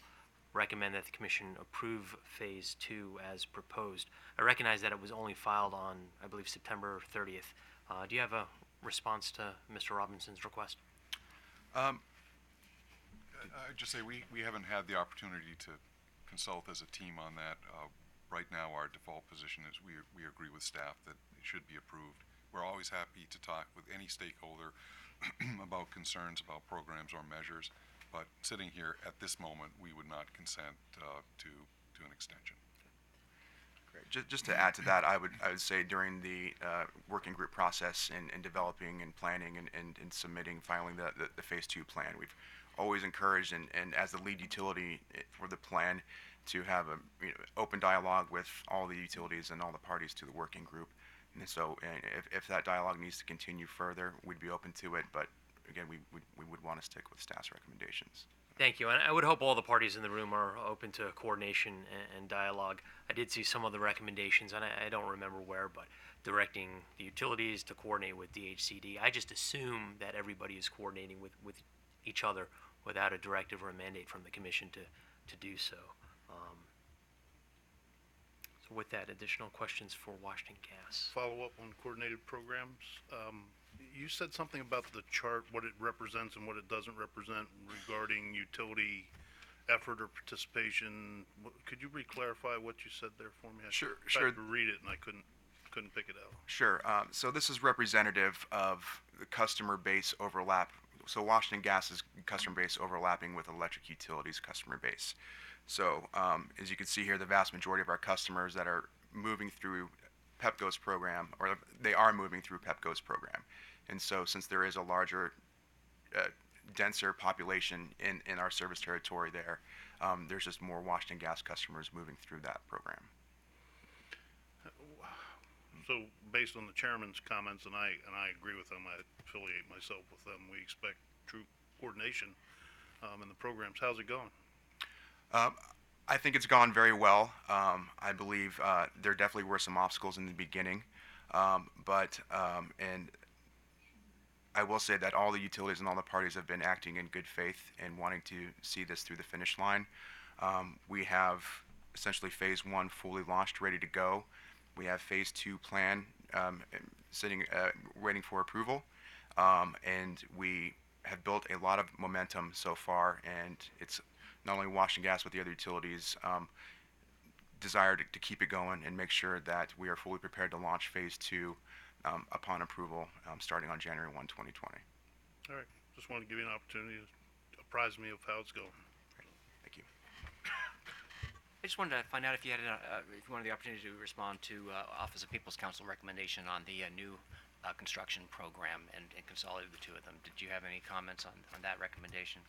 recommend that the Commission approve Phase 2 as proposed. I recognize that it was only filed on, I believe, September 30th. Do you have a response to Mr. Robinson's request? I'd just say we haven't had the opportunity to consult as a team on that. Right now, our default position is we agree with staff that it should be approved. We're always happy to talk with any stakeholder about concerns about programs or measures, but sitting here at this moment, we would not consent to an extension. Great. Just to add to that, I would say during the working group process in developing and planning and submitting, filing the Phase 2 plan, we've always encouraged and as the lead utility for the plan to have a open dialogue with all the utilities and all the parties to the working group. And so if that dialogue needs to continue further, we'd be open to it, but again, we would want to stick with staff's recommendations. Thank you, and I would hope all the parties in the room are open to coordination and dialogue. I did see some of the recommendations, and I don't remember where, but directing the utilities to coordinate with DHCD. I just assume that everybody is coordinating with each other without a directive or a mandate from the Commission to do so. So with that, additional questions for Washington Gas. Follow up on coordinated programs. You said something about the chart, what it represents and what it doesn't represent regarding utility effort or participation. Could you re-clarify what you said there for me? Sure. I tried to read it and I couldn't pick it out. Sure. So this is representative of the customer base overlap. So Washington Gas's customer base overlapping with electric utilities customer base. So as you can see here, the vast majority of our customers that are moving through PEPCO's program, or they are moving through PEPCO's program. And so since there is a larger, denser population in our service territory there, there's just more Washington Gas customers moving through that program. So based on the chairman's comments, and I agree with them, I affiliate myself with them, we expect true coordination in the programs. How's it going? I think it's gone very well. I believe there definitely were some obstacles in the beginning, but I will say that all the utilities and all the parties have been acting in good faith and wanting to see this through the finish line. We have essentially Phase 1 fully launched, ready to go. We have Phase 2 plan sitting, waiting for approval, and we have built a lot of momentum so far, and it's not only Washington Gas but the other utilities desire to keep it going and make sure that we are fully prepared to launch Phase 2 upon approval starting on January 1, 2020. All right. Just wanted to give you an opportunity to apprise me of how it's going. Thank you. I just wanted to find out if you had if you wanted the opportunity to respond to Office of People's Counsel recommendation on the new construction program and consolidate the two of them. Did you have any comments on that recommendation?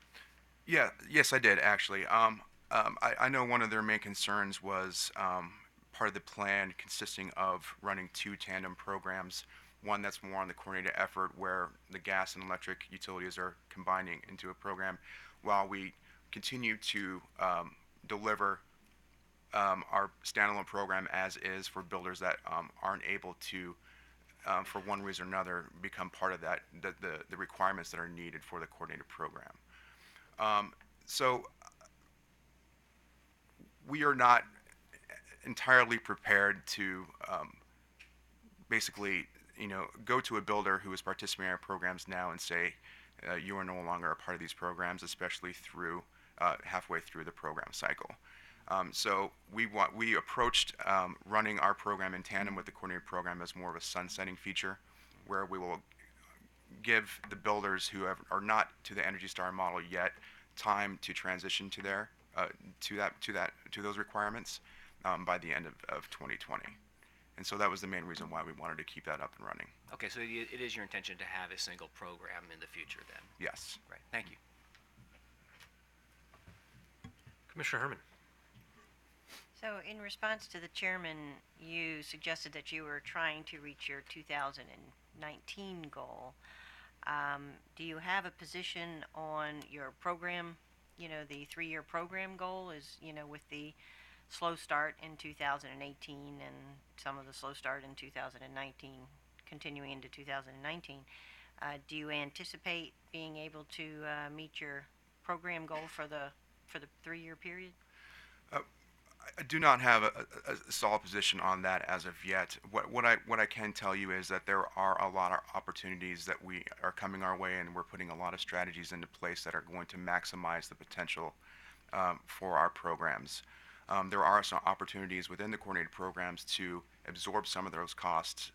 Yeah, yes, I did actually. I know one of their main concerns was part of the plan consisting of running two tandem programs, one that's more on the coordinated effort where the gas and electric utilities are combining into a program while we continue to deliver our standalone program as is for builders that aren't able to, for one reason or another, become part of that, the requirements that are needed for the coordinated program. So we are not entirely prepared to basically, go to a builder who is participating in our programs now and say, you are no longer a part of these programs, especially through halfway through the program cycle. So we approached running our program in tandem with the coordinated program as more of a sunsetting feature, where we will give the builders who are not to the Energy Star model yet time to transition to their to those requirements by the end of 2020. And so that was the main reason why we wanted to keep that up and running. Okay, so it is your intention to have a single program in the future then? Yes. Right, thank you. Commissioner Herman. So in response to the chairman, you suggested that you were trying to reach your 2019 goal. Do you have a position on your program, the 3-year program goal is, with the slow start in 2018 and some of the slow start in 2019 continuing into 2019, do you anticipate being able to meet your program goal for the 3-year period? I do not have a solid position on that as of yet. What I can tell you is that there are a lot of opportunities that we are coming our way, and we're putting a lot of strategies into place that are going to maximize the potential for our programs. There are some opportunities within the coordinated programs to absorb some of those costs,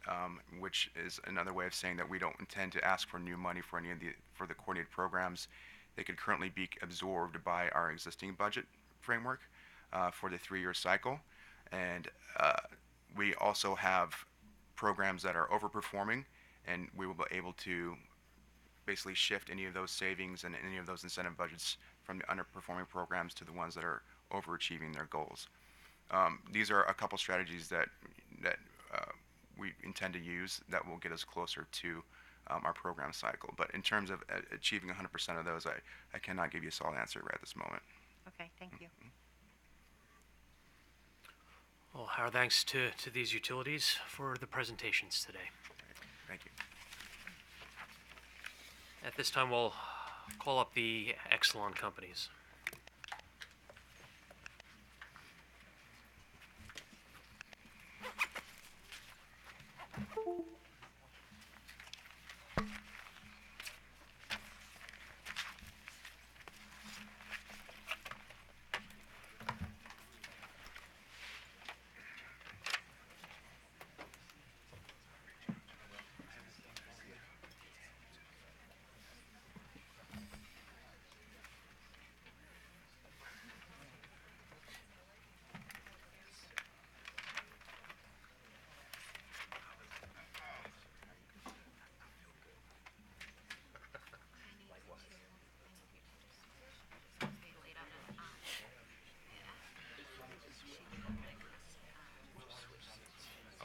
which is another way of saying that we don't intend to ask for new money for for the coordinated programs. They could currently be absorbed by our existing budget framework for the 3-year cycle. And we also have programs that are overperforming, and we will be able to basically shift any of those savings and any of those incentive budgets from the underperforming programs to the ones that are overachieving their goals. These are a couple strategies that we intend to use that will get us closer to our program cycle. But in terms of achieving 100% of those, I cannot give you a solid answer right at this moment. Okay, thank you. Well, our thanks to these utilities for the presentations today. Thank you. At this time, we'll call up the Exelon companies.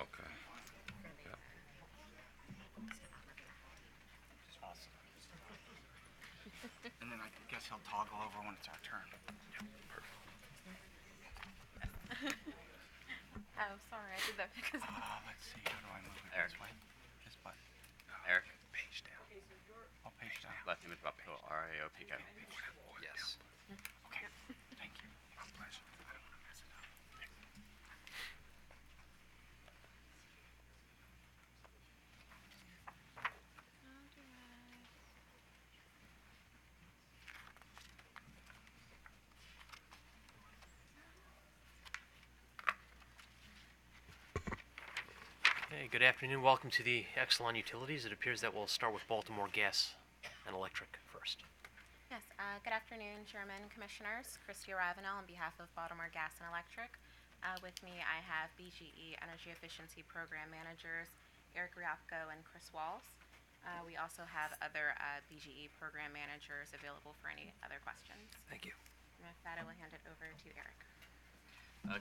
Okay. Yeah. And then I guess he'll toggle over when it's our turn. Oh, sorry, I did that because. Let's see, how do I move it this way? This button. Eric? Page down. Oh, page down. Last name is Rapico, R-A-O-P-K. Yes. Okay, thank you. My pleasure. I don't want to mess it up. Hey, good afternoon. Welcome to the Exelon Utilities. It appears that we'll start with Baltimore Gas and Electric first. Yes, good afternoon, Chairman, Commissioners. Christy Ravenel on behalf of Baltimore Gas and Electric. With me, I have BGE Energy Efficiency Program Managers, Eric Ryapko and Chris Walls. We also have other BGE Program Managers available for any other questions. Thank you. And with that, I will hand it over to Eric.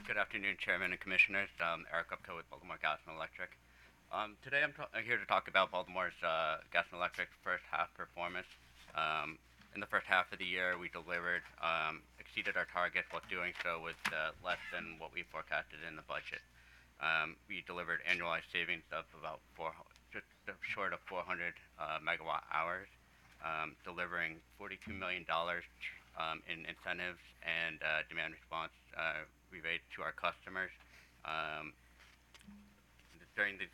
Good afternoon, Chairman and Commissioners. Eric Upco with Baltimore Gas and Electric. Today I'm here to talk about Baltimore's gas and electric first half performance. In the first half of the year, we delivered, exceeded our target while doing so with less than what we forecasted in the budget. We delivered annualized savings of about just short of 400 megawatt hours, delivering $42 million in incentives and demand response rebate to our customers. During these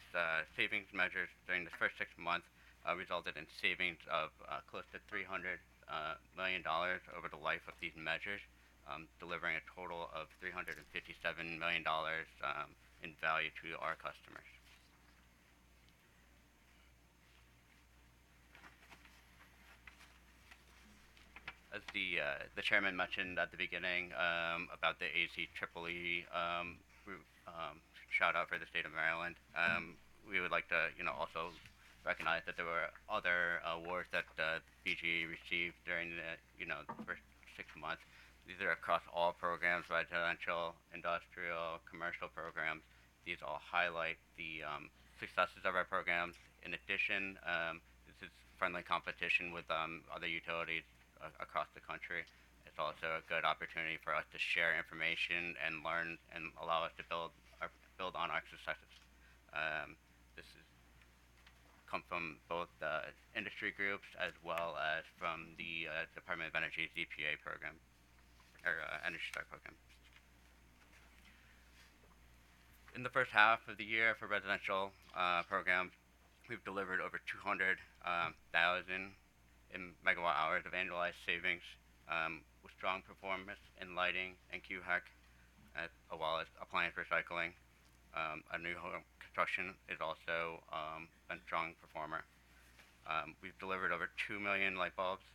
savings measures during the first 6 months resulted in savings of close to $300 million over the life of these measures, delivering a total of $357 million in value to our customers. As the chairman mentioned at the beginning about the ACEEE shout out for the state of Maryland, we would like to also recognize that there were other awards that BGE received during the first 6 months. These are across all programs, residential, industrial, commercial programs. These all highlight the successes of our programs. In addition, this is friendly competition with other utilities across the country. It's also a good opportunity for us to share information and learn and allow us to build on our successes. This is come from both the industry groups as well as from the Department of Energy's EPA program, or Energy Star program. In the first half of the year for residential programs, we've delivered over 200,000 in megawatt hours of annualized savings with strong performance in lighting and QHEC, as well as appliance recycling. A new home construction is also a strong performer. We've delivered over 2 million light bulbs,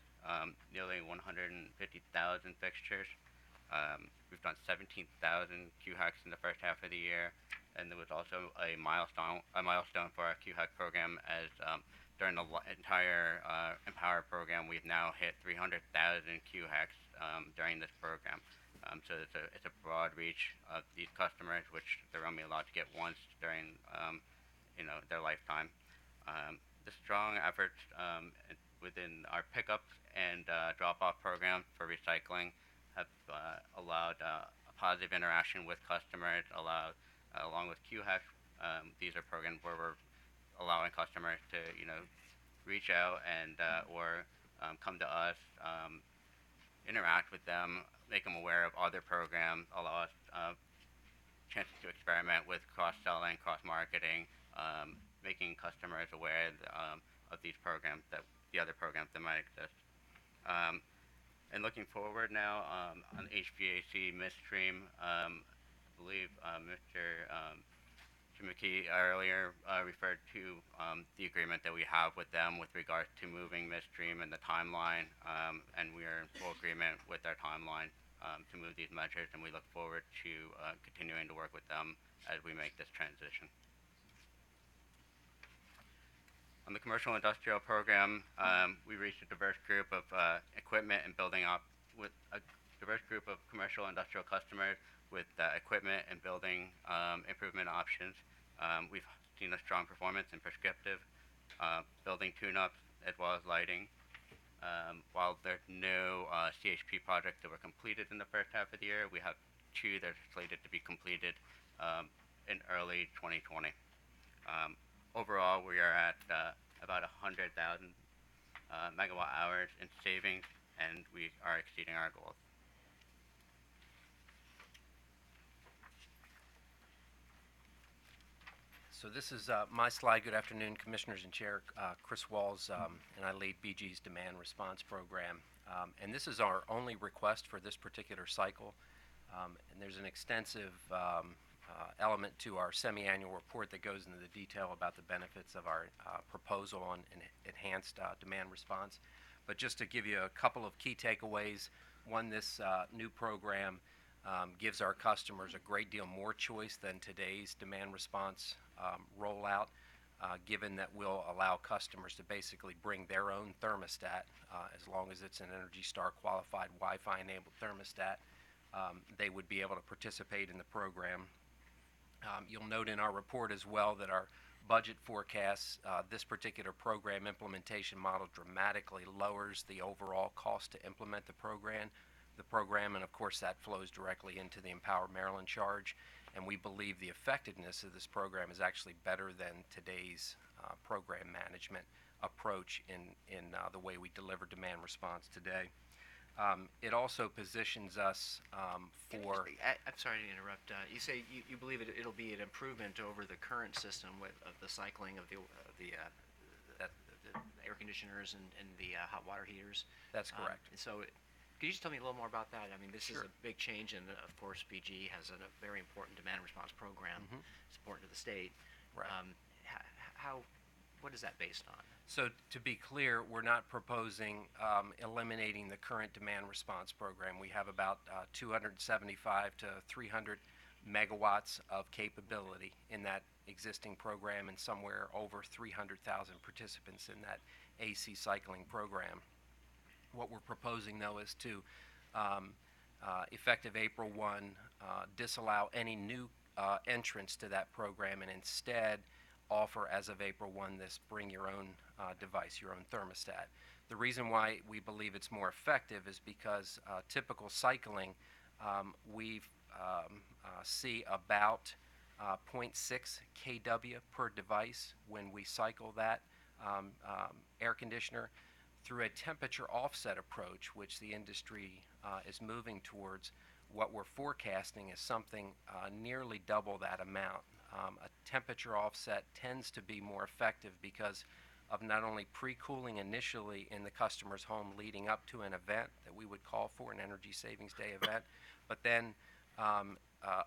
nearly 150,000 fixtures. We've done 17,000 QHECs in the first half of the year, and there was also a milestone for our QHEC program as during the entire Empower program, we've now hit 300,000 QHECs during this program. So it's a broad reach of these customers, which they're only allowed to get once during their lifetime. The strong efforts within our pickup and drop-off program for recycling have allowed a positive interaction with customers. Along with QHEC, these are programs where we're allowing customers to reach out and or come to us, interact with them, make them aware of other programs, allow us chances to experiment with cross-selling, cross-marketing, making customers aware of these programs, the other programs that might exist. And looking forward now on HVAC midstream, I believe Mr. McKee earlier referred to the agreement that we have with them with regards to moving midstream and the timeline, and we are in full agreement with our timeline to move these measures, and we look forward to continuing to work with them as we make this transition. On the commercial industrial program, we reached a diverse group of equipment and building up with a diverse group of commercial industrial customers with equipment and building improvement options. We've seen a strong performance in prescriptive building tune-ups as well as lighting. While there's no CHP projects that were completed in the first half of the year, we have 2 that are slated to be completed in early 2020. Overall, we are at about 100,000 megawatt hours in savings, and we are exceeding our goals. So this is my slide. Good afternoon, Commissioners and Chair. Chris Walls, and I lead BG's Demand Response Program. And this is our only request for this particular cycle. And there's an extensive element to our semi-annual report that goes into the detail about the benefits of our proposal on an enhanced demand response. But just to give you a couple of key takeaways, one, this new program gives our customers a great deal more choice than today's demand response rollout, given that we'll allow customers to basically bring their own thermostat, as long as it's an Energy Star qualified Wi-Fi enabled thermostat. They would be able to participate in the program. You'll note in our report as well that our budget forecasts this particular program implementation model dramatically lowers the overall cost to implement the program, and of course that flows directly into the Empower Maryland charge. And we believe the effectiveness of this program is actually better than today's program management approach in the way we deliver demand response today. It also positions us for... I'm sorry to interrupt. You say you believe it'll be an improvement over the current system of the cycling of the air conditioners and the hot water heaters? That's correct. So could you just tell me a little more about that? I mean, this Sure. is a big change, and of course, BG has a very important demand response program. It's important to the state. Right. What is that based on? So to be clear, we're not proposing eliminating the current demand response program. We have about 275 to 300 megawatts of capability in that existing program, and somewhere over 300,000 participants in that AC cycling program. What we're proposing, though, is to effective April 1, disallow any new entrance to that program and instead offer as of April 1 this bring your own device, your own thermostat. The reason why we believe it's more effective is because typical cycling, we see about 0.6 kW per device when we cycle that air conditioner. Through a temperature offset approach, which the industry is moving towards, what we're forecasting is something nearly double that amount. A temperature offset tends to be more effective because of not only pre-cooling initially in the customer's home leading up to an event that we would call for an Energy Savings Day event, but then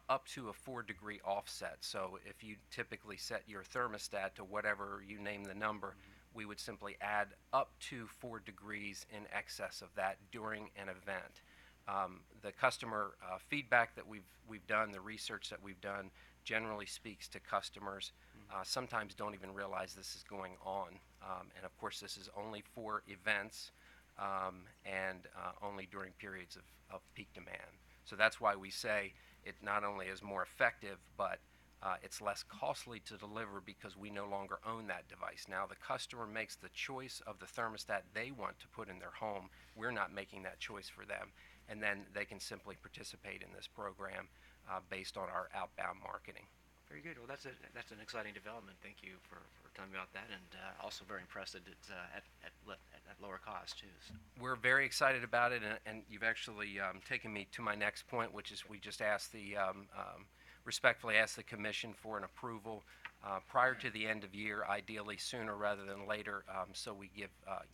up to a 4-degree offset. So if you typically set your thermostat to whatever you name the number, we would simply add up to 4 degrees in excess of that during an event. The customer feedback that we've done, the research that we've done, generally speaks to customers sometimes don't even realize this is going on. And of course, this is only for events and only during periods of peak demand. So that's why we say it not only is more effective, but it's less costly to deliver because we no longer own that device. Now the customer makes the choice of the thermostat they want to put in their home. We're not making that choice for them. And then they can simply participate in this program based on our outbound marketing. Very good. Well, that's an exciting development. Thank you for telling me about that, and also very impressed that it's at lower cost too. So. We're very excited about it, and you've actually taken me to my next point, which is we just asked respectfully ask the Commission for an approval prior to the end of year, ideally sooner rather than later, so we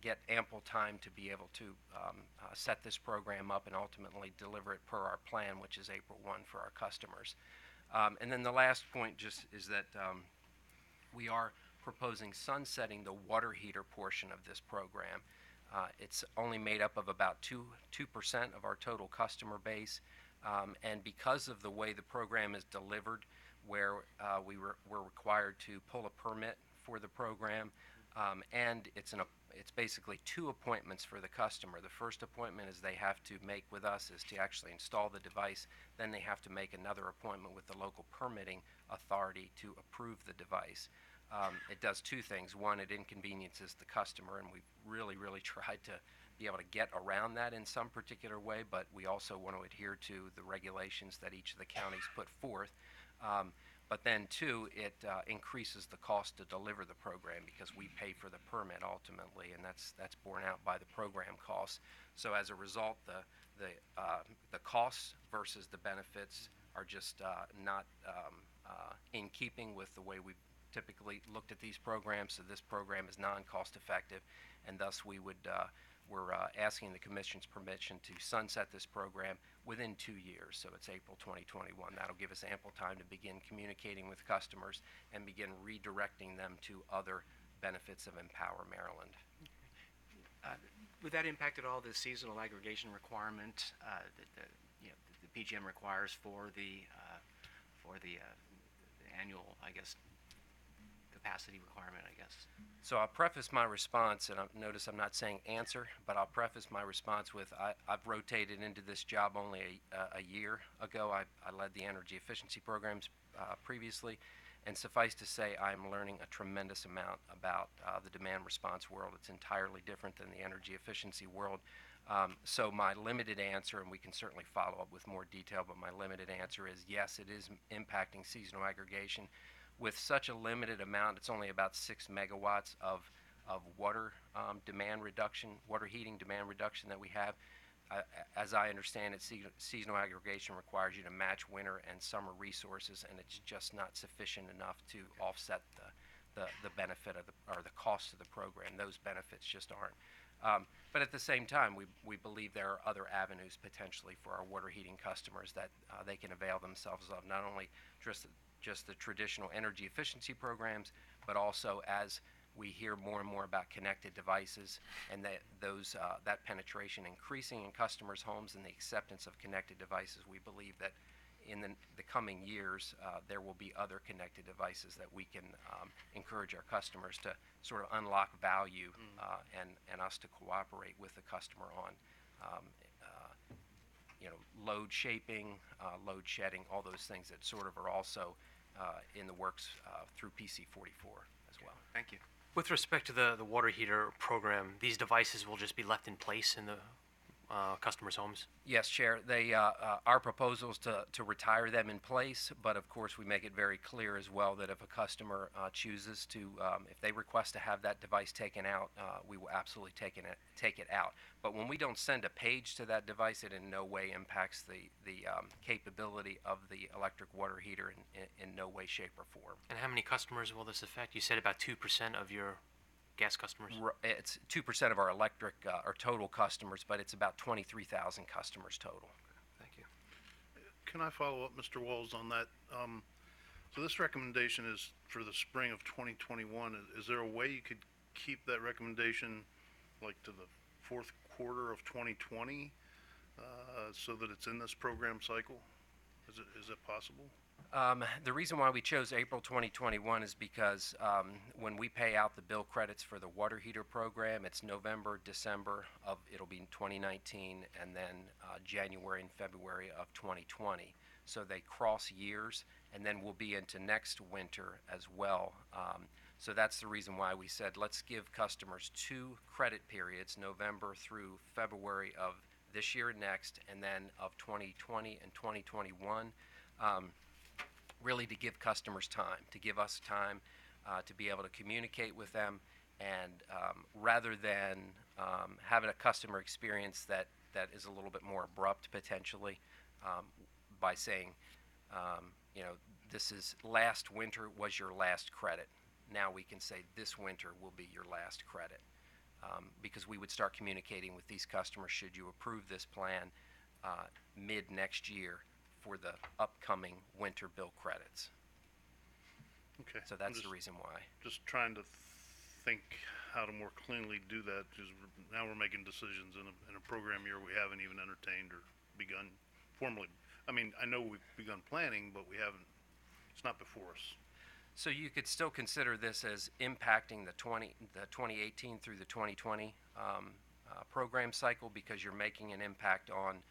get ample time to be able to set this program up and ultimately deliver it per our plan, which is April 1 for our customers. And then the last point just is that we are proposing sunsetting the water heater portion of this program. It's only made up of about 2% of our total customer base. And because of the way the program is delivered, where we're required to pull a permit for the program, and it's basically 2 appointments for the customer. The first appointment is they have to make with us is to actually install the device. Then they have to make another appointment with the local permitting authority to approve the device. It does 2 things. One, it inconveniences the customer, and we've really tried to be able to get around that in some particular way, but we also want to adhere to the regulations that each of the counties put forth. But then 2, it increases the cost to deliver the program because we pay for the permit ultimately, and that's borne out by the program costs. So as a result, the costs versus the benefits are just not in keeping with the way we've typically looked at these programs. So this program is non-cost effective, and thus we're asking the Commission's permission to sunset this program within 2 years. So it's April 2021. That'll give us ample time to begin communicating with customers and begin redirecting them to other benefits of Empower Maryland. Would that impact at all the seasonal aggregation requirement that the PGM requires for the annual, I guess, capacity requirement, I guess? So I'll preface my response, and notice I'm not saying answer, but I'll preface my response with I've rotated into this job only a year ago. I led the energy efficiency programs previously, and suffice to say I'm learning a tremendous amount about the demand response world. It's entirely different than the energy efficiency world. So my limited answer, and we can certainly follow up with more detail, but my limited answer is yes, it is impacting seasonal aggregation. With such a limited amount, it's only about 6 megawatts of water demand reduction, water heating demand reduction that we have. As I understand it, seasonal aggregation requires you to match winter and summer resources, and it's just not sufficient enough to offset the benefit of or the cost of the program. Those benefits just aren't. But at the same time, we believe there are other avenues potentially for our water heating customers that they can avail themselves of, not only just the traditional energy efficiency programs, but also as we hear more and more about connected devices and that penetration increasing in customers' homes and the acceptance of connected devices, we believe that in the coming years there will be other connected devices that we can encourage our customers to sort of unlock value and us to cooperate with the customer on. load shaping, load shedding, all those things that sort of are also in the works through PC 44 as well. Thank you. With respect to the water heater program, these devices will just be left in place in the customers' homes? Yes, Chair. Our proposal is to retire them in place, but of course we make it very clear as well that if a customer chooses to, if they request to have that device taken out, we will absolutely take it out. But when we don't send a page to that device, it in no way impacts the capability of the electric water heater in no way, shape, or form. And how many customers will this affect? You said about 2% of your gas customers? It's 2% of our electric, our total customers, but it's about 23,000 customers total. Thank you. Can I follow up, Mr. Walls, on that? So this recommendation is for the spring of 2021. Is there a way you could keep that recommendation like to the fourth quarter of 2020 so that it's in this program cycle? Is it possible? The reason why we chose April 2021 is because when we pay out the bill credits for the water heater program, it's November, December of, it'll be 2019, and then January and February of 2020. So they cross years, and then we'll be into next winter as well. So that's the reason why we said let's give customers 2 credit periods, November through February of this year and next, and then of 2020 and 2021. Really to give customers time, to give us time to be able to communicate with them, and rather than having a customer experience that is a little bit more abrupt potentially by saying, this is last winter was your last credit. Now we can say this winter will be your last credit because we would start communicating with these customers should you approve this plan mid next year for the upcoming winter bill credits. Okay. So that's the reason why. Just trying to think how to more cleanly do that, because now we're making decisions in a program year we haven't even entertained or begun formally. I mean, I know we've begun planning, but we haven't, it's not before us. So you could still consider this as impacting the 2018 through the 2020 program cycle, because you're making an impact on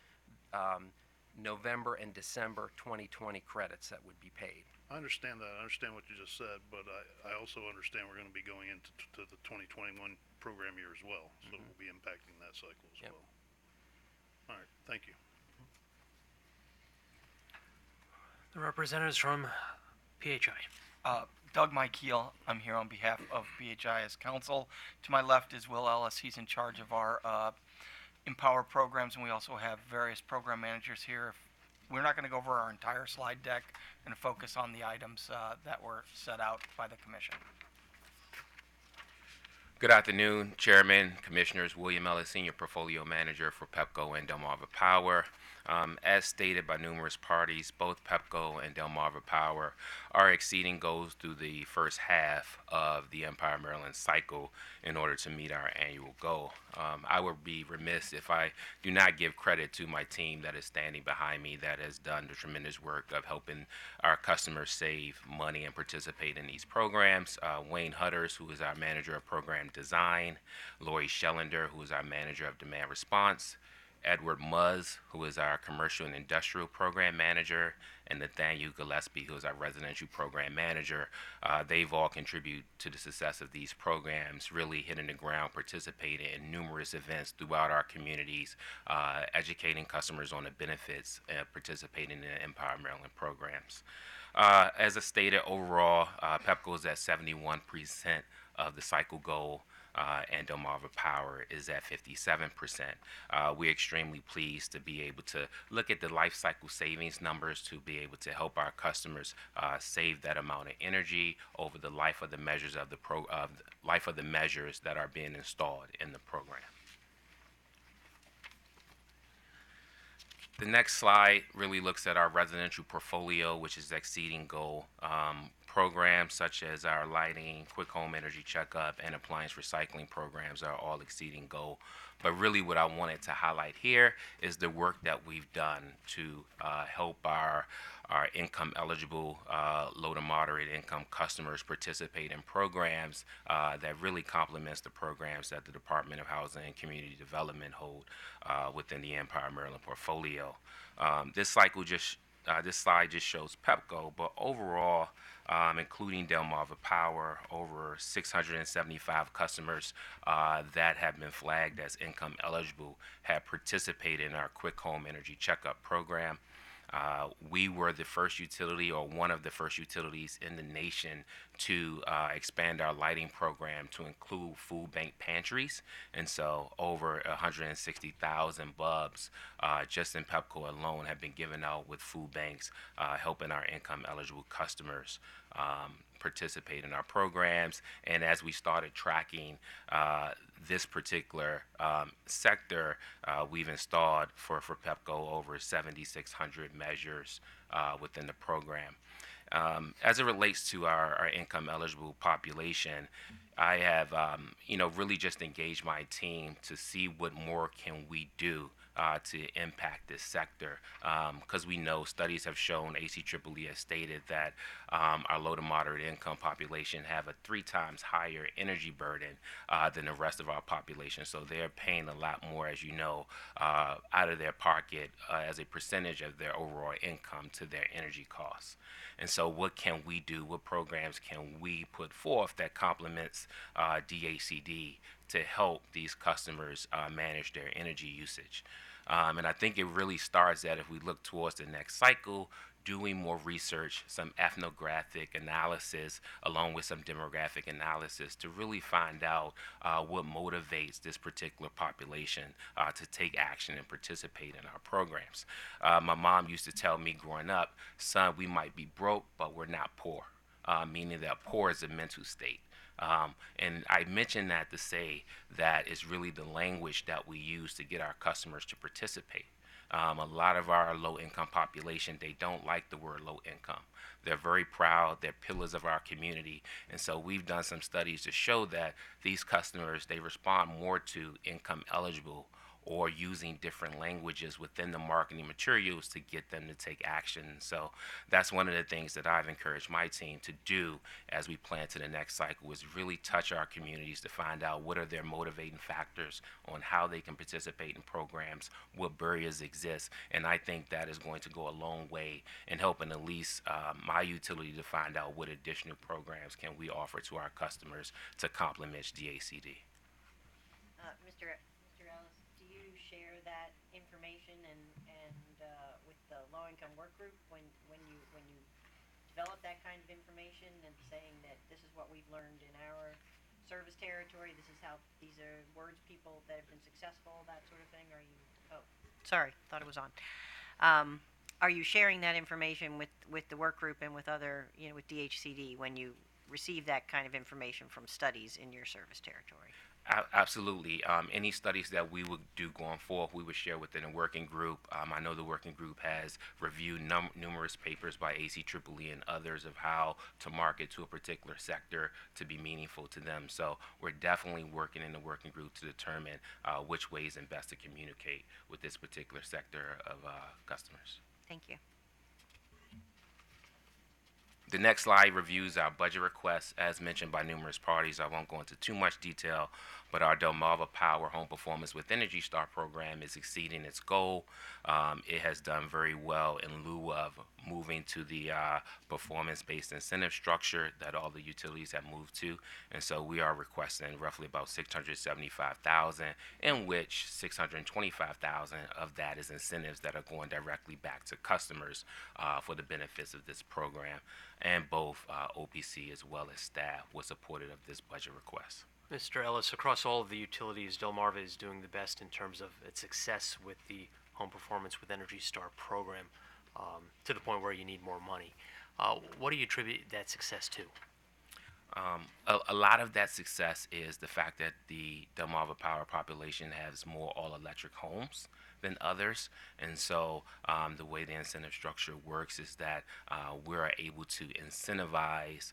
November and December 2020 credits that would be paid. I understand that. I understand what you just said, but I also understand we're going to be going into to the 2021 program year as well, so we'll be impacting that cycle as well. All right, thank you. The representatives from PHI. Doug Mikeel, I'm here on behalf of PHI as counsel. To my left is Will Ellis. He's in charge of our Empower programs, and we also have various program managers here. We're not going to go over our entire slide deck and focus on the items that were set out by the commission. Good afternoon, Chairman, Commissioners. William Ellis, Senior Portfolio Manager for PEPCO and Delmarva Power. As stated by numerous parties, both PEPCO and Delmarva Power are exceeding goals through the first half of the Empire Maryland cycle in order to meet our annual goal. I would be remiss if I do not give credit to my team that is standing behind me that has done the tremendous work of helping our customers save money and participate in these programs. Wayne Hutters, who is our Manager of Program Design, Lori Schellender, who is our Manager of Demand Response, Edward Muzz, who is our Commercial and Industrial Program Manager, and Nathaniel Gillespie, who is our Residential Program Manager. They've all contributed to the success of these programs, really hitting the ground, participating in numerous events throughout our communities, educating customers on the benefits of participating in the Empower Maryland programs. As I stated, overall, PEPCO is at 71% of the cycle goal. And Delmarva Power is at 57%. We're extremely pleased to be able to look at the life cycle savings numbers to be able to help our customers save that amount of energy over the life of the measures of the life of the measures that are being installed in the program. The next slide really looks at our residential portfolio, which is exceeding goal. programs such as our lighting, quick home energy checkup, and appliance recycling programs are all exceeding goal. But really what I wanted to highlight here is the work that we've done to help our income eligible, low to moderate income customers participate in programs that really complements the programs that the Department of Housing and Community Development hold within the Empire, Maryland portfolio. This slide just shows PEPCO, but overall, including Delmarva Power, over 675 customers that have been flagged as income eligible have participated in our Quick Home Energy Checkup program. We were the first utility, or one of the first utilities in the nation, to expand our lighting program to include food bank pantries. And so over 160,000 bulbs just in PEPCO alone have been given out with food banks, helping our income eligible customers participate in our programs. And as we started tracking this particular sector, we've installed for PEPCO over 7,600 measures within the program. As it relates to our income eligible population, I have really just engaged my team to see what more can we do to impact this sector, because we know studies have shown, ACEEE has stated that our low to moderate income population have a 3 times higher energy burden than the rest of our population. So they're paying a lot more, as you know, out of their pocket as a percentage of their overall income to their energy costs. And so what can we do? What programs can we put forth that complements DHCD to help these customers manage their energy usage? And I think it really starts that if we look towards the next cycle, doing more research, some ethnographic analysis, along with some demographic analysis to really find out what motivates this particular population to take action and participate in our programs. My mom used to tell me growing up, son, we might be broke, but we're not poor, meaning that poor is a mental state. And I mention that to say that it's really the language that we use to get our customers to participate. A lot of our low-income population, they don't like the word low income. They're very proud. They're pillars of our community. And so we've done some studies to show that these customers, they respond more to income eligible or using different languages within the marketing materials to get them to take action. So that's one of the things that I've encouraged my team to do as we plan to the next cycle, is really touch our communities to find out what are their motivating factors on how they can participate in programs, what barriers exist. And I think that is going to go a long way in helping at least my utility to find out what additional programs can we offer to our customers to complement DHCD. Mr. Ellis, do you share that information and with the low-income work group when you develop that kind of information and saying that this is what we've learned in our service territory, this is how, these are words people that have been successful, that sort of thing? Are you, oh, sorry, thought it was on. Are you sharing that information with the work group and with other, with DHCD when you receive that kind of information from studies in your service territory? Absolutely. Any studies that we would do going forward, we would share within a working group. I know the working group has reviewed numerous papers by ACEEE and others of how to market to a particular sector to be meaningful to them. So we're definitely working in the working group to determine which ways and best to communicate with this particular sector of customers. Thank you. The next slide reviews our budget requests as mentioned by numerous parties. I won't go into too much detail, but our Delmarva Power Home Performance with Energy Star program is exceeding its goal. It has done very well in lieu of moving to the performance-based incentive structure that all the utilities have moved to. And so we are requesting roughly about $675,000, in which $625,000 of that is incentives that are going directly back to customers for the benefits of this program. And both OPC as well as staff were supportive of this budget request. Mr. Ellis, across all of the utilities, Delmarva is doing the best in terms of its success with the Home Performance with Energy Star program, to the point where you need more money. What do you attribute that success to? A lot of that success is the fact that the Delmarva Power population has more all-electric homes than others, and so the way the incentive structure works is that we're able to incentivize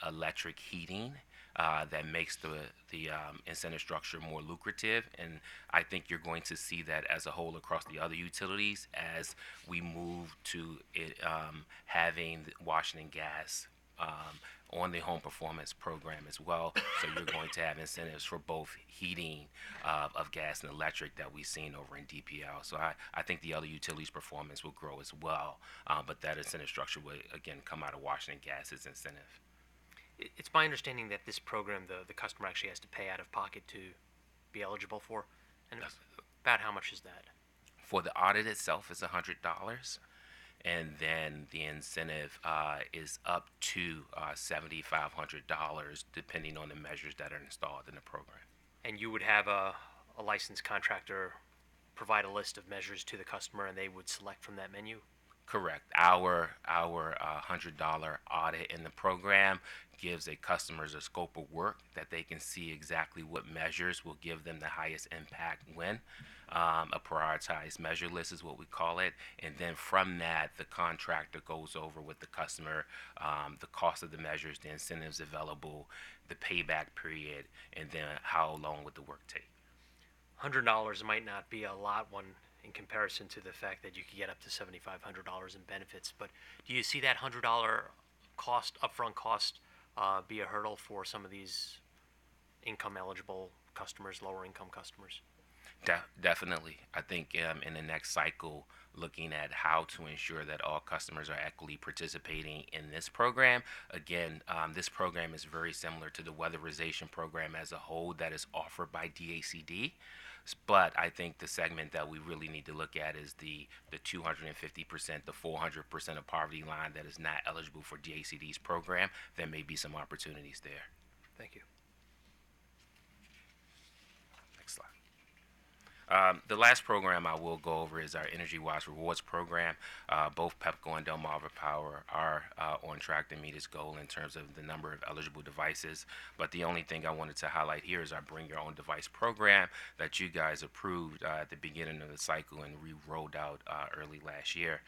electric heating. That makes the incentive structure more lucrative, and I think you're going to see that as a whole across the other utilities as we move to it having Washington Gas on the home performance program as well. So you're going to have incentives for both heating of gas and electric that we've seen over in DPL. So I think the other utilities performance will grow as well, but that incentive structure will again come out of Washington Gas's incentive. It's my understanding that this program, the customer actually has to pay out of pocket to be eligible for. And about how much is that? For the audit itself is $100, and then the incentive is up to $7,500 depending on the measures that are installed in the program. And you would have a licensed contractor provide a list of measures to the customer, and they would select from that menu? Correct. Our $100 audit in the program gives a customers a scope of work that they can see exactly what measures will give them the highest impact when. A prioritized measure list is what we call it, and then from that the contractor goes over with the customer the cost of the measures, the incentives available, the payback period, and then how long would the work take. $100 might not be a lot in comparison to the fact that you could get up to $7,500 in benefits, but do you see that $100 upfront cost be a hurdle for some of these income eligible customers, lower income customers? Definitely. I think in the next cycle, looking at how to ensure that all customers are equally participating in this program. Again, this program is very similar to the weatherization program as a whole that is offered by DACD. But I think the segment that we really need to look at is the 250%, the 400% of poverty line that is not eligible for DACD's program. There may be some opportunities there. Thank you. Next slide. The last program I will go over is our Energy Wise Rewards program. Both Pepco and Delmarva Power are on track to meet its goal in terms of the number of eligible devices. But the only thing I wanted to highlight here is our Bring Your Own Device program that you guys approved at the beginning of the cycle and re-rolled out early last year.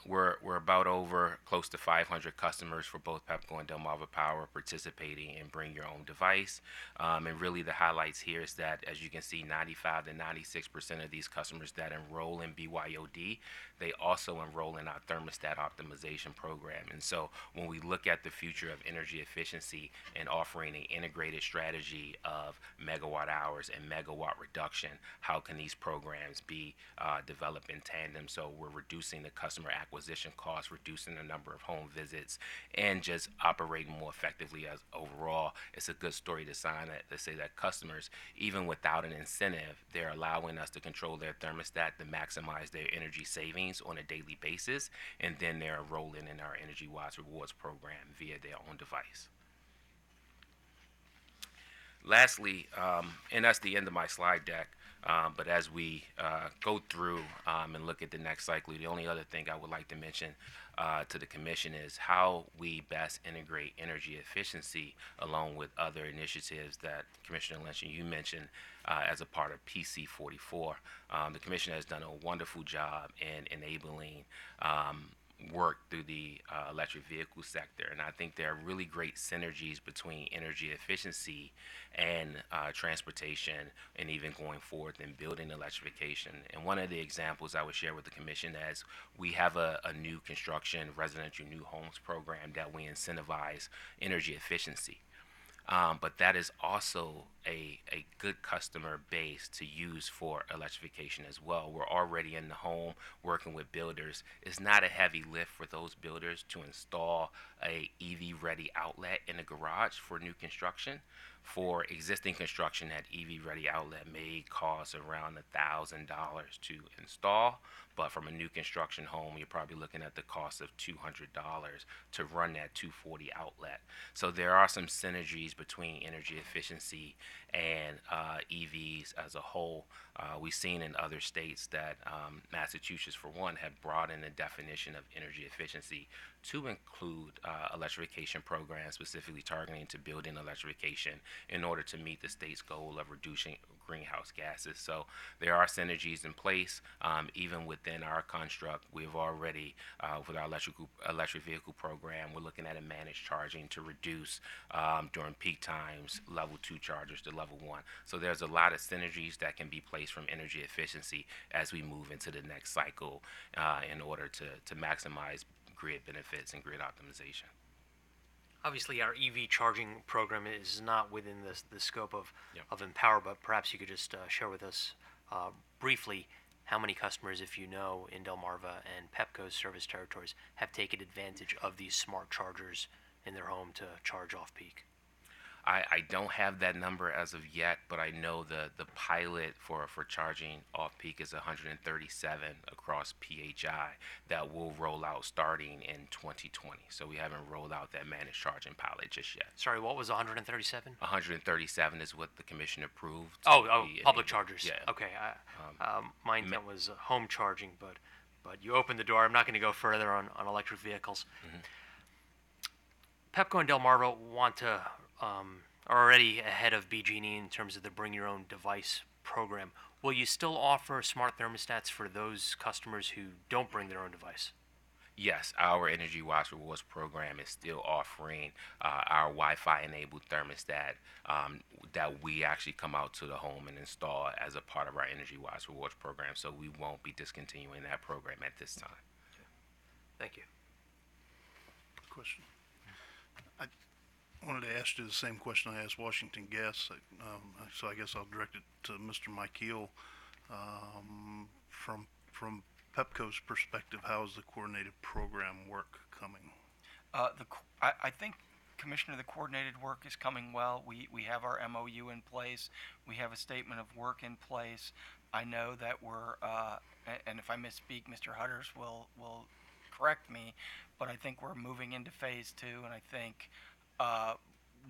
We're about over close to 500 customers for both Pepco and Delmarva Power participating in Bring Your Own Device. And really the highlights here is that, as you can see, 95 to 96% of these customers that enroll in BYOD, they also enroll in our thermostat optimization program. And so when we look at the future of energy efficiency and offering an integrated strategy of megawatt hours and megawatt reduction, how can these programs be developed in tandem? So we're reducing the customer acquisition costs, reducing the number of home visits, and just operating more effectively as overall. It's a good story to say that customers, even without an incentive, they're allowing us to control their thermostat to maximize their energy savings on a daily basis, and then they're enrolling in our Energy Wise Rewards program via their own device. Lastly, and that's the end of my slide deck, but as we go through and look at the next cycle, the only other thing I would like to mention to the Commission is how we best integrate energy efficiency along with other initiatives that Commissioner Lynch and you mentioned as a part of PC 44. The Commission has done a wonderful job in enabling work through the electric vehicle sector, and I think there are really great synergies between energy efficiency and transportation, and even going forward and building electrification. And one of the examples I would share with the Commission is we have a new construction residential new homes program that we incentivize energy efficiency. But that is also a good customer base to use for electrification as well. We're already in the home working with builders. It's not a heavy lift for those builders to install a EV-ready outlet in a garage for new construction. For existing construction, that EV-ready outlet may cost around $1,000 to install, but from a new construction home, you're probably looking at the cost of $200 to run that 240 outlet. So there are some synergies between energy efficiency and EVs as a whole. We've seen in other states that Massachusetts, for one, have broadened the definition of energy efficiency to include electrification programs specifically targeting to building electrification in order to meet the state's goal of reducing greenhouse gases. So there are synergies in place. Even within our construct, we've already, with our electric vehicle program, we're looking at a managed charging to reduce during peak times level 2 chargers to level 1. So there's a lot of synergies that can be placed from energy efficiency as we move into the next cycle in order to maximize grid benefits and grid optimization. Obviously, our EV charging program is not within the scope of Empower, but perhaps you could just share with us briefly how many customers, if you know, in Delmarva and Pepco's service territories have taken advantage of these smart chargers in their home to charge off-peak. I don't have that number as of yet, but I know the pilot for charging off-peak is 137 across PHI that will roll out starting in 2020. So we haven't rolled out that managed charging pilot just yet. Sorry, what was 137? 137 is what the commission approved. Public chargers. Yeah. Okay. My intent was home charging, but you opened the door. I'm not going to go further on electric vehicles. Pepco and Delmarva want to are already ahead of BG&E in terms of the Bring Your Own Device program. Will you still offer smart thermostats for those customers who don't bring their own device? Yes, our Energy Watch Rewards program is still offering our Wi-Fi enabled thermostat that we actually come out to the home and install as a part of our Energy Watch Rewards program. So we won't be discontinuing that program at this time. Thank you. Question. I wanted to ask you the same question I asked Washington Gas, so I guess I'll direct it to Mr. Michael. From Pepco's perspective, how is the coordinated program work coming? I think, Commissioner, the coordinated work is coming well. We have our MOU in place. We have a statement of work in place. I know that we're, and if I misspeak, Mr. Hutters will correct me, but I think we're moving into phase 2, and I think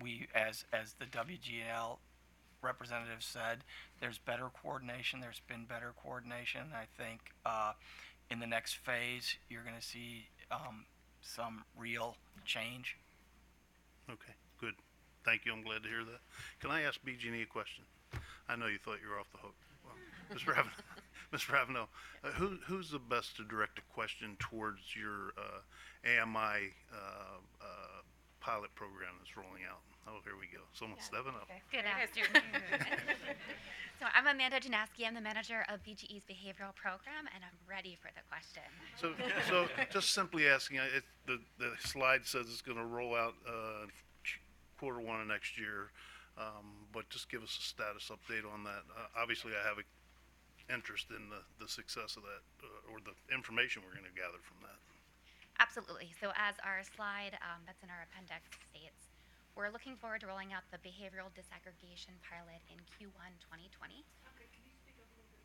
we, as the WGL representative said, there's better coordination. There's been better coordination. I think in the next phase, you're going to see some real change. Okay, good. Thank you. I'm glad to hear that. Can I ask BG&E a question? I know you thought you were off the hook. Well, Mr. Ravenel, who's the best to direct a question towards your AMI pilot program that's rolling out? Oh, here we go. Someone's stepping up. Good afternoon. So I'm Amanda Janaski. I'm the manager of BGE's behavioral program, and I'm ready for the question. So just simply asking, the slide says it's going to roll out Q1 of next year, but just give us a status update on that. Obviously, I have an interest in the success of that, or the information we're going to gather from that. Absolutely. So as our slide that's in our appendix states, we're looking forward to rolling out the behavioral disaggregation pilot in Q1 2020. Okay, can you speak up a little bit?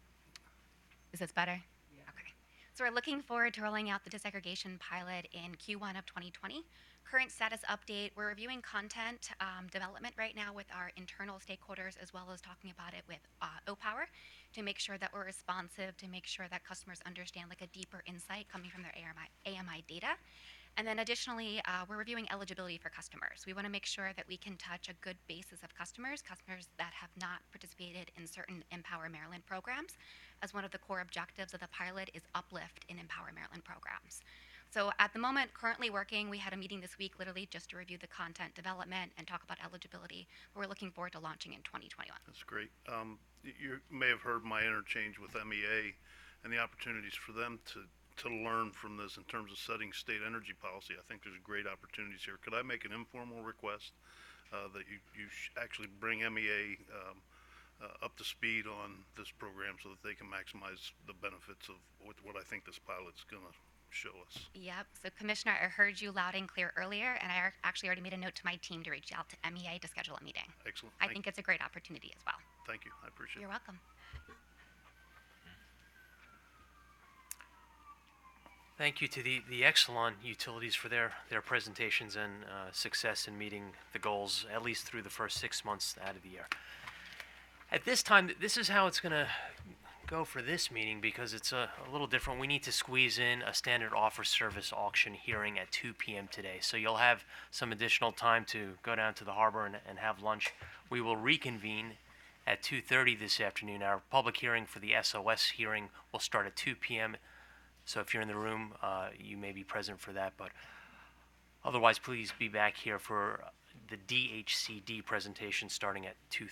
Is this better? Yeah. Okay. So we're looking forward to rolling out the disaggregation pilot in Q1 of 2020. Current status update, we're reviewing content development right now with our internal stakeholders, as well as talking about it with OPower to make sure that we're responsive, to make sure that customers understand like a deeper insight coming from their AMI data. And then additionally, we're reviewing eligibility for customers. We want to make sure that we can touch a good basis of customers that have not participated in certain Empower Maryland programs, as one of the core objectives of the pilot is uplift in Empower Maryland programs. So at the moment, currently working, we had a meeting this week literally just to review the content development and talk about eligibility. We're looking forward to launching in 2021. That's great. You may have heard my interchange with MEA and the opportunities for them to learn from this in terms of setting state energy policy. I think there's great opportunities here. Could I make an informal request that you actually bring MEA up to speed on this program so that they can maximize the benefits of what I think this pilot's going to show us? Yep. So Commissioner, I heard you loud and clear earlier, and I actually already made a note to my team to reach out to MEA to schedule a meeting. Excellent. I think it's a great opportunity as well. Thank you. I appreciate it. You're welcome. Thank you to the Exelon utilities for their presentations and success in meeting the goals, at least through the first 6 months out of the year. At this time, this is how it's going to go for this meeting because it's a little different. We need to squeeze in a standard offer service auction hearing at 2 p.m. today. So you'll have some additional time to go down to the harbor and have lunch. We will reconvene at 2:30 this afternoon. Our public hearing for the SOS hearing will start at 2 p.m. So if you're in the room, you may be present for that. But otherwise, please be back here for the DHCD presentation starting at 2:30.